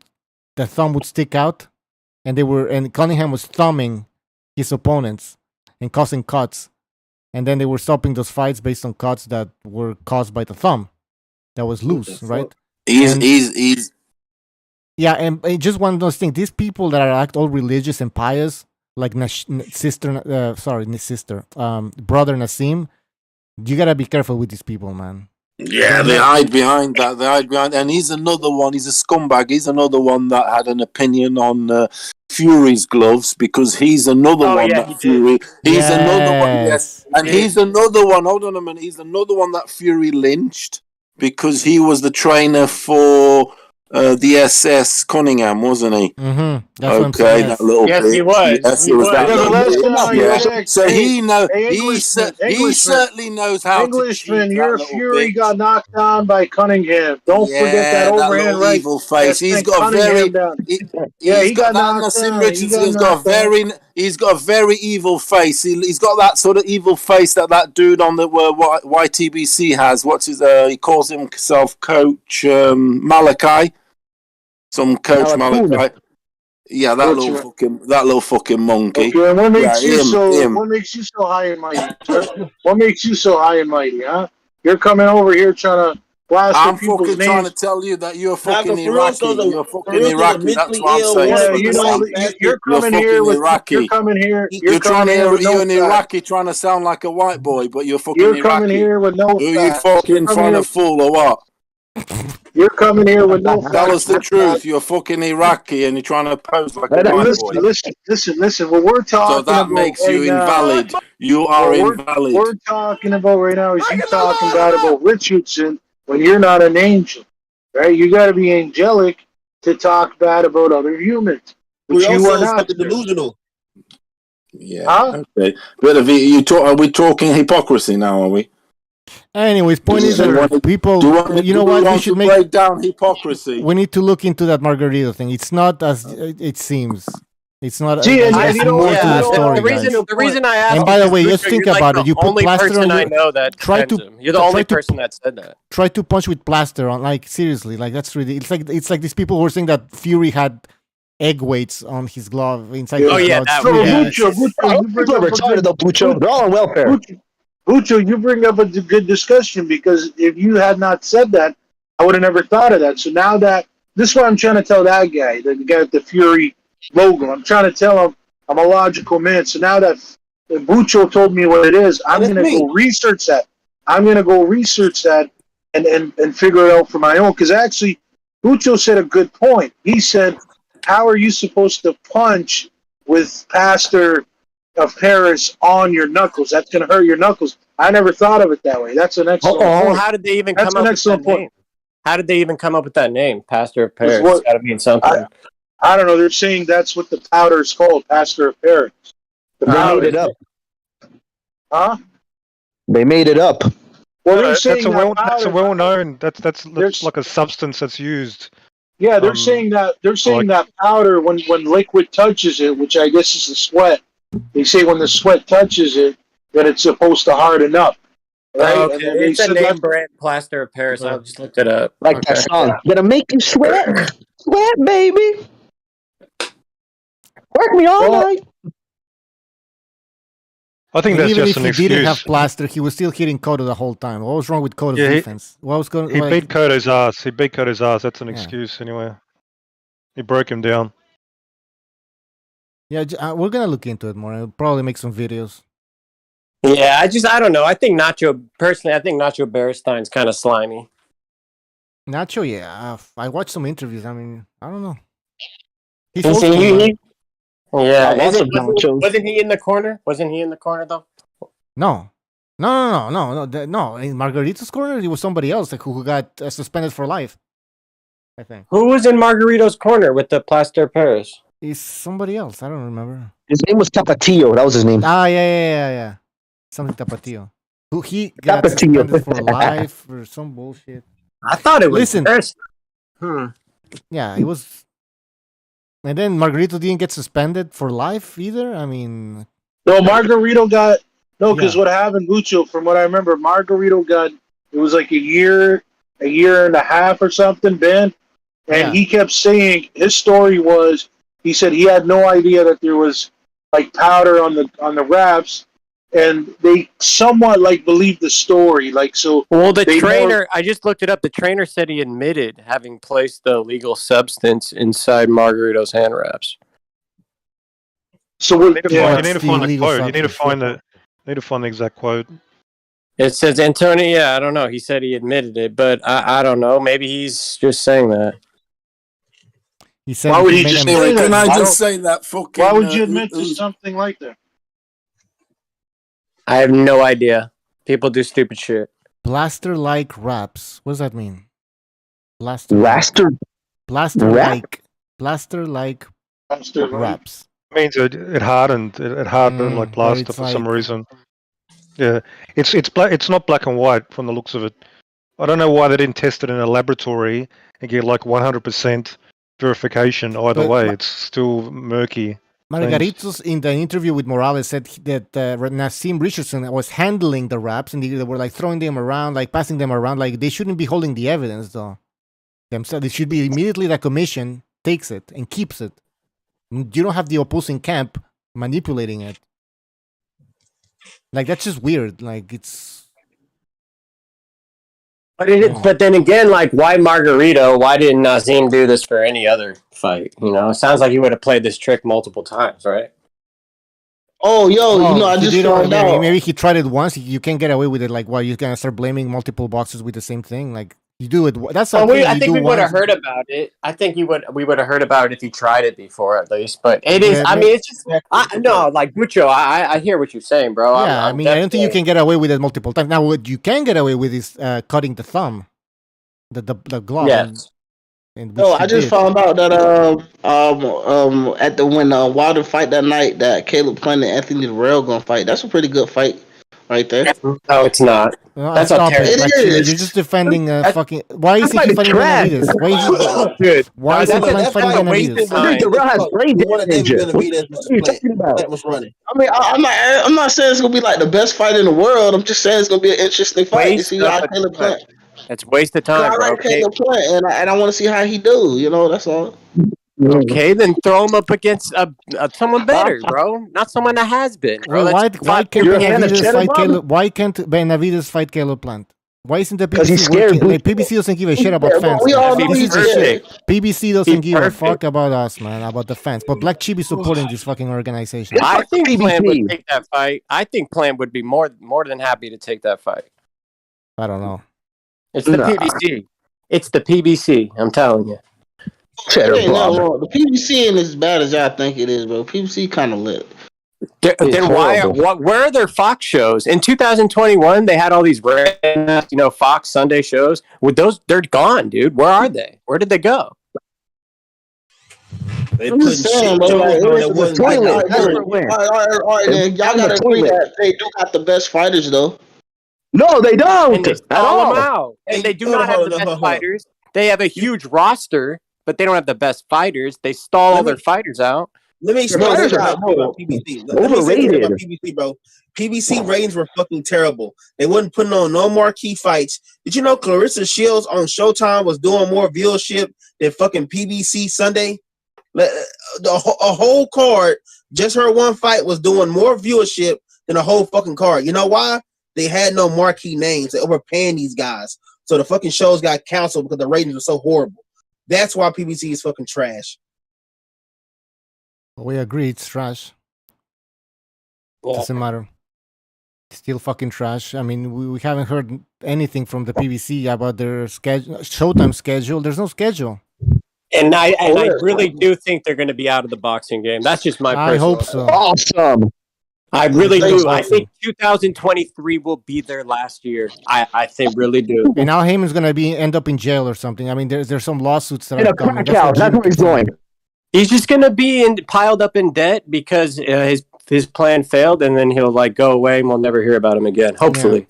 the thumb would stick out. And Cunningham was thumbing his opponents and causing cuts. And then they were stopping those fights based on cuts that were caused by the thumb that was loose, right? He's Yeah, and just one of those things. These people that are all religious and pious, like brother Nassim, you gotta be careful with these people, man. Yeah, they hide behind that. And he's another one. He's a scumbag. He's another one that had an opinion on Fury's gloves because he's another one that Fury. He's another one. Yes, and he's another one. Hold on a minute. He's another one that Fury lynched because he was the trainer for the SS Cunningham, wasn't he? Mm-hmm. That's okay, that little yes, bit. he was. Yes, he it was was. that little bit. Yeah. So he knows. He certainly knows how Englishman, to cheat. your Fury got knocked down by Cunningham. Don't forget that that overhand little right. evil face. He's got He got Nassim Richardson's got a very evil face. He's got that sort of evil face that dude on the YTBC has. What's his? He calls himself Coach Malachi. Some Coach Malachi. Yeah, that little fucking monkey. Okay, and what makes you so high and mighty? Sir? What makes you so high and mighty, huh? You're coming over here trying to blast I'm people's fucking names. trying to tell you that you're fucking for real, Iraqi. so the- You're for fucking real, so the Iraqi. That's mentally what I'm ill saying. one Yeah, with you the know, white you're coming fucking here with Iraqi. you're coming here. You're coming here with you're an no facts. Iraqi trying to sound like a white boy, but you're fucking You're Iraqi. coming here with no Who you facts. fucking trying to fool or what? You're coming here with no facts. Tell us the truth. You're fucking Iraqi and you're trying to pose like a white boy. Listen. What we're talking So that about makes right you now, invalid. You are what invalid. we're talking about right now is you talking about Richardson when you're not an angel, right? You got to be angelic to talk bad about other humans, which We you also are is not. fucking delusional. Yeah. Okay. Bit of are we talking hypocrisy now? Are we? Anyways, point is that people. You know what? We should break down hypocrisy. We need to look into that Margarito thing. It's not as it seems. It's not. See, and there's you know more what? to the story, the reason I asked. And by the way, is just Bucho, think you're about like it. You the put only plaster person on I your. know that Try defends to. him. You're the only person that said that. Try to punch with plaster on. Like seriously, like that's really. It's like these people who are saying that Fury had egg weights on his glove inside. Oh his yeah, glove. Bucho, they're all on welfare. Bucho, you bring up a good discussion because if you had not said that, I would have never thought of that. So now that this is what I'm trying to tell that guy, the guy with the Fury logo. I'm trying to tell him I'm a logical man. So now that Bucho told me what it is, I'm going to go research that. I'm going to go research that and figure it out for my own. Because actually, Bucho said a good point. He said, how are you supposed to punch with Pastor of Paris on your knuckles? That's going to hurt your knuckles. I never thought of it that way. That's an excellent point. How did they even That's come an up excellent with that point. name? How did they even come up with that name, Pastor of Paris? What- It's got to mean something. I don't know. They're saying that's what the powder is called, Pastor of Paris. The They powder. made it up. Huh? They made it up. Well, they're saying that's a well known. That's like a substance that's used. Yeah, they're saying that that powder when liquid touches it, which I guess is the sweat. They say when the sweat touches it, that it's supposed to harden up, right? Okay, And then they it's a said name that's brand plaster of Paris. I just looked it up. Like Okay. that song. Gonna make you sweat. Sweat, baby. Work me all night. I think And that's even just if an he didn't have excuse. plaster, he was still hitting Cotto the whole time. What was wrong with Cotto's Yeah, defense? What was going? He Like, beat Cotto's ass. He beat Cotto's ass. That's an Yeah. excuse anyway. He broke him down. yeah, we're gonna look into it more. I'll probably make some videos. Yeah, I don't know. I think Nacho Berisstein's kind of slimy. Nacho, yeah, I watched some interviews. I mean, I don't know. He's You old see, school, man. Yeah, lots of nachos. wasn't he in the corner? Wasn't he in the corner though? No. No. In Margarito's corner, it was somebody else like, who got suspended for life. I think. Who was in Margarito's corner with the plaster of Paris? It's somebody else. I don't remember. His name was Tapatio. That was his name. Ah, yeah. Something Tapatio. Who he got Tapatio. suspended for life or some bullshit. I thought it was. Listen. Paris. Yeah, it was. And then Margarito didn't get suspended for life either. I mean, No, Margarito got because Yeah. what happened, Lucho, from what I remember, Margarito got it was like a year and a half or something, Ben, and Yeah. he kept saying his story was he said he had no idea that there was like powder on the wraps, and they somewhat like believed the story, like so. Well, the they trainer, I just looked it up. The trainer said he admitted having placed the illegal substance inside Margarito's hand wraps. So You need to find, you need to What's the find the illegal quote. You need to substance? find the exact quote. It says Antonio. Yeah, I don't know. He said he admitted it, but I don't know. Maybe he's just saying that. He said Why would he he made just him- say that? Can I I just don't- say that fucking? Why would you admit to something like that? I have no idea. People do stupid shit. Blaster-like wraps. What does that mean? Blaster. Blaster. Blaster-like. Blaster-like Blaster-like. wraps. Means it hardened. It hardened like but plaster it's for some like- reason. Yeah, it's black. It's not black and white from the looks of it. I don't know why they didn't test it in a laboratory and get like 100% verification either But way. It's still murky. Margaritos in the interview with Morales said that Nassim Richardson was handling the wraps and they were like throwing them around, like passing them around. Like they shouldn't be holding the evidence though. Themselves, it should be immediately the commission takes it and keeps it. You don't have the opposing camp manipulating it. Like that's just weird. Like it's. But then again, like, why Margarito? Why didn't Nazim do this for any other fight? You know, it sounds like he would have played this trick multiple times, right? Oh, yo, you know, I he just did found already. out. Maybe he tried it once. You can't get away with it. Like, why you gonna start blaming multiple boxers with the same thing? Like, you do it. That's Well, something I you think do we would have once. heard about it. I think we would have heard about it if he tried it before, at least. But it is. Yeah, I mean, it's just. No, like Bucho. I hear what you're saying, bro. Yeah, I mean, I don't think you can get away with it multiple times. Now, what you can get away with is cutting the thumb, the glove. Yes. And No, which I he just did. found out that at the when Wilder fight that night that Caleb Plant and Anthony Durrell gonna fight. That's a pretty good fight, right there. No, it's not. No, That's stop a terrible. it. Like, It you're is. just defending That's- fucking. Why is he fight is fighting trash. Benavidez? Why is he? Good. Why is he fighting Benavidez? time. Dude, Durrell has brain One of damage. David What Benavidez are you talking about? Plant was running. I mean, I'm not saying it's gonna be like the best fight in the world. I'm just saying it's gonna be an interesting fight to Waste see how of Caleb time. Plant. It's waste of 'Cause time, I bro. like Caleb Plant, and I want to see how he do. You know, that's all. Okay, then throw him up against someone better, bro. Not someone that has been. Bro. Well, That's why can't You're a fan of Benavidez Cheddar fight Bob? Caleb? Why can't Benavidez fight Caleb Plant? Why isn't the 'Cause he's PBC scared, working? Like dude. PBC doesn't give a shit about Yeah, fans. but we man. all know This he's is the shit. good. PBC doesn't He's give a perfect. fuck about us, man, about the fans. But Black Chibi supporting this fucking organization. I think PBC. Plant would take that fight. I think Plant would be more than happy to take that fight. I don't know. It's the Nah. PBC. It's the PBC. I'm telling you. Cheddar Ain't nothing Bob. wrong. The PBC ain't as bad as y'all think it is, bro. PBC kind of lit. Then why? horrible. Where are their Fox shows? In 2021, they had all these random, Fox Sunday shows. With those, they're gone, dude. Where are they? Where did they go? They I'm putting just saying, shit bro. Like, on it that was wasn't toilet. like all That's good. where. right, then. Y'all Down the gotta agree toilet. that they do got the best fighters, though. No, they And don't they at stall them all. out. And they do Hold not on, have the hold on, best hold on. fighters. They have a huge roster, but they don't have the best fighters. They stall all Let me- their fighters out. Let me explain something about PBC. Let me say something about PBC, bro. PBC ratings were fucking terrible. They wasn't putting on no marquee fights. Did you know Clarissa Shields on Showtime was doing more viewership than fucking PBC Sunday? A whole card, just her one fight was doing more viewership than a whole fucking card. You know why? They had no marquee names. They overpaying these guys. So the fucking shows got canceled because the ratings were so horrible. That's why PBC is fucking trash. We agree, it's trash. Yeah. Doesn't matter. It's still fucking trash. I mean, we haven't heard anything from the PBC about their schedule, Showtime schedule. There's no schedule. And I really do think they're going to be out of the boxing game. That's just my personal. I hope so. Awesome. I really do. I think 2023 will be their last year. I think really do. And now Heyman's gonna end up in jail or something. I mean, there's some lawsuits that In are a coming. crack house. That's where he's going. He's just going to be piled up in debt because his plan failed, and then he'll go away, and we'll never hear about him again. Hopefully.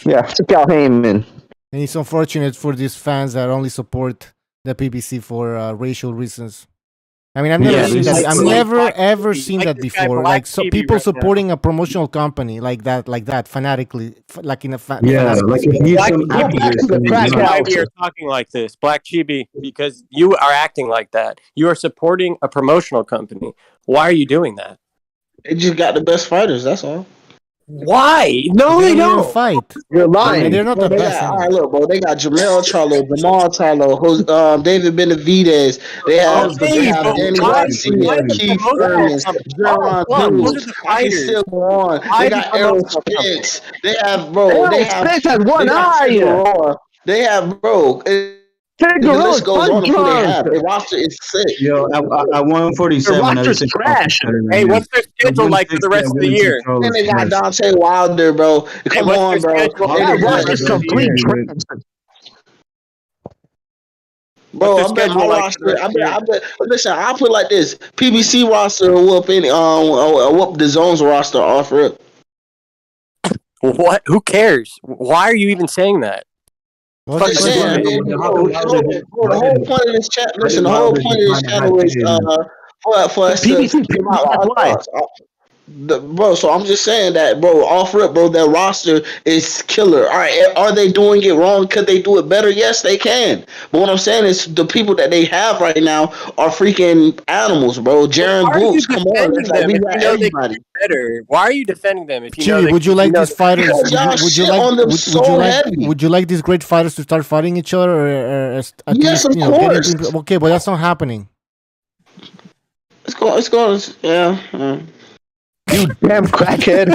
Yeah, check out Heyman. And it's unfortunate for these fans that only support the PBC for racial reasons. I mean, I've never seen that. I've never ever seen that before. Like people supporting a promotional company like that fanatically, like in a like if That's why we are talking like this, Black Chibi, because you are acting like that. You are supporting a promotional company. Why are you doing that? They just got the best fighters. That's all. Why? No, they don't fight. You're lying. They're not the best. All right, look, bro. They got Jamel Charlo, Jamal Charlo, David Benavidez. They have Danny Garcia, Keith Thurman, Jaron Hughes. I can still go on. They got Errol Spence. They have, bro. They have Spence has one eye. They have, bro. The list goes on. Who they have? Their roster is sick. Yo, at 147, roster's trash. Hey, what's their schedule like for the rest of the year? Then they got Deontay Wilder, bro. Come on, bro. That roster's complete trash. Bro, I bet my roster. I bet. Listen, I'll put it like this: PBC roster will whoop whoop the Zones roster off rip. What? Who cares? Why are you even saying that? The whole point of this chat. Listen, the whole point of this channel is for us to come out. Bro, so I'm just saying that, bro, off rip, bro, that roster is killer. All right, are they doing it wrong? Could they do it better? Yes, they can. But what I'm saying is the people that they have right now are freaking animals, bro. Jaron Boots, come on. It's like we got everybody. Better. Why are you defending them? If you know would you like these fighters? Would you like these great fighters to start fighting each other? Or at yes, least, of course. Okay, but that's not happening. It's going. Yeah. You damn crackhead.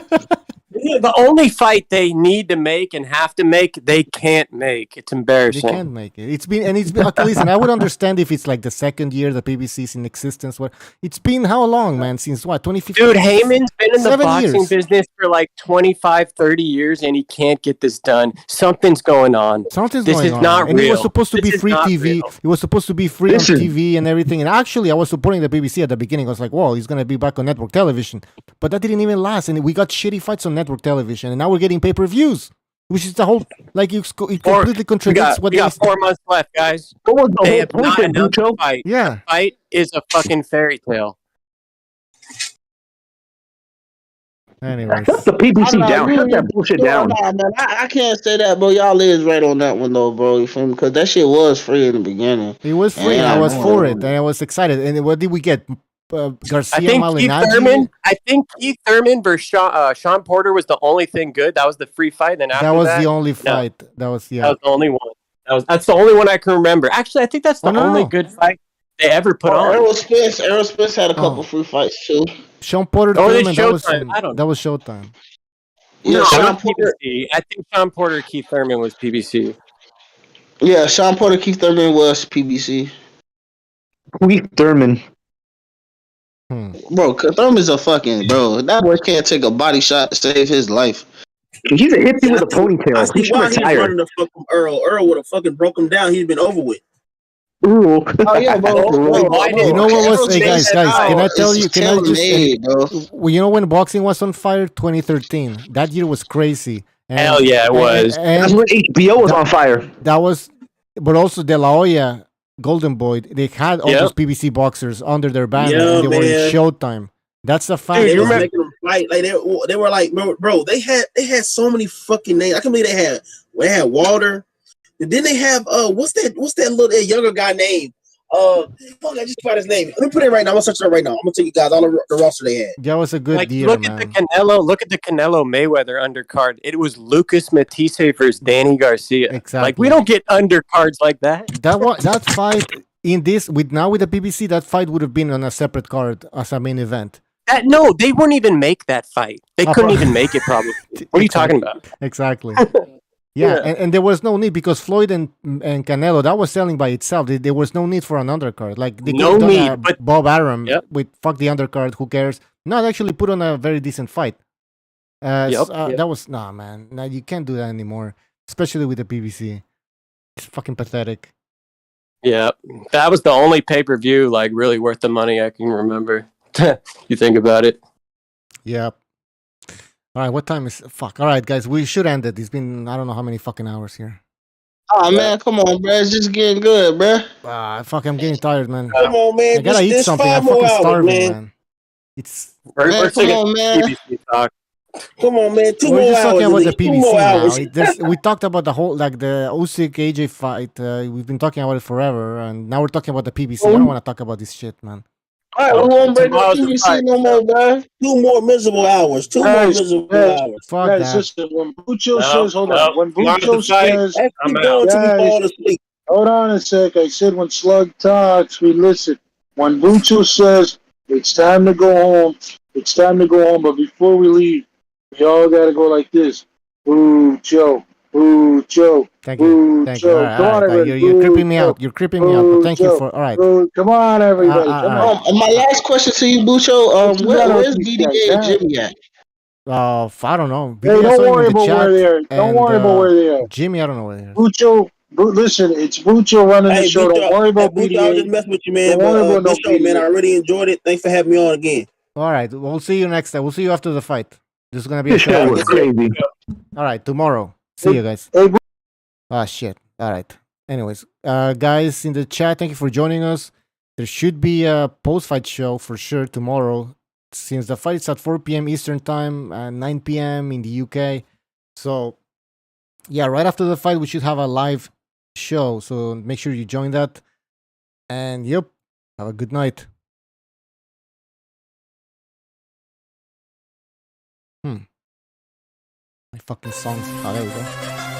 The only fight they need to make and have to make, they can't make. It's embarrassing. They can't make it. It's been okay, listen, I would understand if it's like the second year the PBC is in existence. It's been how long, man? Since what, 2015? Dude, Heyman's been in the boxing years. business for like 25, 30 years, and he can't get this done. Something's going on. This is not and real. It was supposed to be free TV. Real. It was supposed to be free on TV and everything. And actually, I was supporting the BBC at the beginning. I was like, whoa, he's going to be back on network television. But that didn't even last. And we got shitty fights on network television. And now we're getting pay-per-views, which is the whole, like, it completely contradicts what we got 4 months left, guys. What was the They whole have point not of enough Bucho? fight. Yeah. The fight is a fucking fairy tale. Anyways. Shut the PBC down. Shut that bullshit down. Nah, man, I can't say that, bro. Y'all is right on that one, though, bro. You feel me? Because that shit was free in the beginning. It was free. And I was for it. And I was excited. And what did we get? Garcia Malignaggi? I think Keith Thurman versus Sean Porter was the only thing good. That was the free fight. Then after that was the only fight. That was the only one. That's the only one I can remember. Actually, I think that's the only good fight they ever put on. Errol Spence had a couple free fights too. Sean Porter. Thurman, that was Showtime. Yeah, no, Sean Porter. PBC. I think Sean Porter, Keith Thurman was PBC. Yeah, Sean Porter, Keith Thurman was PBC. Keith Thurman. Bro, Thurman's a fucking bro. That boy can't take a body shot to save his life. He's a hippie with a ponytail. I see why he's running the fuck from Earl. Earl would have fucking broke him down. He'd been over with. Ooh. Oh yeah, bro. You know what was? Hey guys, can I tell you? Can I just? Well, you know when boxing was on fire? 2013. That year was crazy. Hell yeah, it was. That's when HBO was on fire. That was, but also De La Hoya Golden Boy, they had all Yep. those PBC boxers under their banner, Yeah, and they were in man. Showtime. That's the fact. They you was man. remember- making them fight like they were like bro. They had so many fucking names. I can't believe they had Walter. And then they have what's that little younger guy name? Fuck, I just forgot his name. Let me put it right now. I'm gonna search it up right now. I'm gonna tell you guys all the roster they had. That was a good Like, year, look man. at the Canelo Mayweather undercard. It was Lucas Matisse versus Danny Garcia. Exactly. Like, we don't get undercards like that. That fight in this with the PBC, that fight would have been on a separate card as a main event. No, they wouldn't even make that fight. They couldn't even make it, probably. What are you talking about? Exactly. Yeah, and there was no need because Floyd and Canelo, that was selling by itself. There was no need for an undercard. Like they could No have done need, a but- Bob Arum Yep. with fuck the undercard, who cares? No, they actually put on a very decent fight. Yep. That was man. No, you can't do that anymore, especially with the PBC. It's fucking pathetic. Yeah, that was the only pay-per-view like really worth the money I can remember. You think about it. Yep. All right, what time is fuck? All right, guys, we should end it. It's been I don't know how many fucking hours here. Oh man, come on, bro. It's just getting good, bro. Fuck, I'm getting tired, man. Come on, man. I gotta eat This something. 5 I'm more fucking hours, starving, man. man. It's Man, come on, man. PBC talk. Come on, man. 2 we're more just hours. talking about the Elite. 2 PBC more now. hours. We talked about the whole like the Usyk AJ fight. We've been talking about it forever, and now we're talking about the PBC. I don't want to talk about this shit, man. All right, we won't break up Tomorrow's the PBC fight. no more, bro. 2 more miserable hours. 2 more miserable hours. Fuck Guys, that. listen, when Bucho No, says, hold no, on, when tomorrow's Bucho the fight. says, Let's I'm keep out. going till we Guys, fall asleep. hold on a sec, I said when Slug talks, we listen. When Bucho says, it's time to go home, it's time to go home, but before we leave, we all gotta go like this. Bucho, Bucho, Thank you. Thank you. All Bucho. right, Come all on, right. everybody. You're creeping me Bucho, out. You're creeping me out. But thank you Bucho, for. All right. Come on, everybody. Come all on. My last question to you, Bucho. Where's BDA and Jimmy at? I don't know. Hey, BD, I saw don't you in worry the about chat, where they are. Don't and, worry about where they are. Jimmy, I don't know where they are. Bucho, listen, it's Bucho running the show. Don't worry about Bucho, I was just BDA. messing with you, man. Don't worry about But no good show, man. I BDA. really enjoyed it. Thanks for having me on again. All right. We'll see you next time. We'll see you after the fight. This is gonna be a This show was crazy. All right. Tomorrow. See you guys. Hey, Ah, shit. All right. Anyways, guys in the chat, thank you for joining us. There should be a post-fight show for sure tomorrow, since the fight is at 4 p.m. Eastern time and 9 p.m. in the UK. So, yeah, right after the fight, we should have a live show. So make sure you join that. And yep, have a good night. My fucking songs. Oh, there we go.